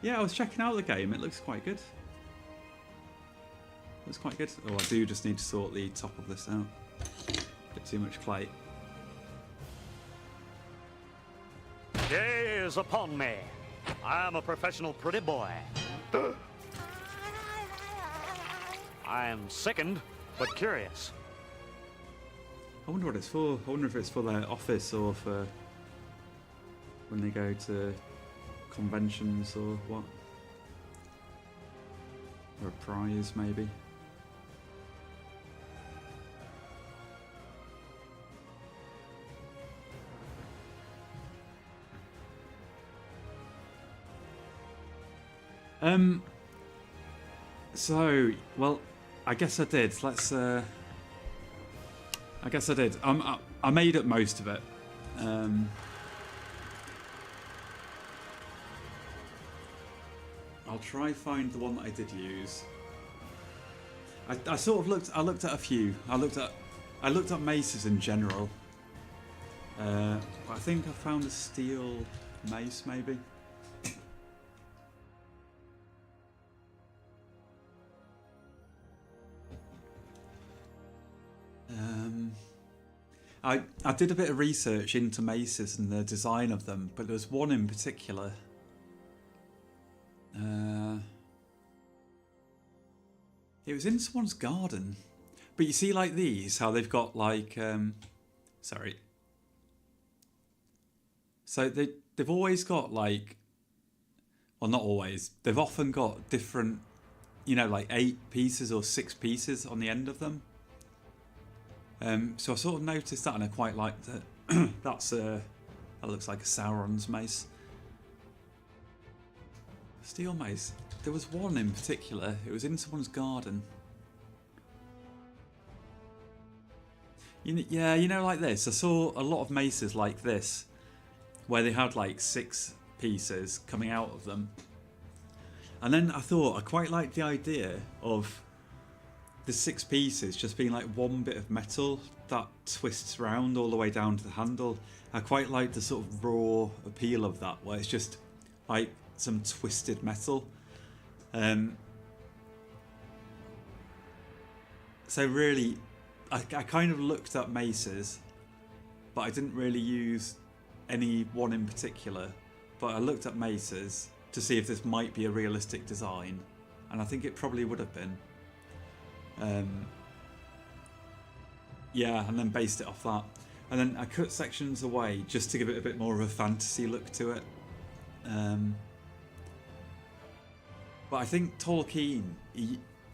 Yeah, I was checking out the game. It looks quite good. Looks quite good. Oh, I do just need to sort the top of this out. Bit too much clay. Gaze upon me. I'm a professional pretty boy. I am sickened, but curious. I wonder what it's for. I wonder if it's for their office or for when they go to conventions or what. Or a prize, maybe. So, well, I guess I did. I guess I did. I made up most of it. I'll try find the one that I did use. I sort of looked at a few. I looked at maces in general. I think I found a steel mace maybe. I did a bit of research into maces and the design of them, but there was one in particular. It was in someone's garden. But you see like these, how they've got like... sorry. So they've always got like... Well, not always. They've often got different, you know, like 8 pieces or 6 pieces on the end of them. So I sort of noticed that and I quite liked it. That looks like a Sauron's mace. Steel mace. There was one in particular. It was in someone's garden. Yeah, you know, like this. I saw a lot of maces like this, where they had like 6 pieces coming out of them. And then I thought I quite liked the idea of the 6 pieces just being like one bit of metal that twists around all the way down to the handle. I quite like the sort of raw appeal of that, where it's just like some twisted metal. So really, I kind of looked at maces, but I didn't really use any one in particular. But I looked at maces to see if this might be a realistic design, and I think it probably would have been. Yeah, and then based it off that. And then I cut sections away just to give it a bit more of a fantasy look to it. But I think Tolkien,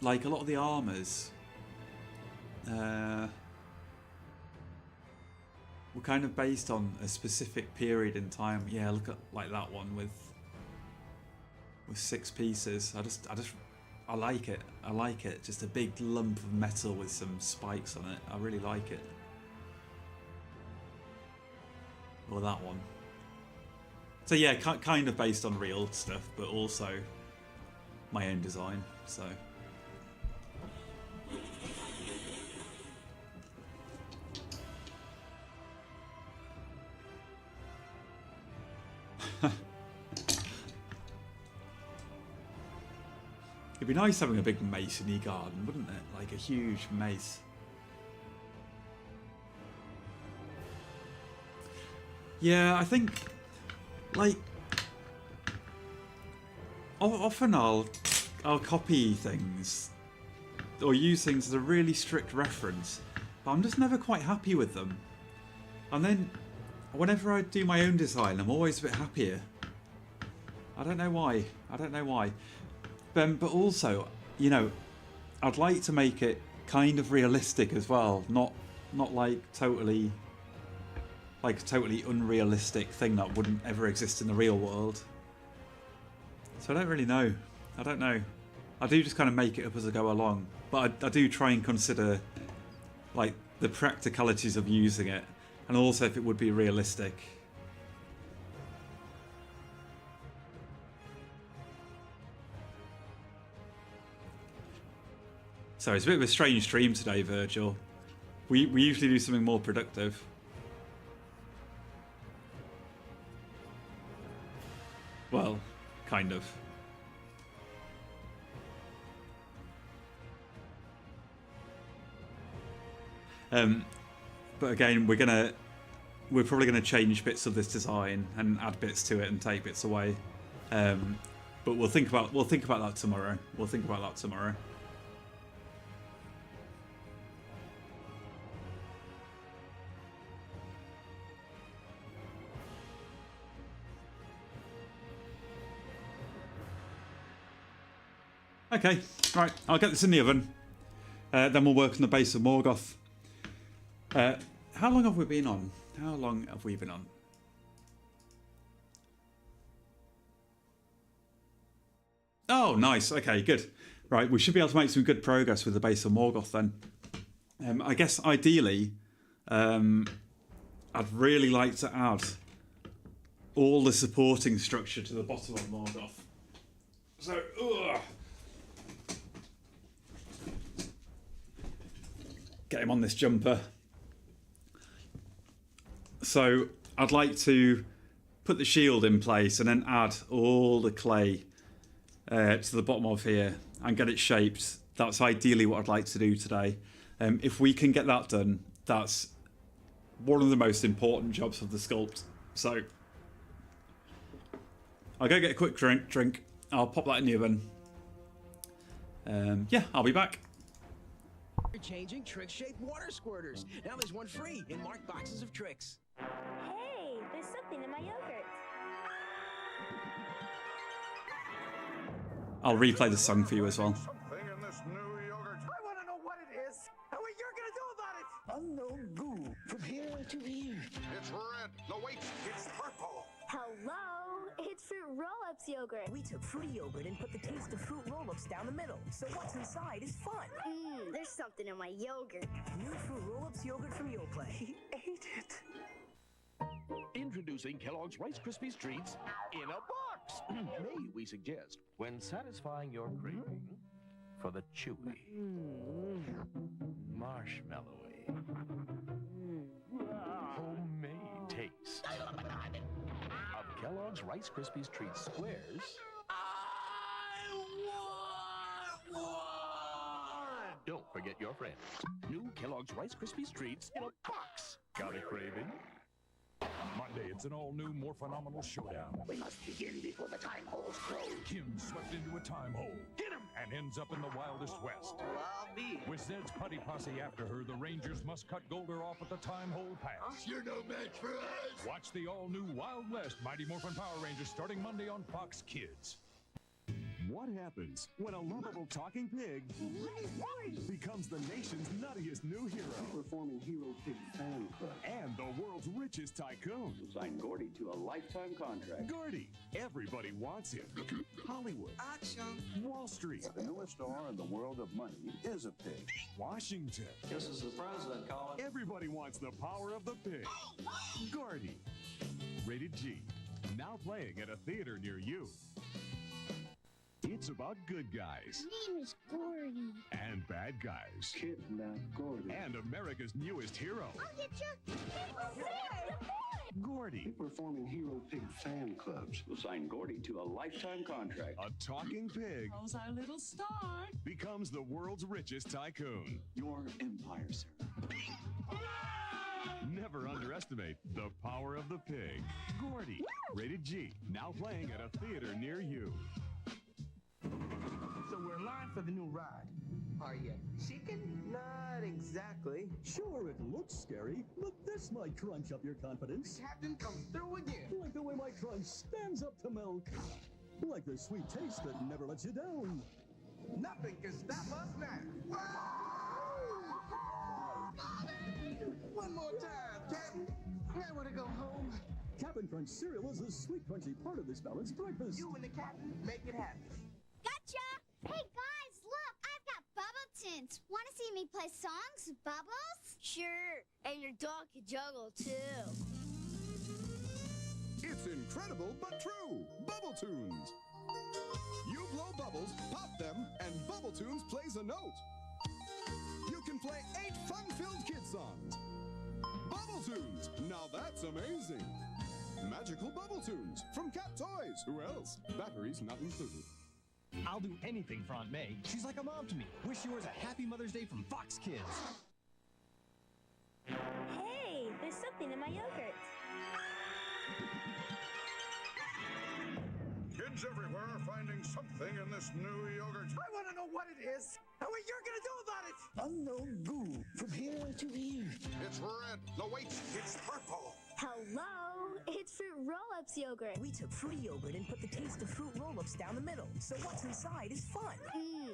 like a lot of the armours, were kind of based on a specific period in time. Yeah, look at like that one with 6 pieces. I like it. I like it. Just a big lump of metal with some spikes on it. I really like it. Or that one. So yeah, kind of based on real stuff, but also my own design. So. It'd be nice having a big masonry garden, wouldn't it? Like a huge mace. Yeah, I think, like, often I'll copy things or use things as a really strict reference, but I'm just never quite happy with them. And then whenever I do my own design, I'm always a bit happier. I don't know why. I don't know why. But also, you know, I'd like to make it kind of realistic as well, not like totally a totally unrealistic thing that wouldn't ever exist in the real world. So I don't really know. I don't know. I do just kind of make it up as I go along, but I do try and consider like the practicalities of using it, and also if it would be realistic. So it's a bit of a strange stream today, Virgil. We usually do something more productive. Well, kind of. But again, we're probably gonna change bits of this design and add bits to it and take bits away. But we'll think about that tomorrow. We'll think about that tomorrow. Okay, right, I'll get this in the oven. Then we'll work on the base of Morgoth. How long have we been on? How long have we been on? Oh, nice. Okay, good. Right, we should be able to make some good progress with the base of Morgoth then. I guess ideally, I'd really like to add all the supporting structure to the bottom of Morgoth. So, get him on this jumper. So I'd like to put the shield in place and then add all the clay to the bottom of here and get it shaped. That's ideally what I'd like to do today. If we can get that done, that's one of the most important jobs of the sculpt. So I'll go get a quick drink. I'll pop that in the oven. Yeah, I'll be back. We're changing trick-shaped water squirters. Now there's one free in marked boxes of tricks. Hey, there's something in my yogurt. I'll replay the song for you as well. Something in this new yogurt. I want to know what it is and what you're going to do about it. Unknown goo. From here to here. It's red. No, wait. It's purple. Hello, it's Fruit Roll-Ups yogurt. We took fruity yogurt and put the taste of fruit roll-ups down the middle, so what's inside is fun. There's something in my yogurt. New fruit roll-ups yogurt from Yoplait. He ate it. Introducing Kellogg's Rice Krispies treats in a box. May we suggest, when satisfying your craving, for the chewy, marshmallowy, homemade taste of Kellogg's Rice Krispies Treat Squares. Don't forget your friends. New Kellogg's Rice Krispies Treats in a box. Got a craving? Monday, it's an all-new, more phenomenal showdown. We must begin before the time holes close. Kim swept into a time hole. Get him! And ends up in the wildest west. Well, I'll be. With Zed's putty posse after her, the Rangers must cut Golder off at the time hole pass. You're no match for us! Watch the all-new Wild West Mighty Morphin Power Rangers starting Monday on Fox Kids. What happens when a lovable talking pig becomes the nation's nuttiest new hero? Performing Hero Pig Fan Club. And the world's richest tycoon. Sign Gordy to a lifetime contract. Gordy. Everybody wants him. Hollywood. Action. Wall Street. The newest star in the world of money is a pig. Washington. This is the president calling. Everybody wants the power of the pig. Gordy. Rated G. Now playing at a theater near you. It's about good guys. My name is Gordy. And bad guys. Kidnap Gordy. And America's newest hero. I'll get you. Gordy. Performing Hero Pig Fan Clubs will sign Gordy to a lifetime contract. A talking pig. How's our little star? Becomes the world's richest tycoon. Your empire, sir. Never underestimate the power of the pig. Gordy. Rated G. Now playing at a theater near you. So we're in line for the new ride. Are you chicken? Not exactly. Sure, it looks scary, but this might crunch up your confidence. The captain comes through again. Like the way my crunch stands up to milk. Like the sweet taste that never lets you down. Nothing can stop us now. One more time, Captain. I want to go home. Cap'n Crunch cereal is the sweet, crunchy part of this balanced breakfast. You and the captain make it happen. Gotcha! Hey guys, look! I've got bubble tints. Want to see me play songs with bubbles? Sure, and your dog can juggle too. It's incredible but true. Bubble Tunes. You blow bubbles, pop them, and Bubble Tunes plays a note. You can play 8 fun-filled kid songs. Bubble Tunes. Now that's amazing. Magical Bubble Tunes from Cat Toys. Who else? Batteries not included. I'll do anything for Aunt May. She's like a mom to me. Wish yours a happy Mother's Day from Fox Kids. Hey, there's something in my yogurt. Kids everywhere are finding something in this new yogurt. I want to know what it is and what you're going to do about it. Unknown goo from here to here. It's red. No, wait, it's purple. Hello, it's Fruit Roll-Ups yogurt. We took fruity yogurt and put the taste of fruit roll-ups down the middle, so what's inside is fun.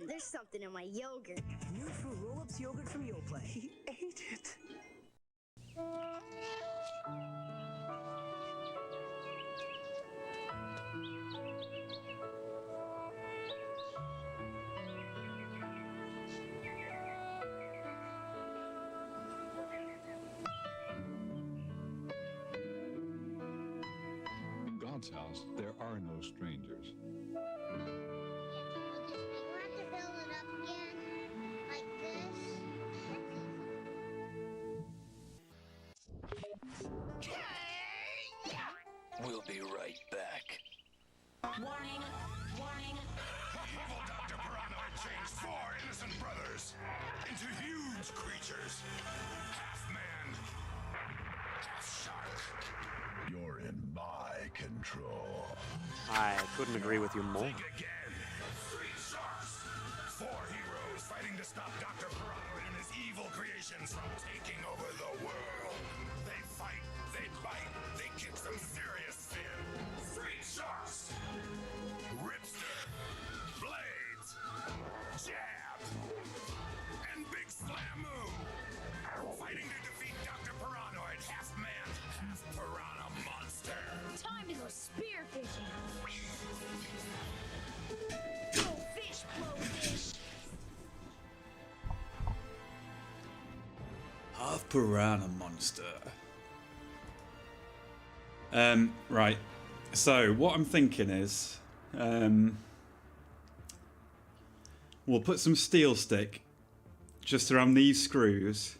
There's something in my yogurt. New fruit roll-ups yogurt from Yoplait. He ate it. In God's house, there are no strangers. Want to build it up again? Like this? We'll be right back. Warning, warning. Evil Dr. Pirano changed 4 innocent brothers into huge creatures. Half man, half shark. You're in my control. I couldn't agree with you more. Think again. 3 sharks. 4 heroes fighting to stop Dr. Pirano and his evil creations from taking over the world. They fight, they bite, they kick some serious sin. 3 sharks. Ripster. Blades. Jab. And Big Slamoo. Fighting to defeat Dr. Piranoid, half man, half piranha monster. Time to go spearfishing. Go fish, blowfish. Half piranha monster. Right. So what I'm thinking is, We'll put some steel stick just around these screws.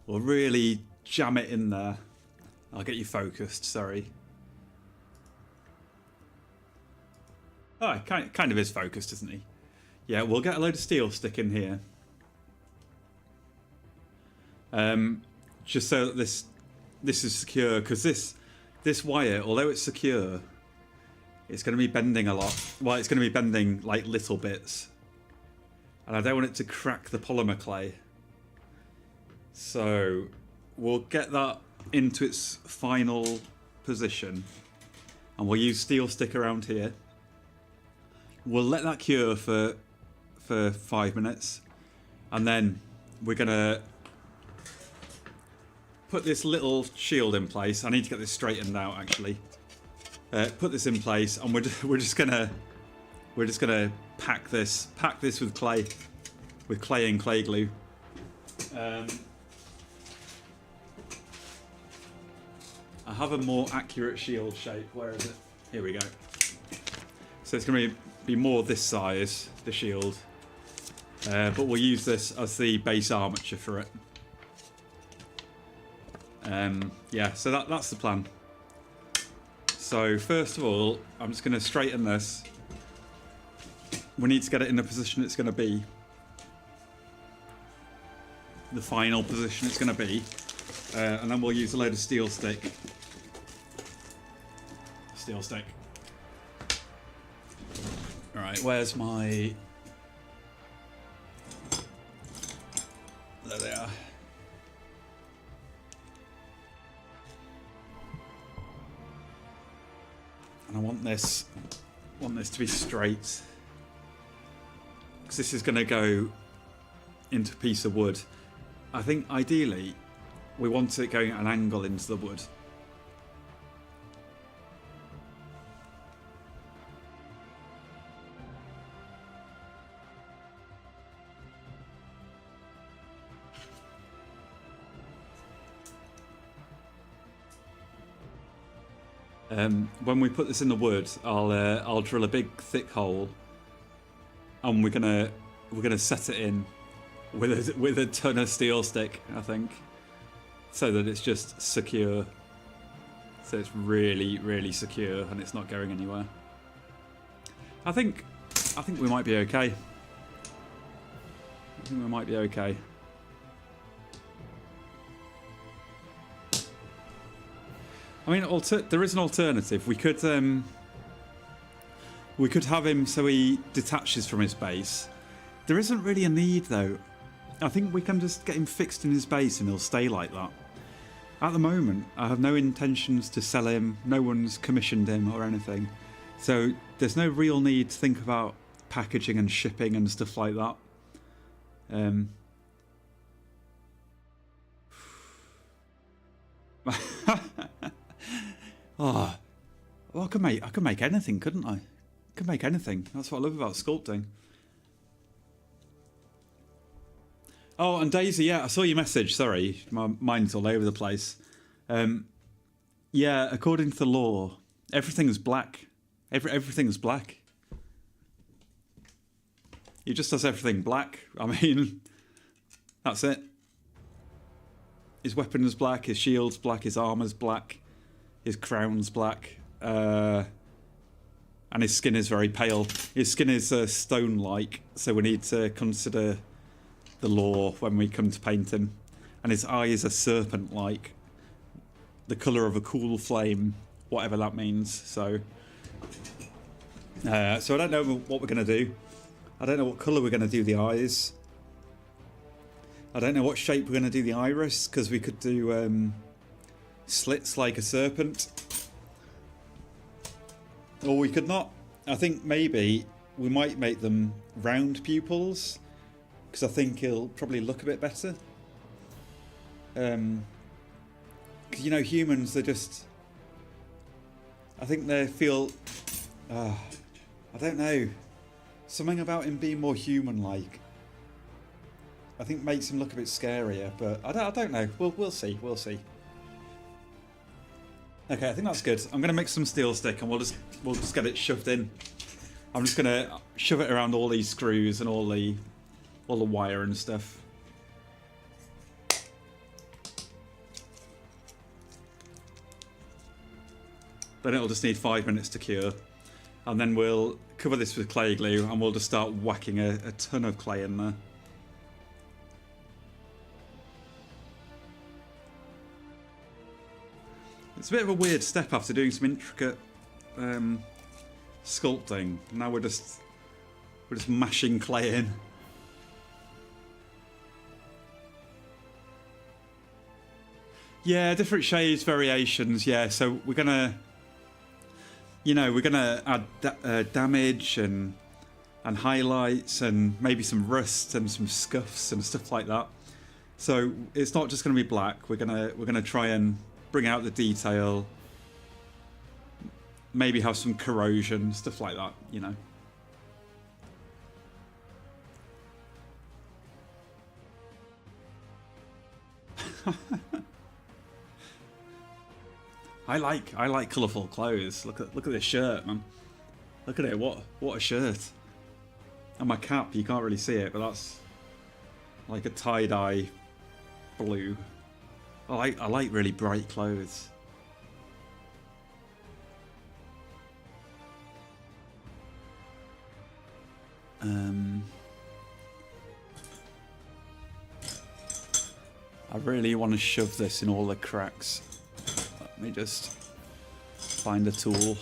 We'll really jam it in there. I'll get you focused, sorry. Oh, kind of is focused, isn't he? Yeah, we'll get a load of steel stick in here. Just so that this is secure, because this wire, although it's secure, it's going to be bending a lot. Well, it's going to be bending like little bits. And I don't want it to crack the polymer clay. So we'll get that into its final position. And we'll use steel stick around here. We'll let that cure for 5 minutes. And then we're going to put this little shield in place. I need to get this straightened out actually. Put this in place, and we're just gonna pack this with clay and clay glue. I have a more accurate shield shape. Where is it? Here we go. So it's going to be more this size, the shield, but we'll use this as the base armature for it. Yeah, so that's the plan. So first of all, I'm just going to straighten this. We need to get it in the position it's going to be. The final position it's going to be. And then we'll use a load of steel stick. Steel stick. Alright, where's my... There they are. And I want this to be straight, because this is going to go into a piece of wood. I think ideally we want it going at an angle into the wood. When we put this in the wood, I'll drill a big thick hole, and we're gonna set it in with a ton of steel stick, I think, so that it's just secure. So it's really, really secure, and it's not going anywhere. I think we might be okay. I think we might be okay. I mean, there is an alternative. We could have him so he detaches from his base. There isn't really a need, though. I think we can just get him fixed in his base and he'll stay like that. At the moment, I have no intentions to sell him. No one's commissioned him or anything. So there's no real need to think about packaging and shipping and stuff like that. Oh, well, I could make anything, couldn't I? I could make anything. That's what I love about sculpting. Oh, and Daisy, yeah, I saw your message. Sorry, my mind's all over the place. Yeah, according to the law, everything's black. Everything's black. He just does everything black. I mean, that's it. His weapon's black, his shield's black, his armour's black. His crown's black, and his skin is very pale. His skin is stone-like, so we need to consider the law when we come to paint him. And his eyes are serpent-like, the colour of a cool flame, whatever that means. So I don't know what we're going to do. I don't know what colour we're going to do the eyes. I don't know what shape we're going to do the iris, because we could do... slits like a serpent, or we could not. I think maybe we might make them round pupils, because I think it'll probably look a bit better. Because you know, humans, they're just, I think they feel, I don't know, something about him being more human-like I think makes him look a bit scarier, but I don't know. We'll see. Okay, I think that's good. I'm going to mix some steel stick and we'll just get it shoved in. I'm just gonna shove it around all these screws and all the wire and stuff. Then it'll just need 5 minutes to cure. And then we'll cover this with clay glue and we'll just start whacking a ton of clay in there. It's a bit of a weird step after doing some intricate sculpting. Now we're just mashing clay in. Yeah, different shades, variations. Yeah, so we're gonna, you know, we're gonna add damage and highlights and maybe some rust and some scuffs and stuff like that. So it's not just gonna be black. We're gonna try and bring out the detail. Maybe have some corrosion, stuff like that, you know. I like colourful clothes. Look at this shirt, man. Look at it. What a shirt. And my cap, you can't really see it, but that's like a tie-dye blue. I like really bright clothes. I really want to shove this in all the cracks. Let me just find a tool.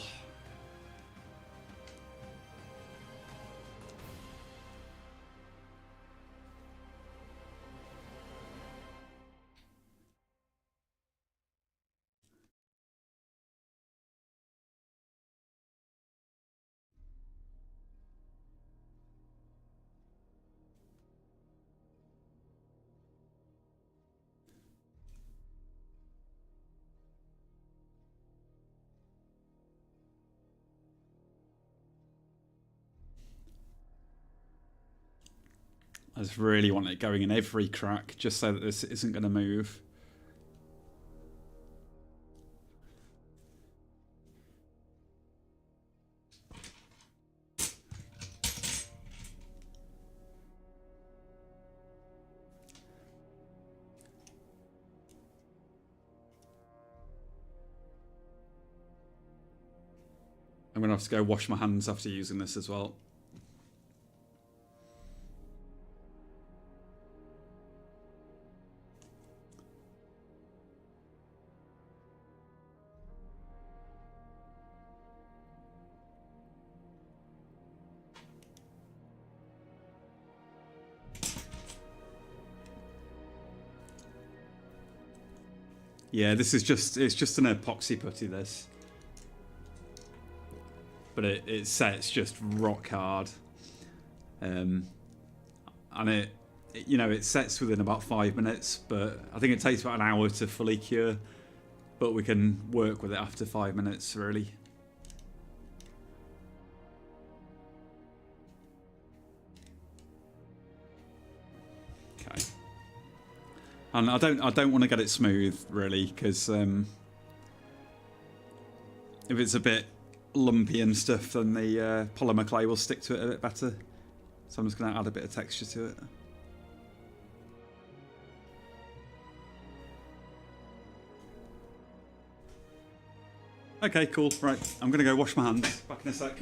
I just really want it going in every crack, just so that this isn't going to move. I'm going to have to go wash my hands after using this as well. Yeah, this is it's just an epoxy putty, this. But it sets just rock hard. And it you know, it sets within about 5 minutes, but I think it takes about an hour to fully cure. But we can work with it after 5 minutes, really. Okay. And I don't want to get it smooth, really, because if it's a bit lumpy and stuff, then the polymer clay will stick to it a bit better. So I'm just going to add a bit of texture to it. Okay, cool. Right, I'm going to go wash my hands. Back in a sec.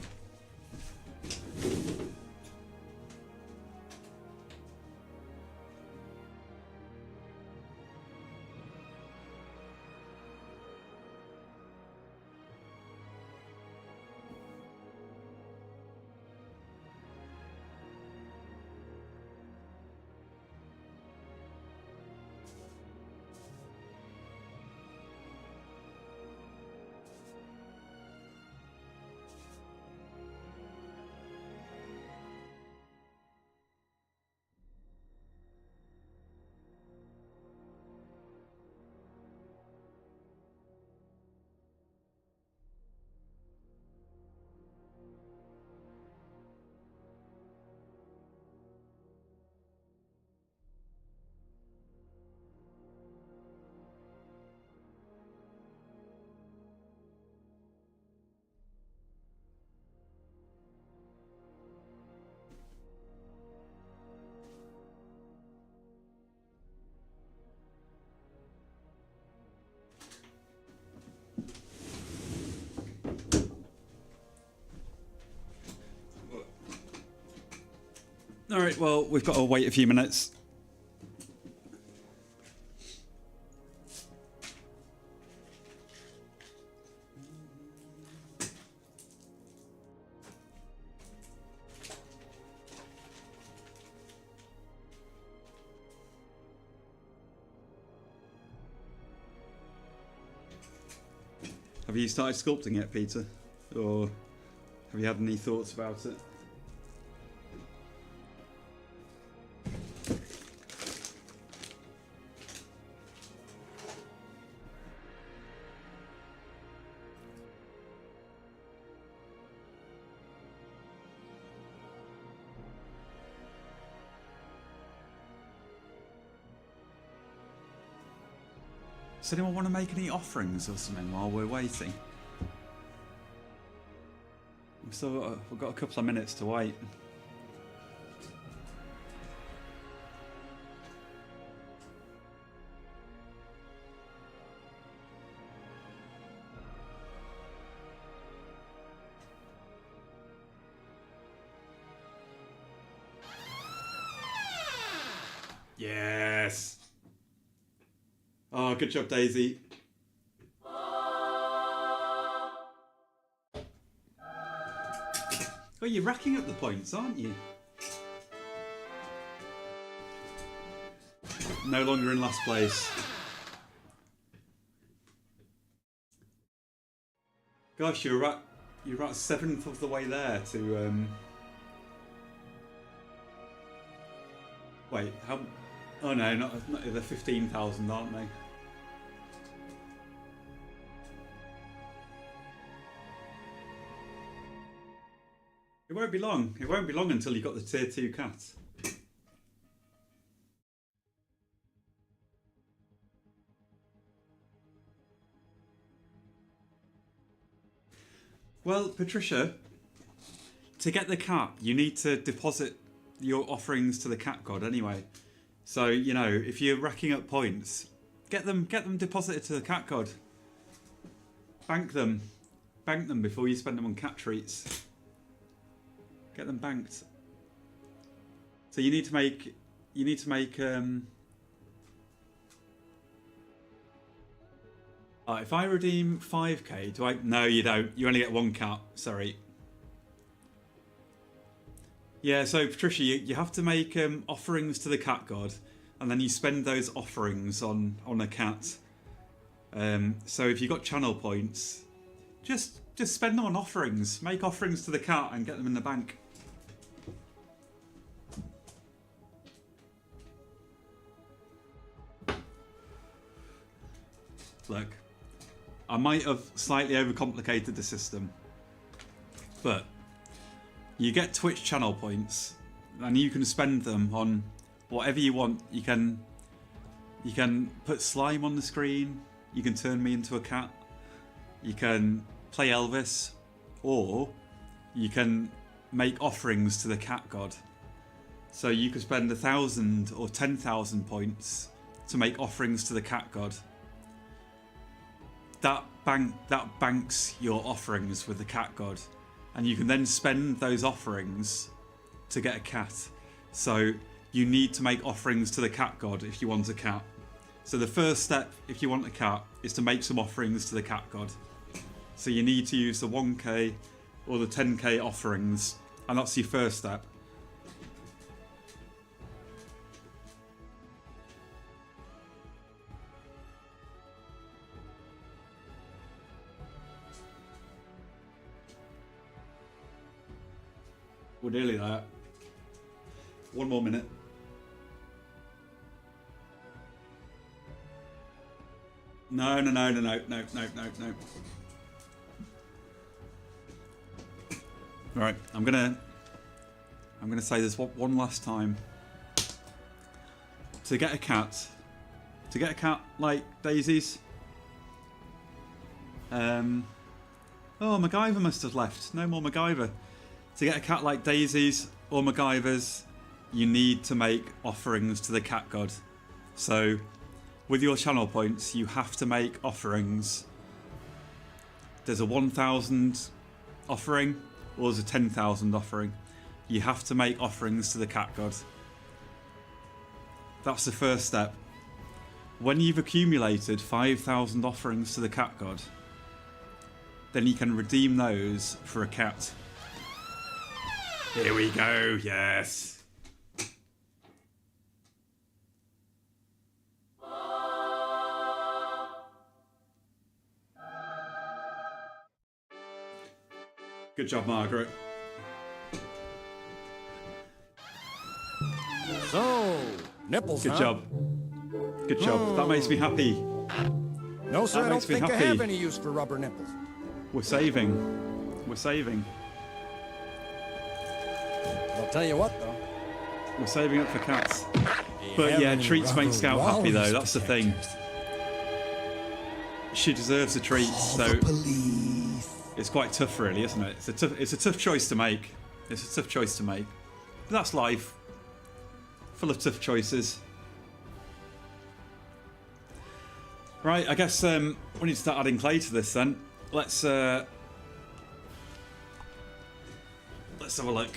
Alright, well, we've got to wait a few minutes. Have you started sculpting yet, Peter? Or have you had any thoughts about it? Does anyone want to make any offerings or something while we're waiting? We've got a couple of minutes to wait. Yes. Oh, good job, Daisy. Oh, you're racking up the points, aren't you? No longer in last place. Gosh, you're about 7th of the way there to wait, how? Oh no, not they're 15,000, aren't they? It won't be long. It won't be long until you've got the tier 2 cat. Well, Patricia, to get the cat, you need to deposit your offerings to the cat god anyway. So, you know, if you're racking up points, get them deposited to the cat god. Bank them before you spend them on cat treats. Get them banked. So you need to make if I redeem 5k, do I? No, you don't. You only get 1 cat. Sorry. Yeah, so Patricia, you have to make offerings to the cat god, and then you spend those offerings on a cat. So if you got channel points, just spend them on offerings. Make offerings to the cat and get them in the bank. Look, I might have slightly overcomplicated the system, but you get Twitch channel points and you can spend them on whatever you want. You can put slime on the screen, you can turn me into a cat, you can play Elvis, or you can make offerings to the cat god. So you could spend 1,000 or 10,000 points to make offerings to the cat god. That banks your offerings with the cat god, and you can then spend those offerings to get a cat. So you need to make offerings to the cat god if you want a cat. So the first step, if you want a cat, is to make some offerings to the cat god. So you need to use the 1k or the 10k offerings, and that's your first step. We're nearly there. 1 more minute. No. All right, I'm gonna say this one last time. To get a cat like Daisy's. Oh, MacGyver must have left. No more MacGyver. To get a cat like Daisy's or MacGyver's, you need to make offerings to the cat god. So, with your channel points, you have to make offerings. There's a 1,000 offering, or there's a 10,000 offering. you have to make offerings to the cat god. That's the first step. When you've accumulated 5,000 offerings to the cat god, then you can redeem those for a cat. Here we go, yes. Good job, Margaret. So, nipples, Good huh? job. Good job. That makes me happy. No, sir, That I don't makes me think I happy. have any use for rubber nipples. We're saving. We're saving. I'll tell you what, though. We're saving up for cats. You But have yeah, any treats make rubber Scout happy though, walrus that's the thing. She deserves a treat, so it's quite tough really, isn't it? It's a tough choice to make. It's a tough choice to make. But that's life. Full of tough choices. Right, I guess we need to start adding clay to this then. Let's have a look.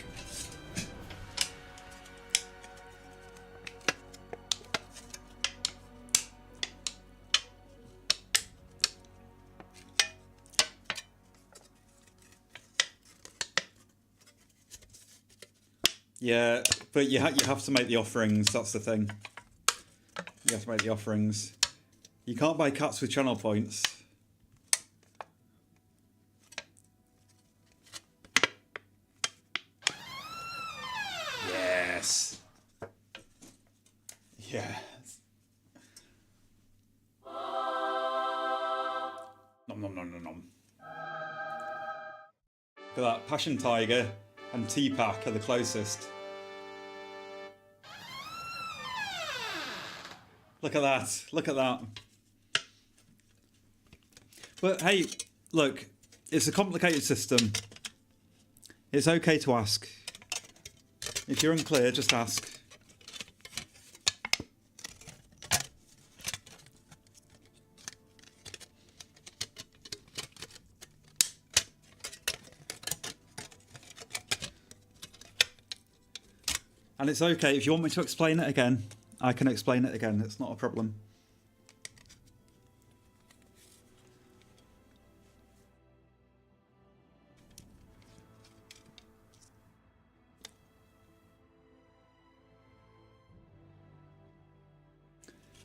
Yeah, but you have to make the offerings, that's the thing. You have to make the offerings. You can't buy cats with channel points. Yes. Yeah. Nom nom nom nom nom. Look at that, Passion Tiger and T-Pack are the closest. Look at that, look at that. But hey, look, it's a complicated system. It's okay to ask. If you're unclear, just ask. And it's okay, if you want me to explain it again, I can explain it again, it's not a problem.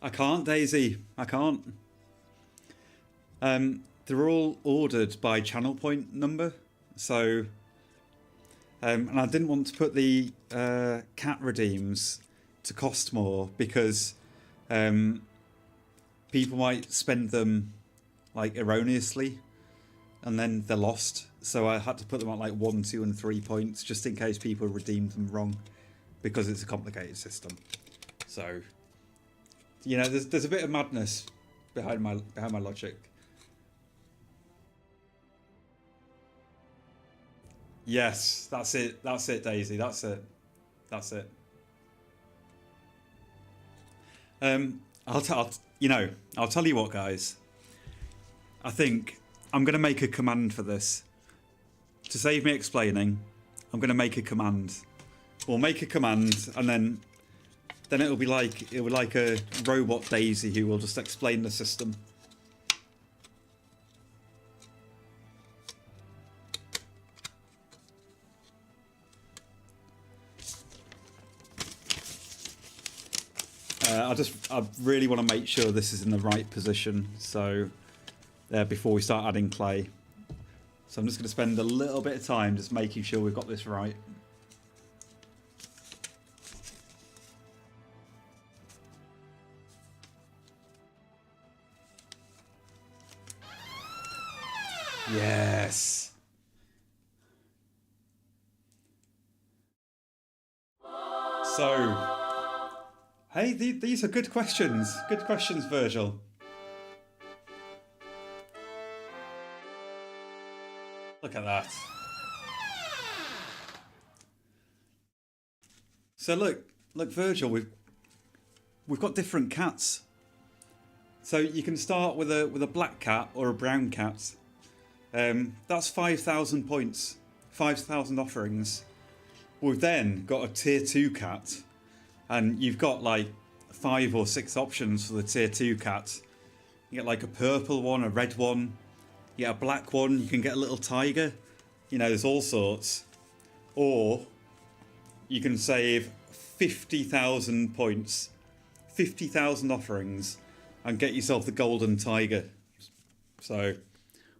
I can't, Daisy, I can't. They're all ordered by channel point number, so... and I didn't want to put the cat redeems to cost more because people might spend them like erroneously and then they're lost. So I had to put them at like 1, 2 and 3 points just in case people redeemed them wrong because it's a complicated system. So, you know, there's a bit of madness behind my logic. Yes, that's it, Daisy, that's it. I'll tell you what, guys. I think I'm going to make a command for this. To save me explaining, I'm going to make a command. We'll make a command, and then it'll be like a robot Daisy who will just explain the system. I really want to make sure this is in the right position, so before we start adding clay. So I'm just going to spend a little bit of time just making sure we've got this right. Yes. So... Hey, these are good questions. Good questions, Virgil. Look at that. So look, Virgil, we've got different cats. So you can start with a black cat or a brown cat. That's 5,000 points, 5,000 offerings. we've then got a tier 2 cat, and you've got like 5 or 6 options for the tier 2 cat. You get like a purple one, a red one, you get a black one, you can get a little tiger. You know, there's all sorts. Or you can save 50,000 points, 50,000 offerings, and get yourself the golden tiger. So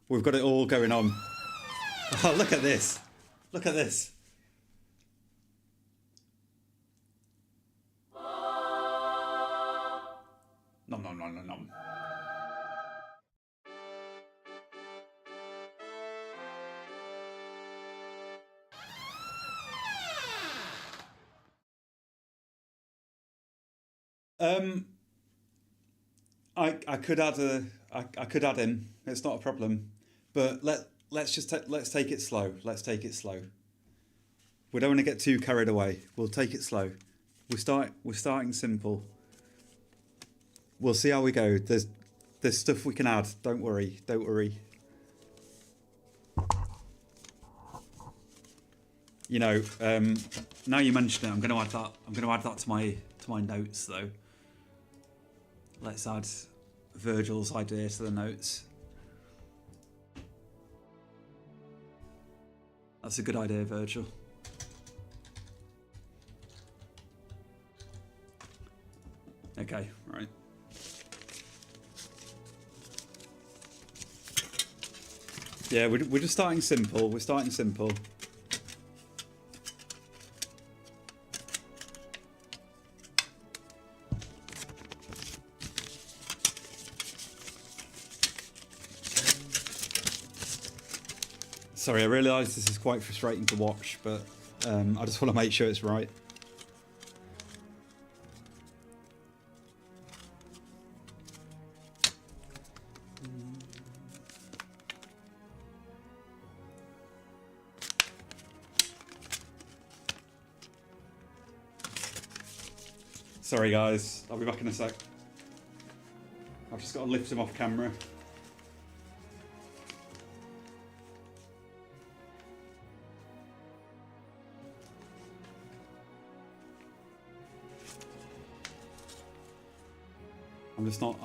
we've got it all going on. Oh, look at this. Look at this. Nom nom nom nom nom. I could add I could add him. It's not a problem, but let's take it slow. Let's take it slow. We don't want to get too carried away. We'll take it slow. We're starting simple. We'll see how we go. There's stuff we can add. Don't worry. Don't worry. You know, now you mention it, I'm going to add that. I'm going to add that to my notes though. Let's add Virgil's idea to the notes. That's a good idea, Virgil. Okay, right. Yeah, we're just starting simple. We're starting simple. Sorry, I realise this is quite frustrating to watch, but I just want to make sure it's right. Sorry guys, I'll be back in a sec. I've just got to lift him off camera.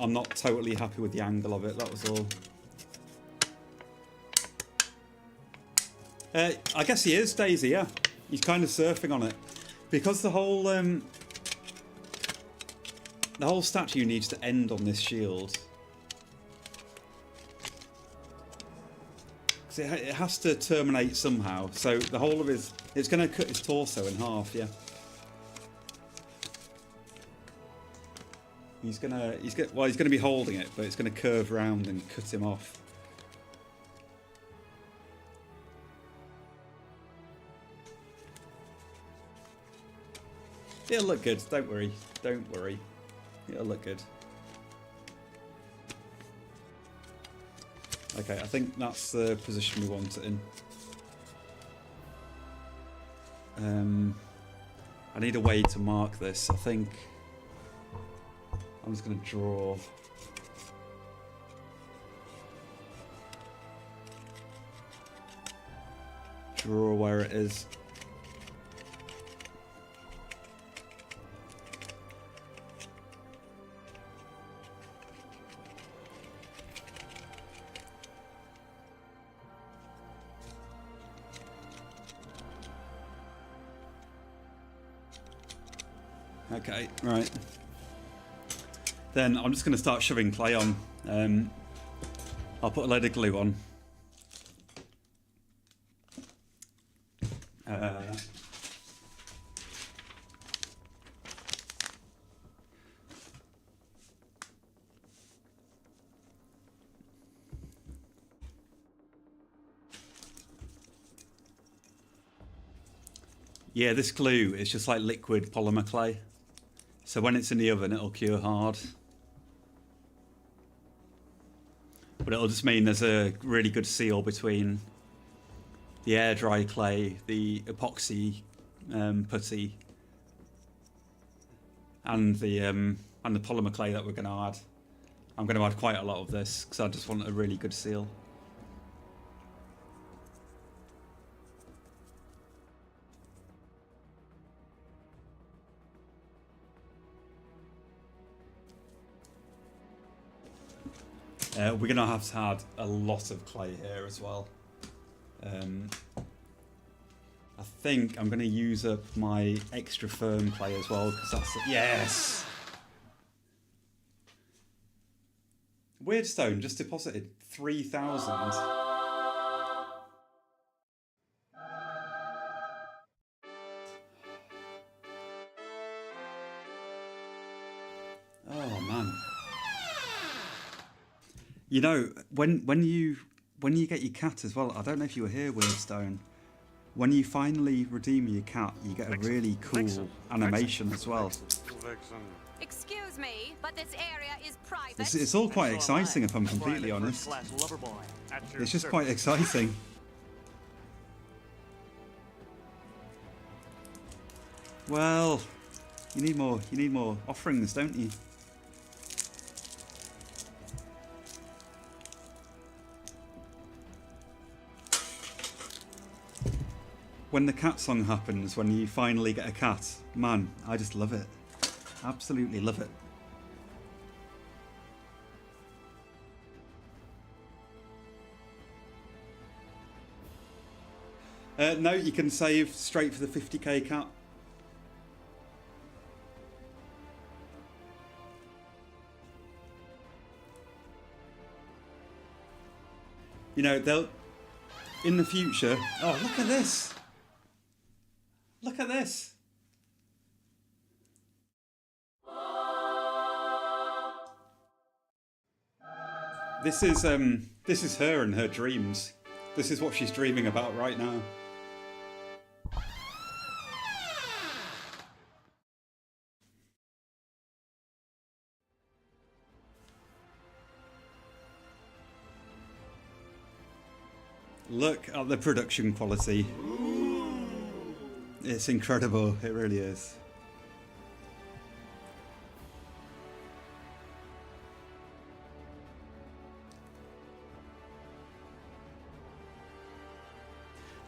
I'm not totally happy with the angle of it, that was all. I guess he is, Daisy, yeah. He's kind of surfing on it. Because the whole statue needs to end on this shield. Because it has to terminate somehow. So the whole of it's going to cut his torso in half, yeah. He's gonna be holding it, but it's gonna curve around and cut him off. It'll look good, don't worry. Don't worry. It'll look good. Okay, I think that's the position we want it in. I need a way to mark this. I think I'm just going to draw where it is. Okay, right. Then I'm just going to start shoving clay on. I'll put a load of glue on. Yeah, this glue is just like liquid polymer clay. So when it's in the oven, it'll cure hard. But it'll just mean there's a really good seal between the air dry clay, the epoxy putty, and the polymer clay that we're going to add. I'm going to add quite a lot of this because I just want a really good seal. We're going to have to add a lot of clay here as well. I think I'm going to use up my extra firm clay as well, because that's... Yes! Weirdstone just deposited 3,000. Oh man. You know, when you get your cat as well, I don't know if you were here, Weirdstone. When you finally redeem your cat, you get a really cool animation as well. Excuse me, but this area is private. It's all quite exciting, if I'm completely honest. It's just quite exciting. Well, you need more offerings, don't you? When the cat song happens, when you finally get a cat, man, I just love it. Absolutely love it. No, you can save straight for the 50k cat. You know, they'll... In the future... Oh, look at this! Look at this! This is her and her dreams. This is what she's dreaming about right now. Look at the production quality. It's incredible, it really is.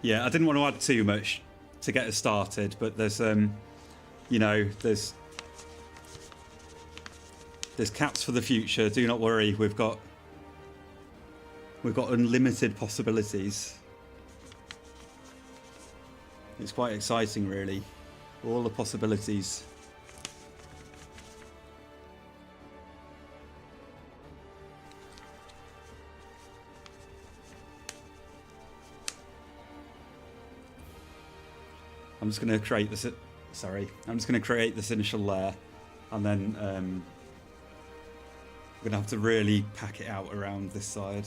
Yeah, I didn't want to add too much to get us started, but there's you know, there's cats for the future. Do not worry, we've got unlimited possibilities. It's quite exciting, really. All the possibilities. I'm just going to create this. Sorry, I'm just going to create this initial layer, and then we're going to have to really pack it out around this side.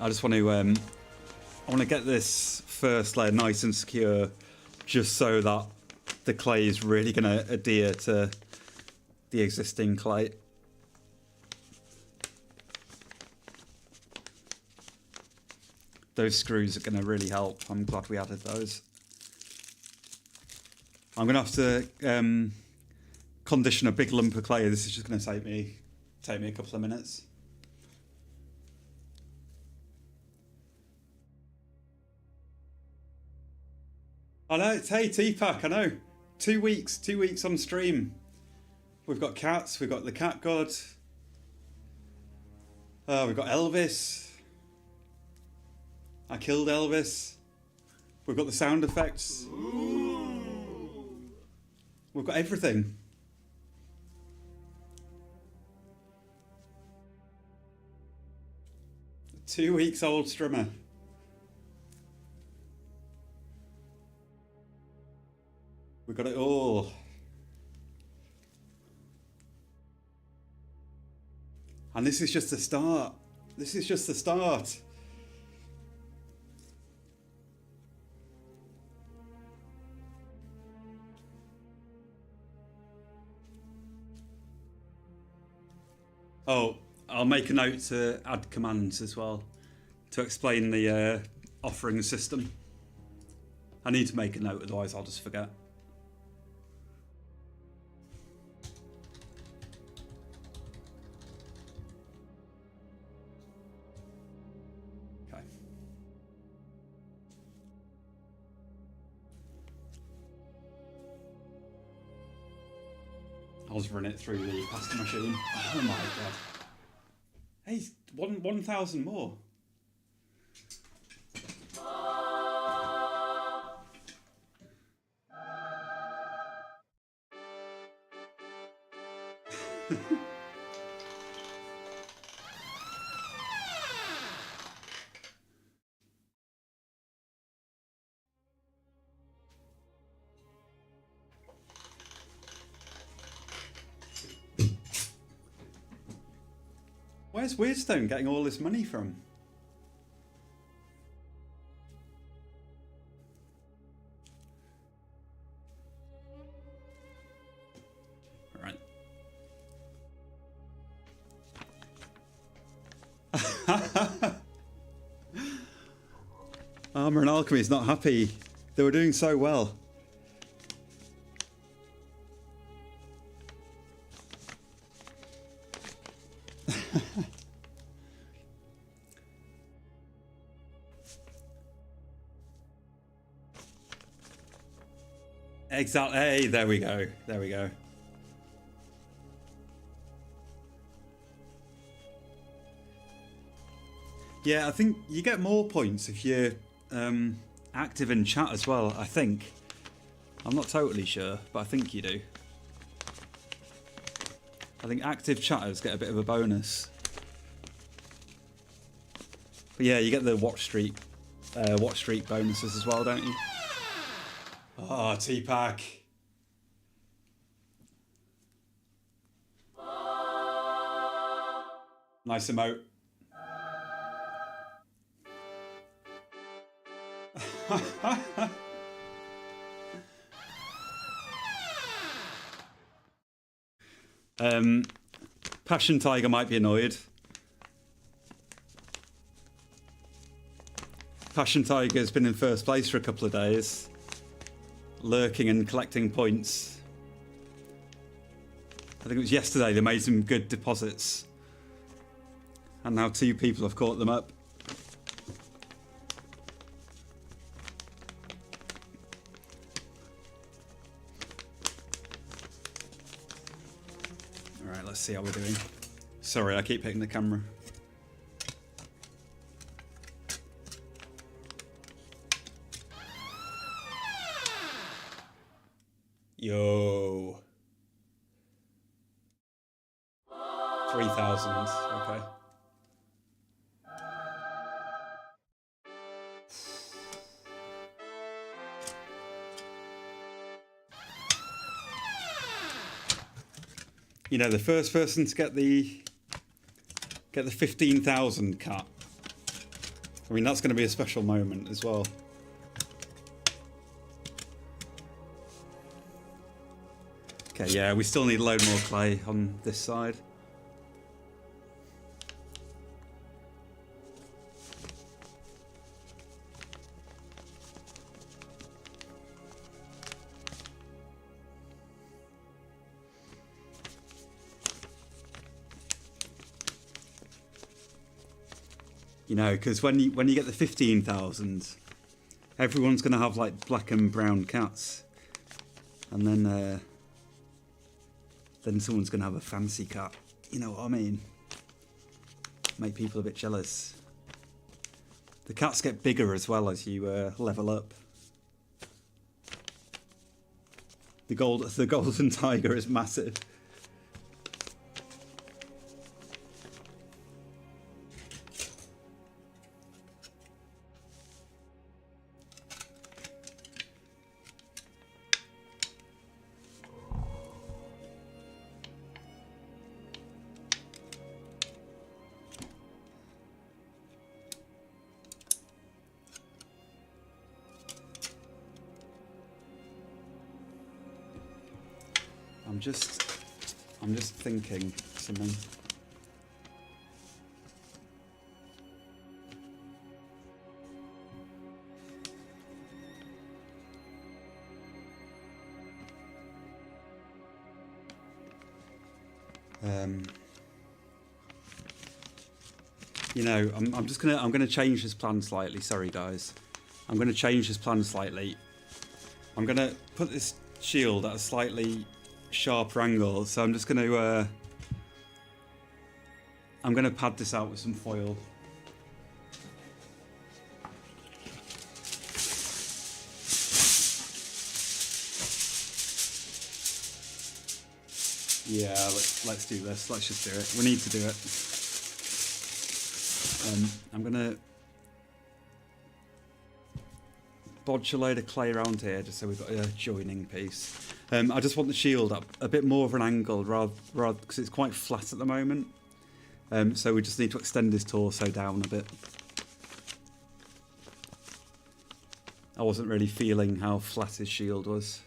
I just want to get this first layer nice and secure, just so that the clay is really going to adhere to the existing clay. Those screws are going to really help. I'm glad we added those. I'm going to have to condition a big lump of clay. This is just going to take me a couple of minutes. I know, it's hey T-Pack, I know. 2 weeks on stream. We've got cats, we've got the cat god. We've got Elvis. I killed Elvis. We've got the sound effects. We've got everything. A 2 weeks old strimmer. We've got it all. And this is just the start. This is just the start. Oh, I'll make a note to add commands as well to explain the offering system. I need to make a note, otherwise I'll just forget. Okay. was run it through the pasta machine. Oh my god. Hey, 1,000 more. Where's Weirdstone getting all this money from? All right. Armour and Alchemy is not happy. They were doing so well. Exactly. Hey, there we go. There we go. Yeah, I think you get more points if you're active in chat as well, I think. I'm not totally sure, but I think you do. I think active chatters get a bit of a bonus. But yeah, you get the watch streak bonuses as well, don't you? Oh, T-Pack. Nice emote. Passion Tiger might be annoyed. Passion Tiger's been in first place for a couple of days, lurking and collecting points. I think it was yesterday they made some good deposits, and now 2 people have caught them up. Alright, let's see how we're doing. Sorry, I keep hitting the camera. Yo. 3,000, okay. You know, the first person to get the 15,000 cut. I mean, that's going to be a special moment as well. Okay, yeah, we still need a load more clay on this side. You know, because when you get the 15,000, everyone's going to have like black and brown cats, and then someone's going to have a fancy cat. You know what I mean? Make people a bit jealous. The cats get bigger as well as you level up. The golden tiger is massive. I'm just thinking something. You know, I'm gonna change this plan slightly. Sorry guys, I'm gonna change this plan slightly. I'm gonna put this shield at a slightly sharper angle, so I'm just going to pad this out with some foil. Yeah, let's do this. Let's just do it. We need to do it. I'm gonna bodge a load of clay around here just so we've got a joining piece. I just want the shield up a bit more of an angle rather because it's quite flat at the moment. So we just need to extend his torso down a bit. I wasn't really feeling how flat his shield was.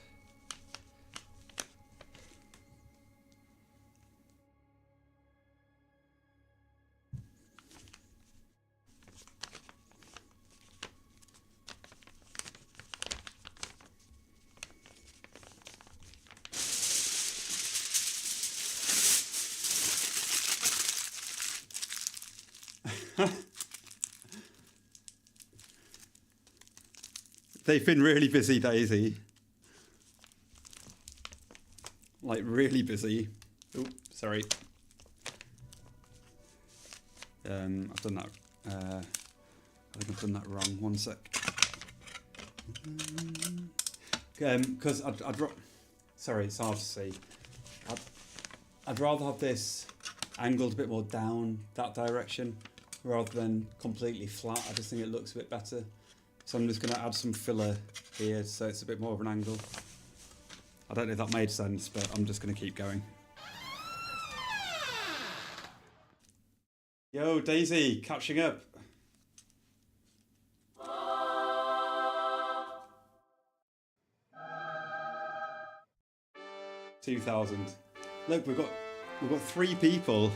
They've been really busy, Daisy. Like, really busy. Oh, sorry. I've done that. I think I've done that wrong. One sec. Because sorry, it's hard to see. I'd rather have this angled a bit more down that direction rather than completely flat. I just think it looks a bit better. So I'm just going to add some filler here so it's a bit more of an angle. I don't know if that made sense, but I'm just going to keep going. Yo, Daisy, catching up. $2,000. Look, we've got 3 people.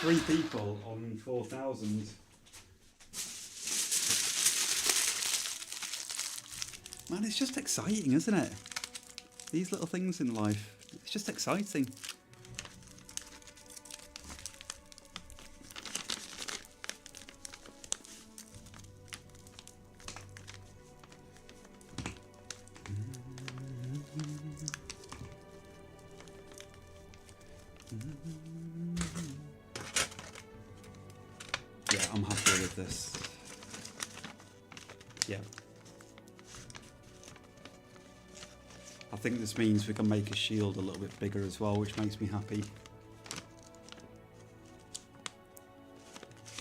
3 people on 4,000. Man, it's just exciting, isn't it? These little things in life. It's just exciting. Yeah, I'm happy with this. Yeah. I think this means we can make a shield a little bit bigger as well, which makes me happy.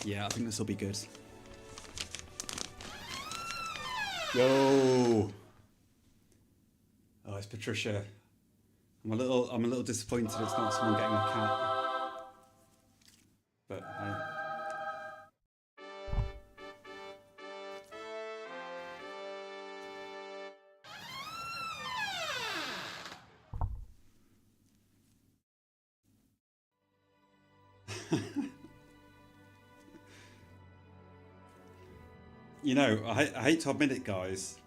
Yeah, I think this will be good. Yo! Oh, it's Patricia. I'm a little disappointed it's not someone getting a cat. But hey. You know, I hate to admit it, guys.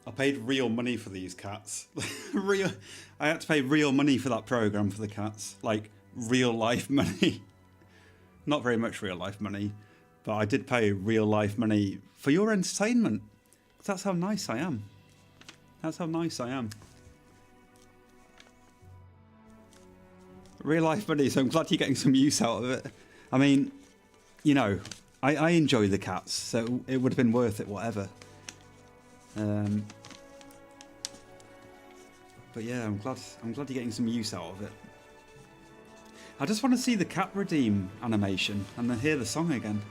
I paid real money for these cats. I had to pay real money for that program for the cats. Like, real life money. Not very much real life money, but I did pay real life money for your entertainment. That's how nice I am. That's how nice I am. Real life money, so I'm glad you're getting some use out of it. I mean, you know, I enjoy the cats, so it would have been worth it, whatever. But yeah, I'm glad you're getting some use out of it. I just want to see the cat redeem animation and then hear the song again.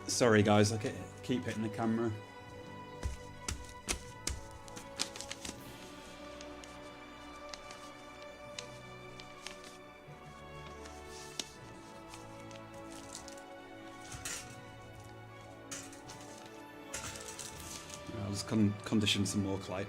Sorry guys, I keep hitting the camera. I'll just condition some more clay.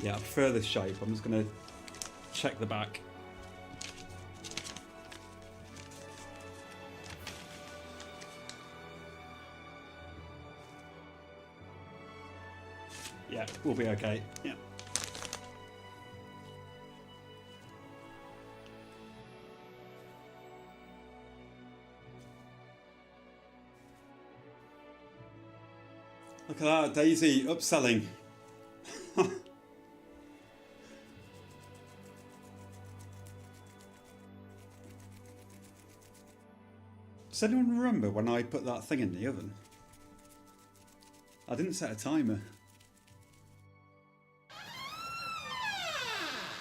Yeah, I prefer this shape. I'm just going to check the back. Yeah, we'll be okay. Yeah. Look at that, Daisy upselling. Does anyone remember when I put that thing in the oven? I didn't set a timer.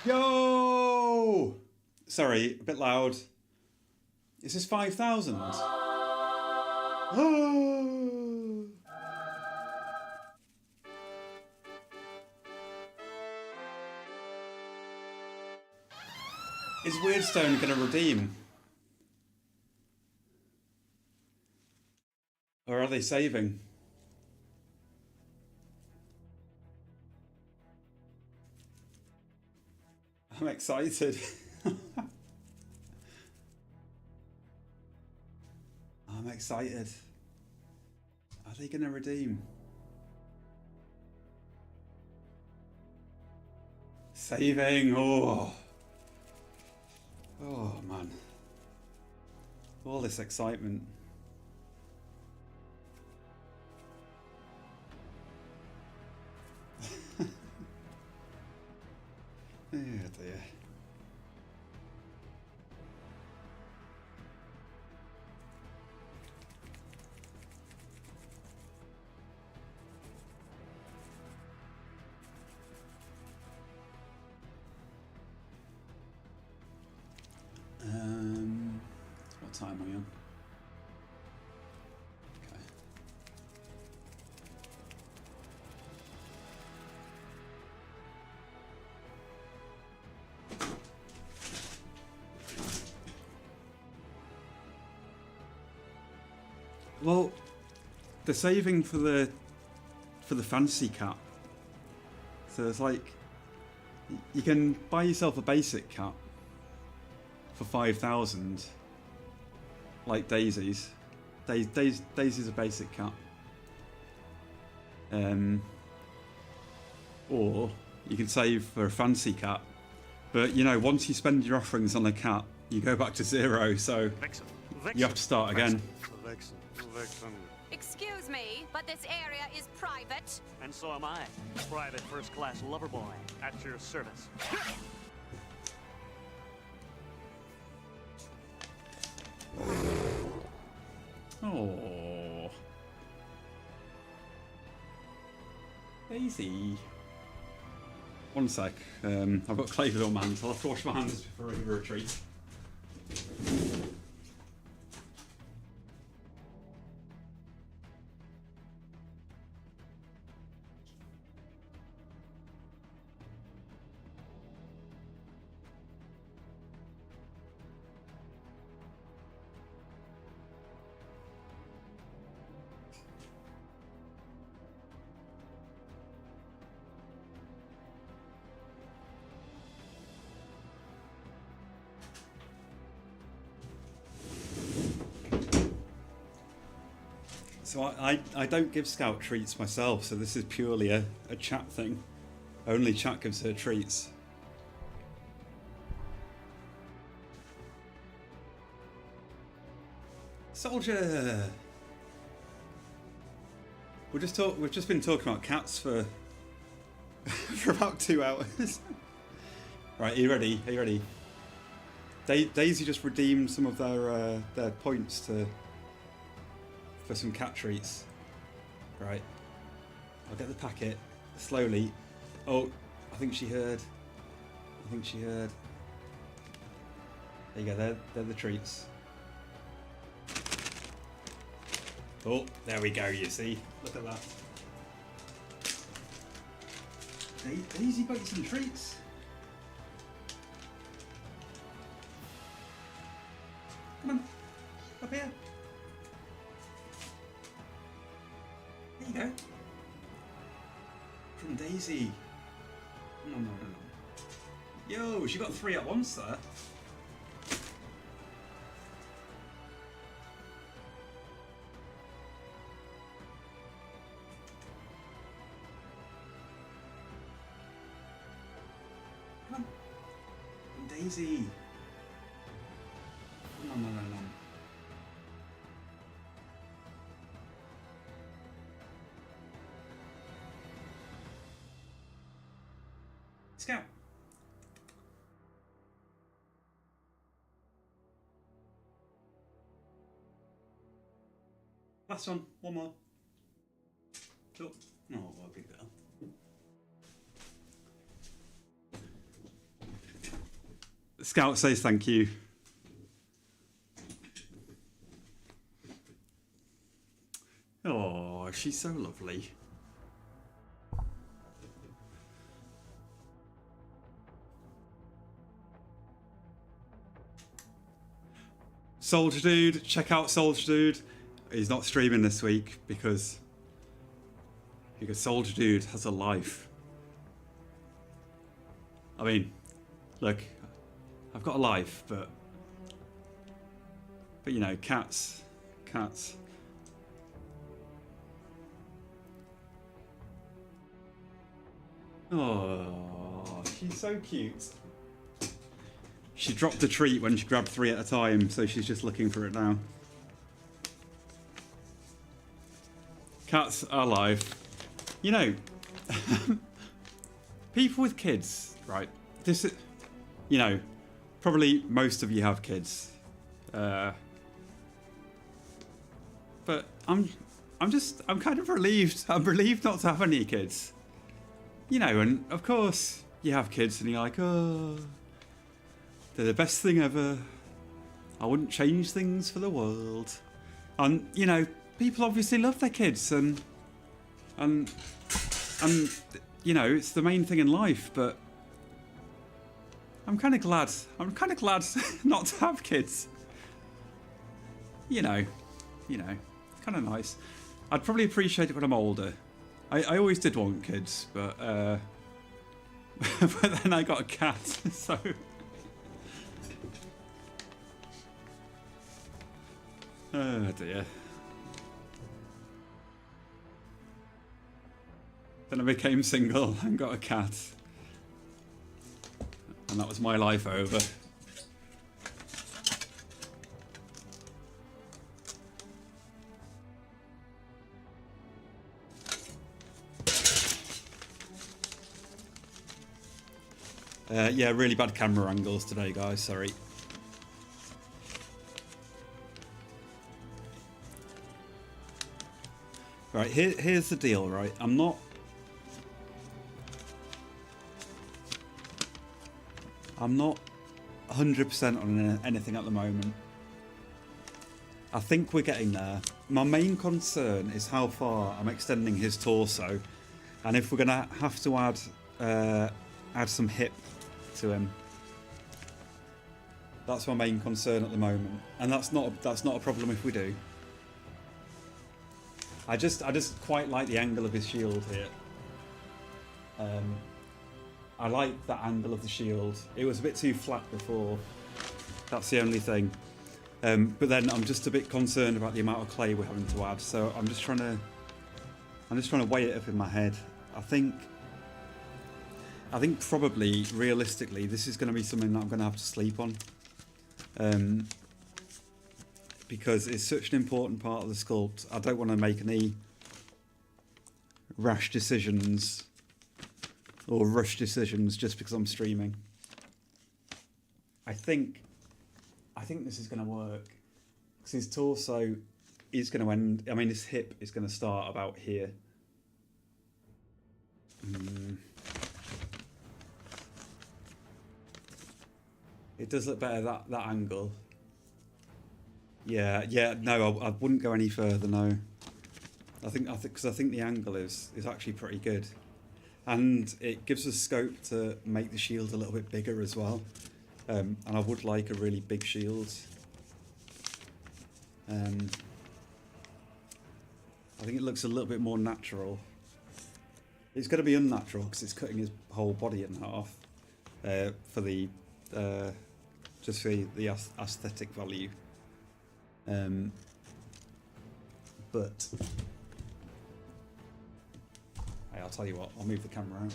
Yo! Sorry, a bit loud. Is this 5,000? Is Weirdstone going to redeem? Or are they saving? I'm excited. I'm excited. Are they going to redeem? Saving. Oh. Oh, man. All this excitement. Oh dear. What time are we on? Okay. Well, they're saving for the fancy cap. So it's like you can buy yourself a basic cap for 5,000, like Daisy's. Daisy's a basic cap. Or you can save for a fancy cap, but you know, once you spend your offerings on a cap, you go back to zero. So you have to start again. Excuse me, but this area is private. And so am I. Private first-class lover boy at your service. Oh, Daisy. One sec. I've got clay on my hands. I'll have to wash my hands before I retreat. So I don't give Scout treats myself, so this is purely a chat thing. Only chat gives her treats. Soldier! We've just been talking about cats for for about 2 hours. Right, are you ready? Are you ready? Daisy just redeemed some of their points for some cat treats. Right. I'll get the packet slowly. Oh, I think she heard. There you go, they're the treats. Oh, there we go, you see. Look at that. Daisy got you some treats. Come on, up here. There you go. From Daisy. No. Yo, she got 3 at once there. Easy. No. Scout. Last one more. Oh, I'll pick that up. Scout says thank you. Oh, she's so lovely. Soldier Dude, check out Soldier Dude. He's not streaming this week because Soldier Dude has a life. I mean, look, I've got a life, but you know, cats. Oh, she's so cute. She dropped a treat when she grabbed 3 at a time, so she's just looking for it now. Cats are alive. You know, people with kids, right? This is, you know, probably most of you have kids. But I'm kind of relieved. I'm relieved not to have any kids. You know, and of course you have kids and you're like, oh, they're the best thing ever. I wouldn't change things for the world. And, you know, people obviously love their kids and you know, it's the main thing in life, but I'm kind of glad not to have kids. You know, kind of nice. I'd probably appreciate it when I'm older. I always did want kids, but but then I got a cat, so. Oh dear. Then I became single and got a cat. And that was my life over. Yeah, really bad camera angles today, guys, sorry. Right, here's the deal, right? I'm not 100% on anything at the moment. I think we're getting there. My main concern is how far I'm extending his torso, and if we're gonna have to add some hip to him. That's my main concern at the moment, and that's not a problem if we do. I just quite like the angle of his shield here. I like that angle of the shield. It was a bit too flat before. That's the only thing. But then I'm just a bit concerned about the amount of clay we're having to add. So I'm just trying to weigh it up in my head. I think probably realistically this is going to be something that I'm going to have to sleep on. Because it's such an important part of the sculpt. I don't want to make any rash decisions or rush decisions just because I'm streaming. I think this is going to work because his torso is going to end. I mean, his hip is going to start about here. It does look better that angle. Yeah. No, I wouldn't go any further. No, I think the angle is actually pretty good, and it gives us scope to make the shield a little bit bigger as well. And I would like a really big shield. I think it looks a little bit more natural. It's going to be unnatural because it's cutting his whole body in half for the just for the aesthetic value. But hey, I'll tell you what, I'll move the camera out.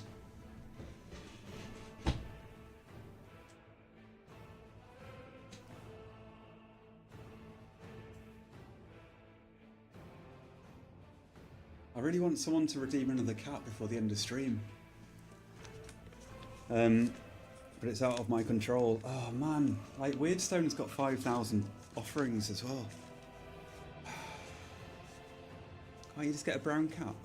I really want someone to redeem another cat before the end of stream. But it's out of my control. Oh man, like Weirdstone's got 5,000 offerings as well. Can't you just get a brown cat?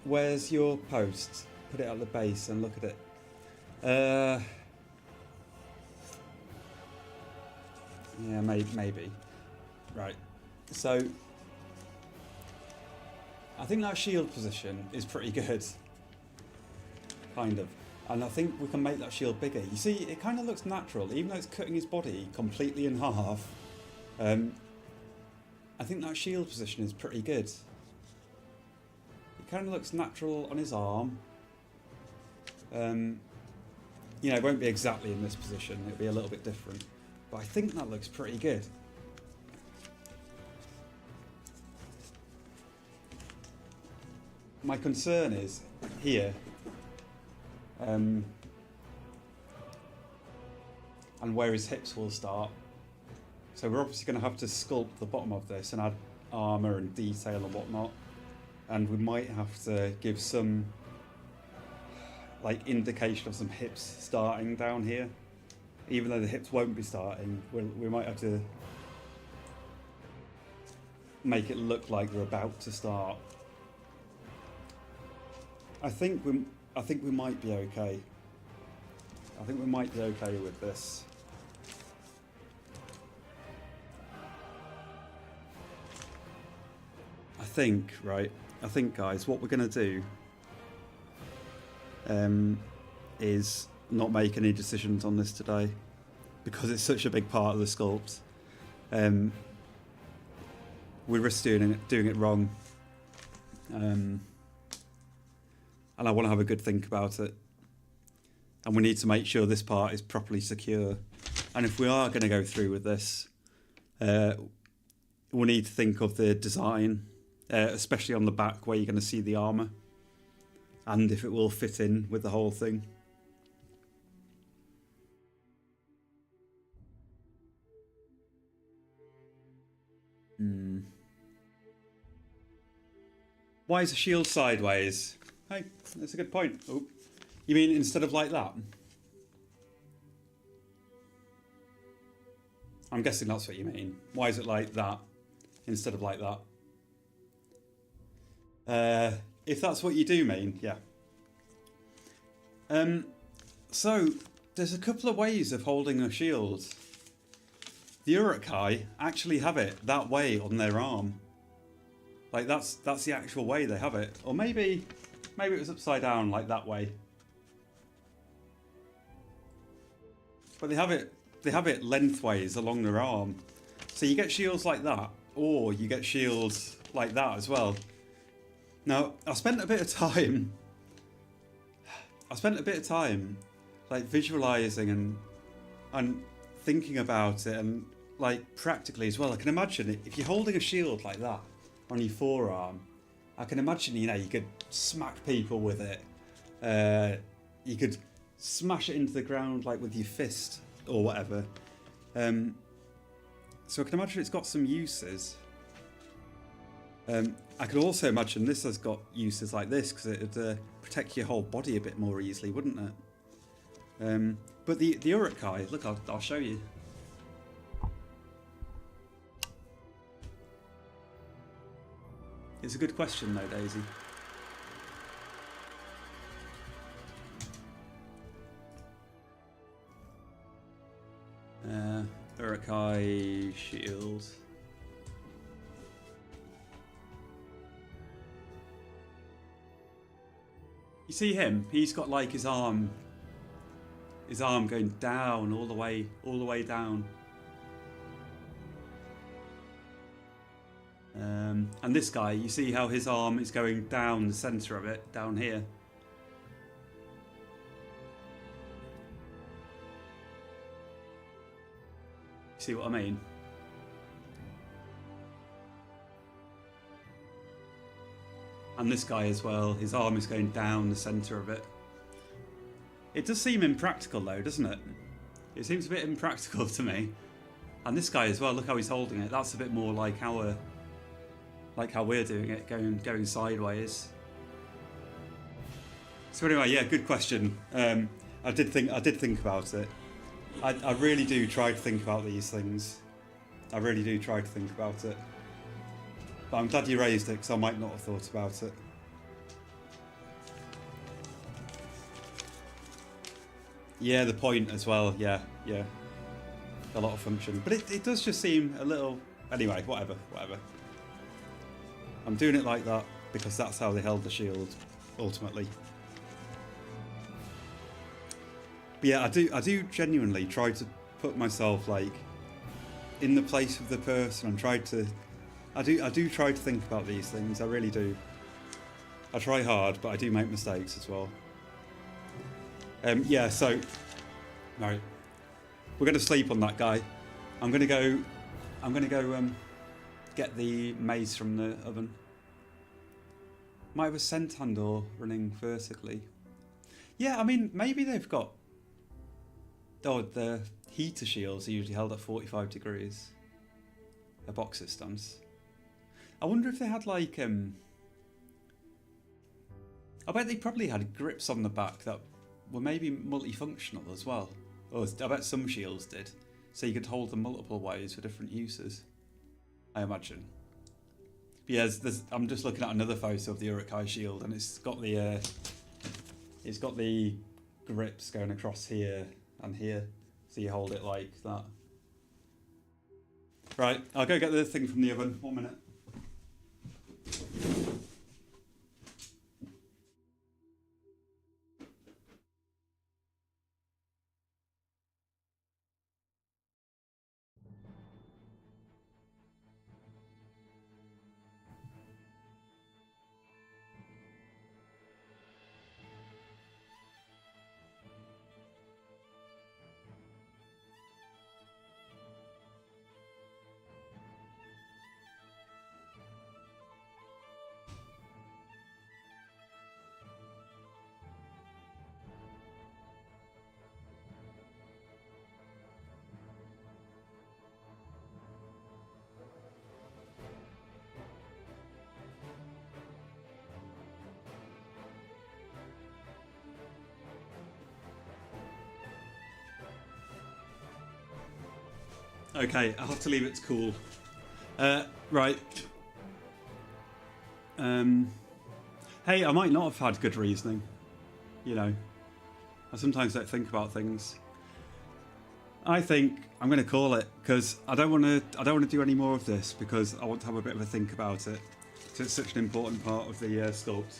Where's your post? Put it at the base and look at it. Yeah, maybe. Right. So I think that shield position is pretty good. Kind of. And I think we can make that shield bigger. You see, it kind of looks natural, even though it's cutting his body completely in half. I think that shield position is pretty good. It kind of looks natural on his arm. You know, it won't be exactly in this position. It'll be a little bit different. But I think that looks pretty good. My concern is here. And where his hips will start. So we're obviously going to have to sculpt the bottom of this and add armour and detail and whatnot. And we might have to give some like indication of some hips starting down here. Even though the hips won't be starting, we might have to make it look like they're about to start. I think we might be okay. I think we might be okay with this. I think guys, what we're going to do is not make any decisions on this today because it's such a big part of the sculpt. We risk doing it wrong. And I want to have a good think about it. And we need to make sure this part is properly secure. And if we are going to go through with this, we'll need to think of the design, especially on the back where you're going to see the armour. And if it will fit in with the whole thing. Why is the shield sideways? Hey, that's a good point. Oh, you mean instead of like that? I'm guessing that's what you mean. Why is it like that instead of like that? If that's what you do mean, yeah. So, there's a couple of ways of holding a shield. The Uruk-hai actually have it that way on their arm. Like that's the actual way they have it. Or maybe it was upside down like that way. But they have it lengthways along their arm. So you get shields like that, or you get shields like that as well. Now, I spent a bit of time like visualizing and thinking about it, and like practically as well. I can imagine it, if you're holding a shield like that on your forearm, I can imagine, you know, you could smack people with it. You could smash it into the ground like with your fist or whatever. So I can imagine it's got some uses. I could also imagine this has got uses like this because it would protect your whole body a bit more easily, wouldn't it? But the Uruk-hai, look, I'll show you. It's a good question though, Daisy. Uruk-hai shield. You see him? He's got like his arm going down all the way down. And this guy, you see how his arm is going down the centre of it, down here. See what I mean? And this guy as well, his arm is going down the centre of it. It does seem impractical though, doesn't it? It seems a bit impractical to me. And this guy as well, look how he's holding it. That's a bit more like how we're doing it, going sideways. So anyway, yeah, good question. I did think about it. I really do try to think about these things. I really do try to think about it. But I'm glad you raised it, because I might not have thought about it. Yeah, the point as well. Yeah. A lot of function. But it does just seem a little... Anyway, whatever. I'm doing it like that because that's how they held the shield, ultimately. But yeah, I do genuinely try to put myself, like, in the place of the person. I do try to think about these things. I really do. I try hard, but I do make mistakes as well. Yeah, so... Right. We're going to sleep on that guy. I'm going to go get the mace from the oven. Might have a scent handle running vertically. Yeah, I mean, maybe they've got... Oh, the heater shields are usually held at 45 degrees. A box systems. I wonder if they had like... I bet they probably had grips on the back that were maybe multifunctional as well. Or I bet some shields did. So you could hold them multiple ways for different uses. I imagine. But yeah, I'm just looking at another photo of the Uruk-hai shield, and it's got the grips going across here and here. So you hold it like that. Right, I'll go get the thing from the oven. 1 minute. Okay, I'll have to leave it to cool. Right. Hey, I might not have had good reasoning. You know, I sometimes don't think about things. I think I'm going to call it, because I don't want to do any more of this, because I want to have a bit of a think about it. So it's such an important part of the sculpt.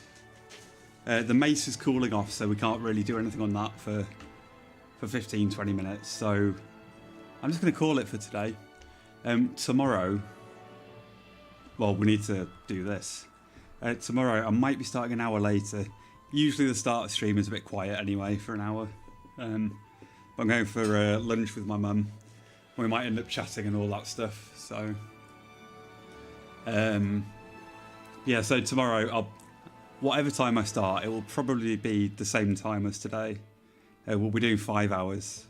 The mace is cooling off, so we can't really do anything on that for 15-20 minutes. So I'm just going to call it for today. Tomorrow, well, we need to do this. Tomorrow, I might be starting an hour later. Usually the start of the stream is a bit quiet anyway for an hour. But I'm going for lunch with my mum. We might end up chatting and all that stuff. So, yeah, so tomorrow, whatever time I start, it will probably be the same time as today. We'll be doing 5 hours.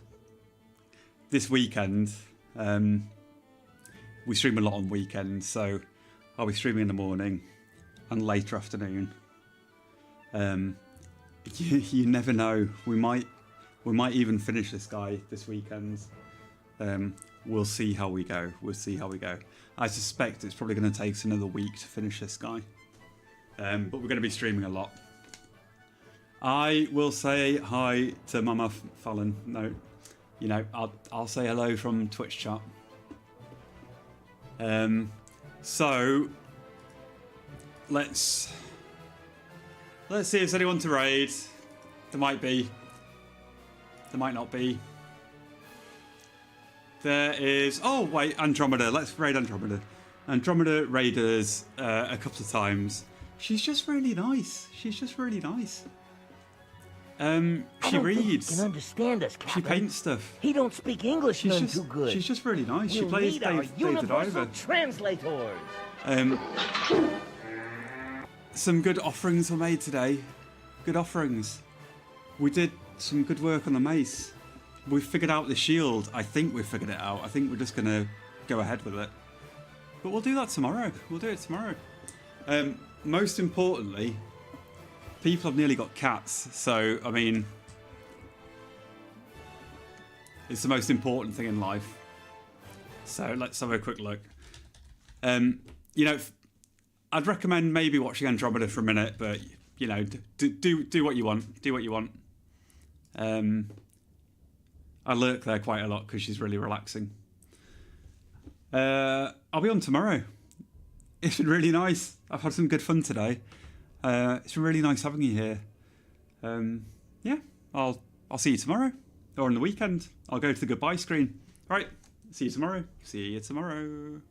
This weekend, we stream a lot on weekends, so I'll be streaming in the morning and later afternoon. You never know. We might even finish this guy this weekend. We'll see how we go. I suspect it's probably going to take us another week to finish this guy. But we're going to be streaming a lot. I will say hi to Mama Fallon. No, you know, I'll say hello from Twitch chat. So let's see if there's anyone to raid. There might be. There might not be. There is. Oh wait, Andromeda. Let's raid Andromeda. Andromeda raiders a couple of times. She's just really nice. She reads. He can understand us, Captain. She paints stuff. He don't speak English none too good. She's just really nice. She We'll plays need our David universal Ivor. translators. Some good offerings were made today. Good offerings. We did some good work on the mace. we've figured out the shield. I think we've figured it out. I think we're just going to go ahead with it. But we'll do that tomorrow. We'll do it tomorrow. Most importantly, people have nearly got cats. So, I mean, it's the most important thing in life. So let's have a quick look. You know, I'd recommend maybe watching Andromeda for a minute, but you know, do what you want. Do what you want. I lurk there quite a lot because she's really relaxing. I'll be on tomorrow. It's been really nice. I've had some good fun today. It's been really nice having you here. Yeah, I'll see you tomorrow or on the weekend. I'll go to the goodbye screen. Right, see you tomorrow. See you tomorrow.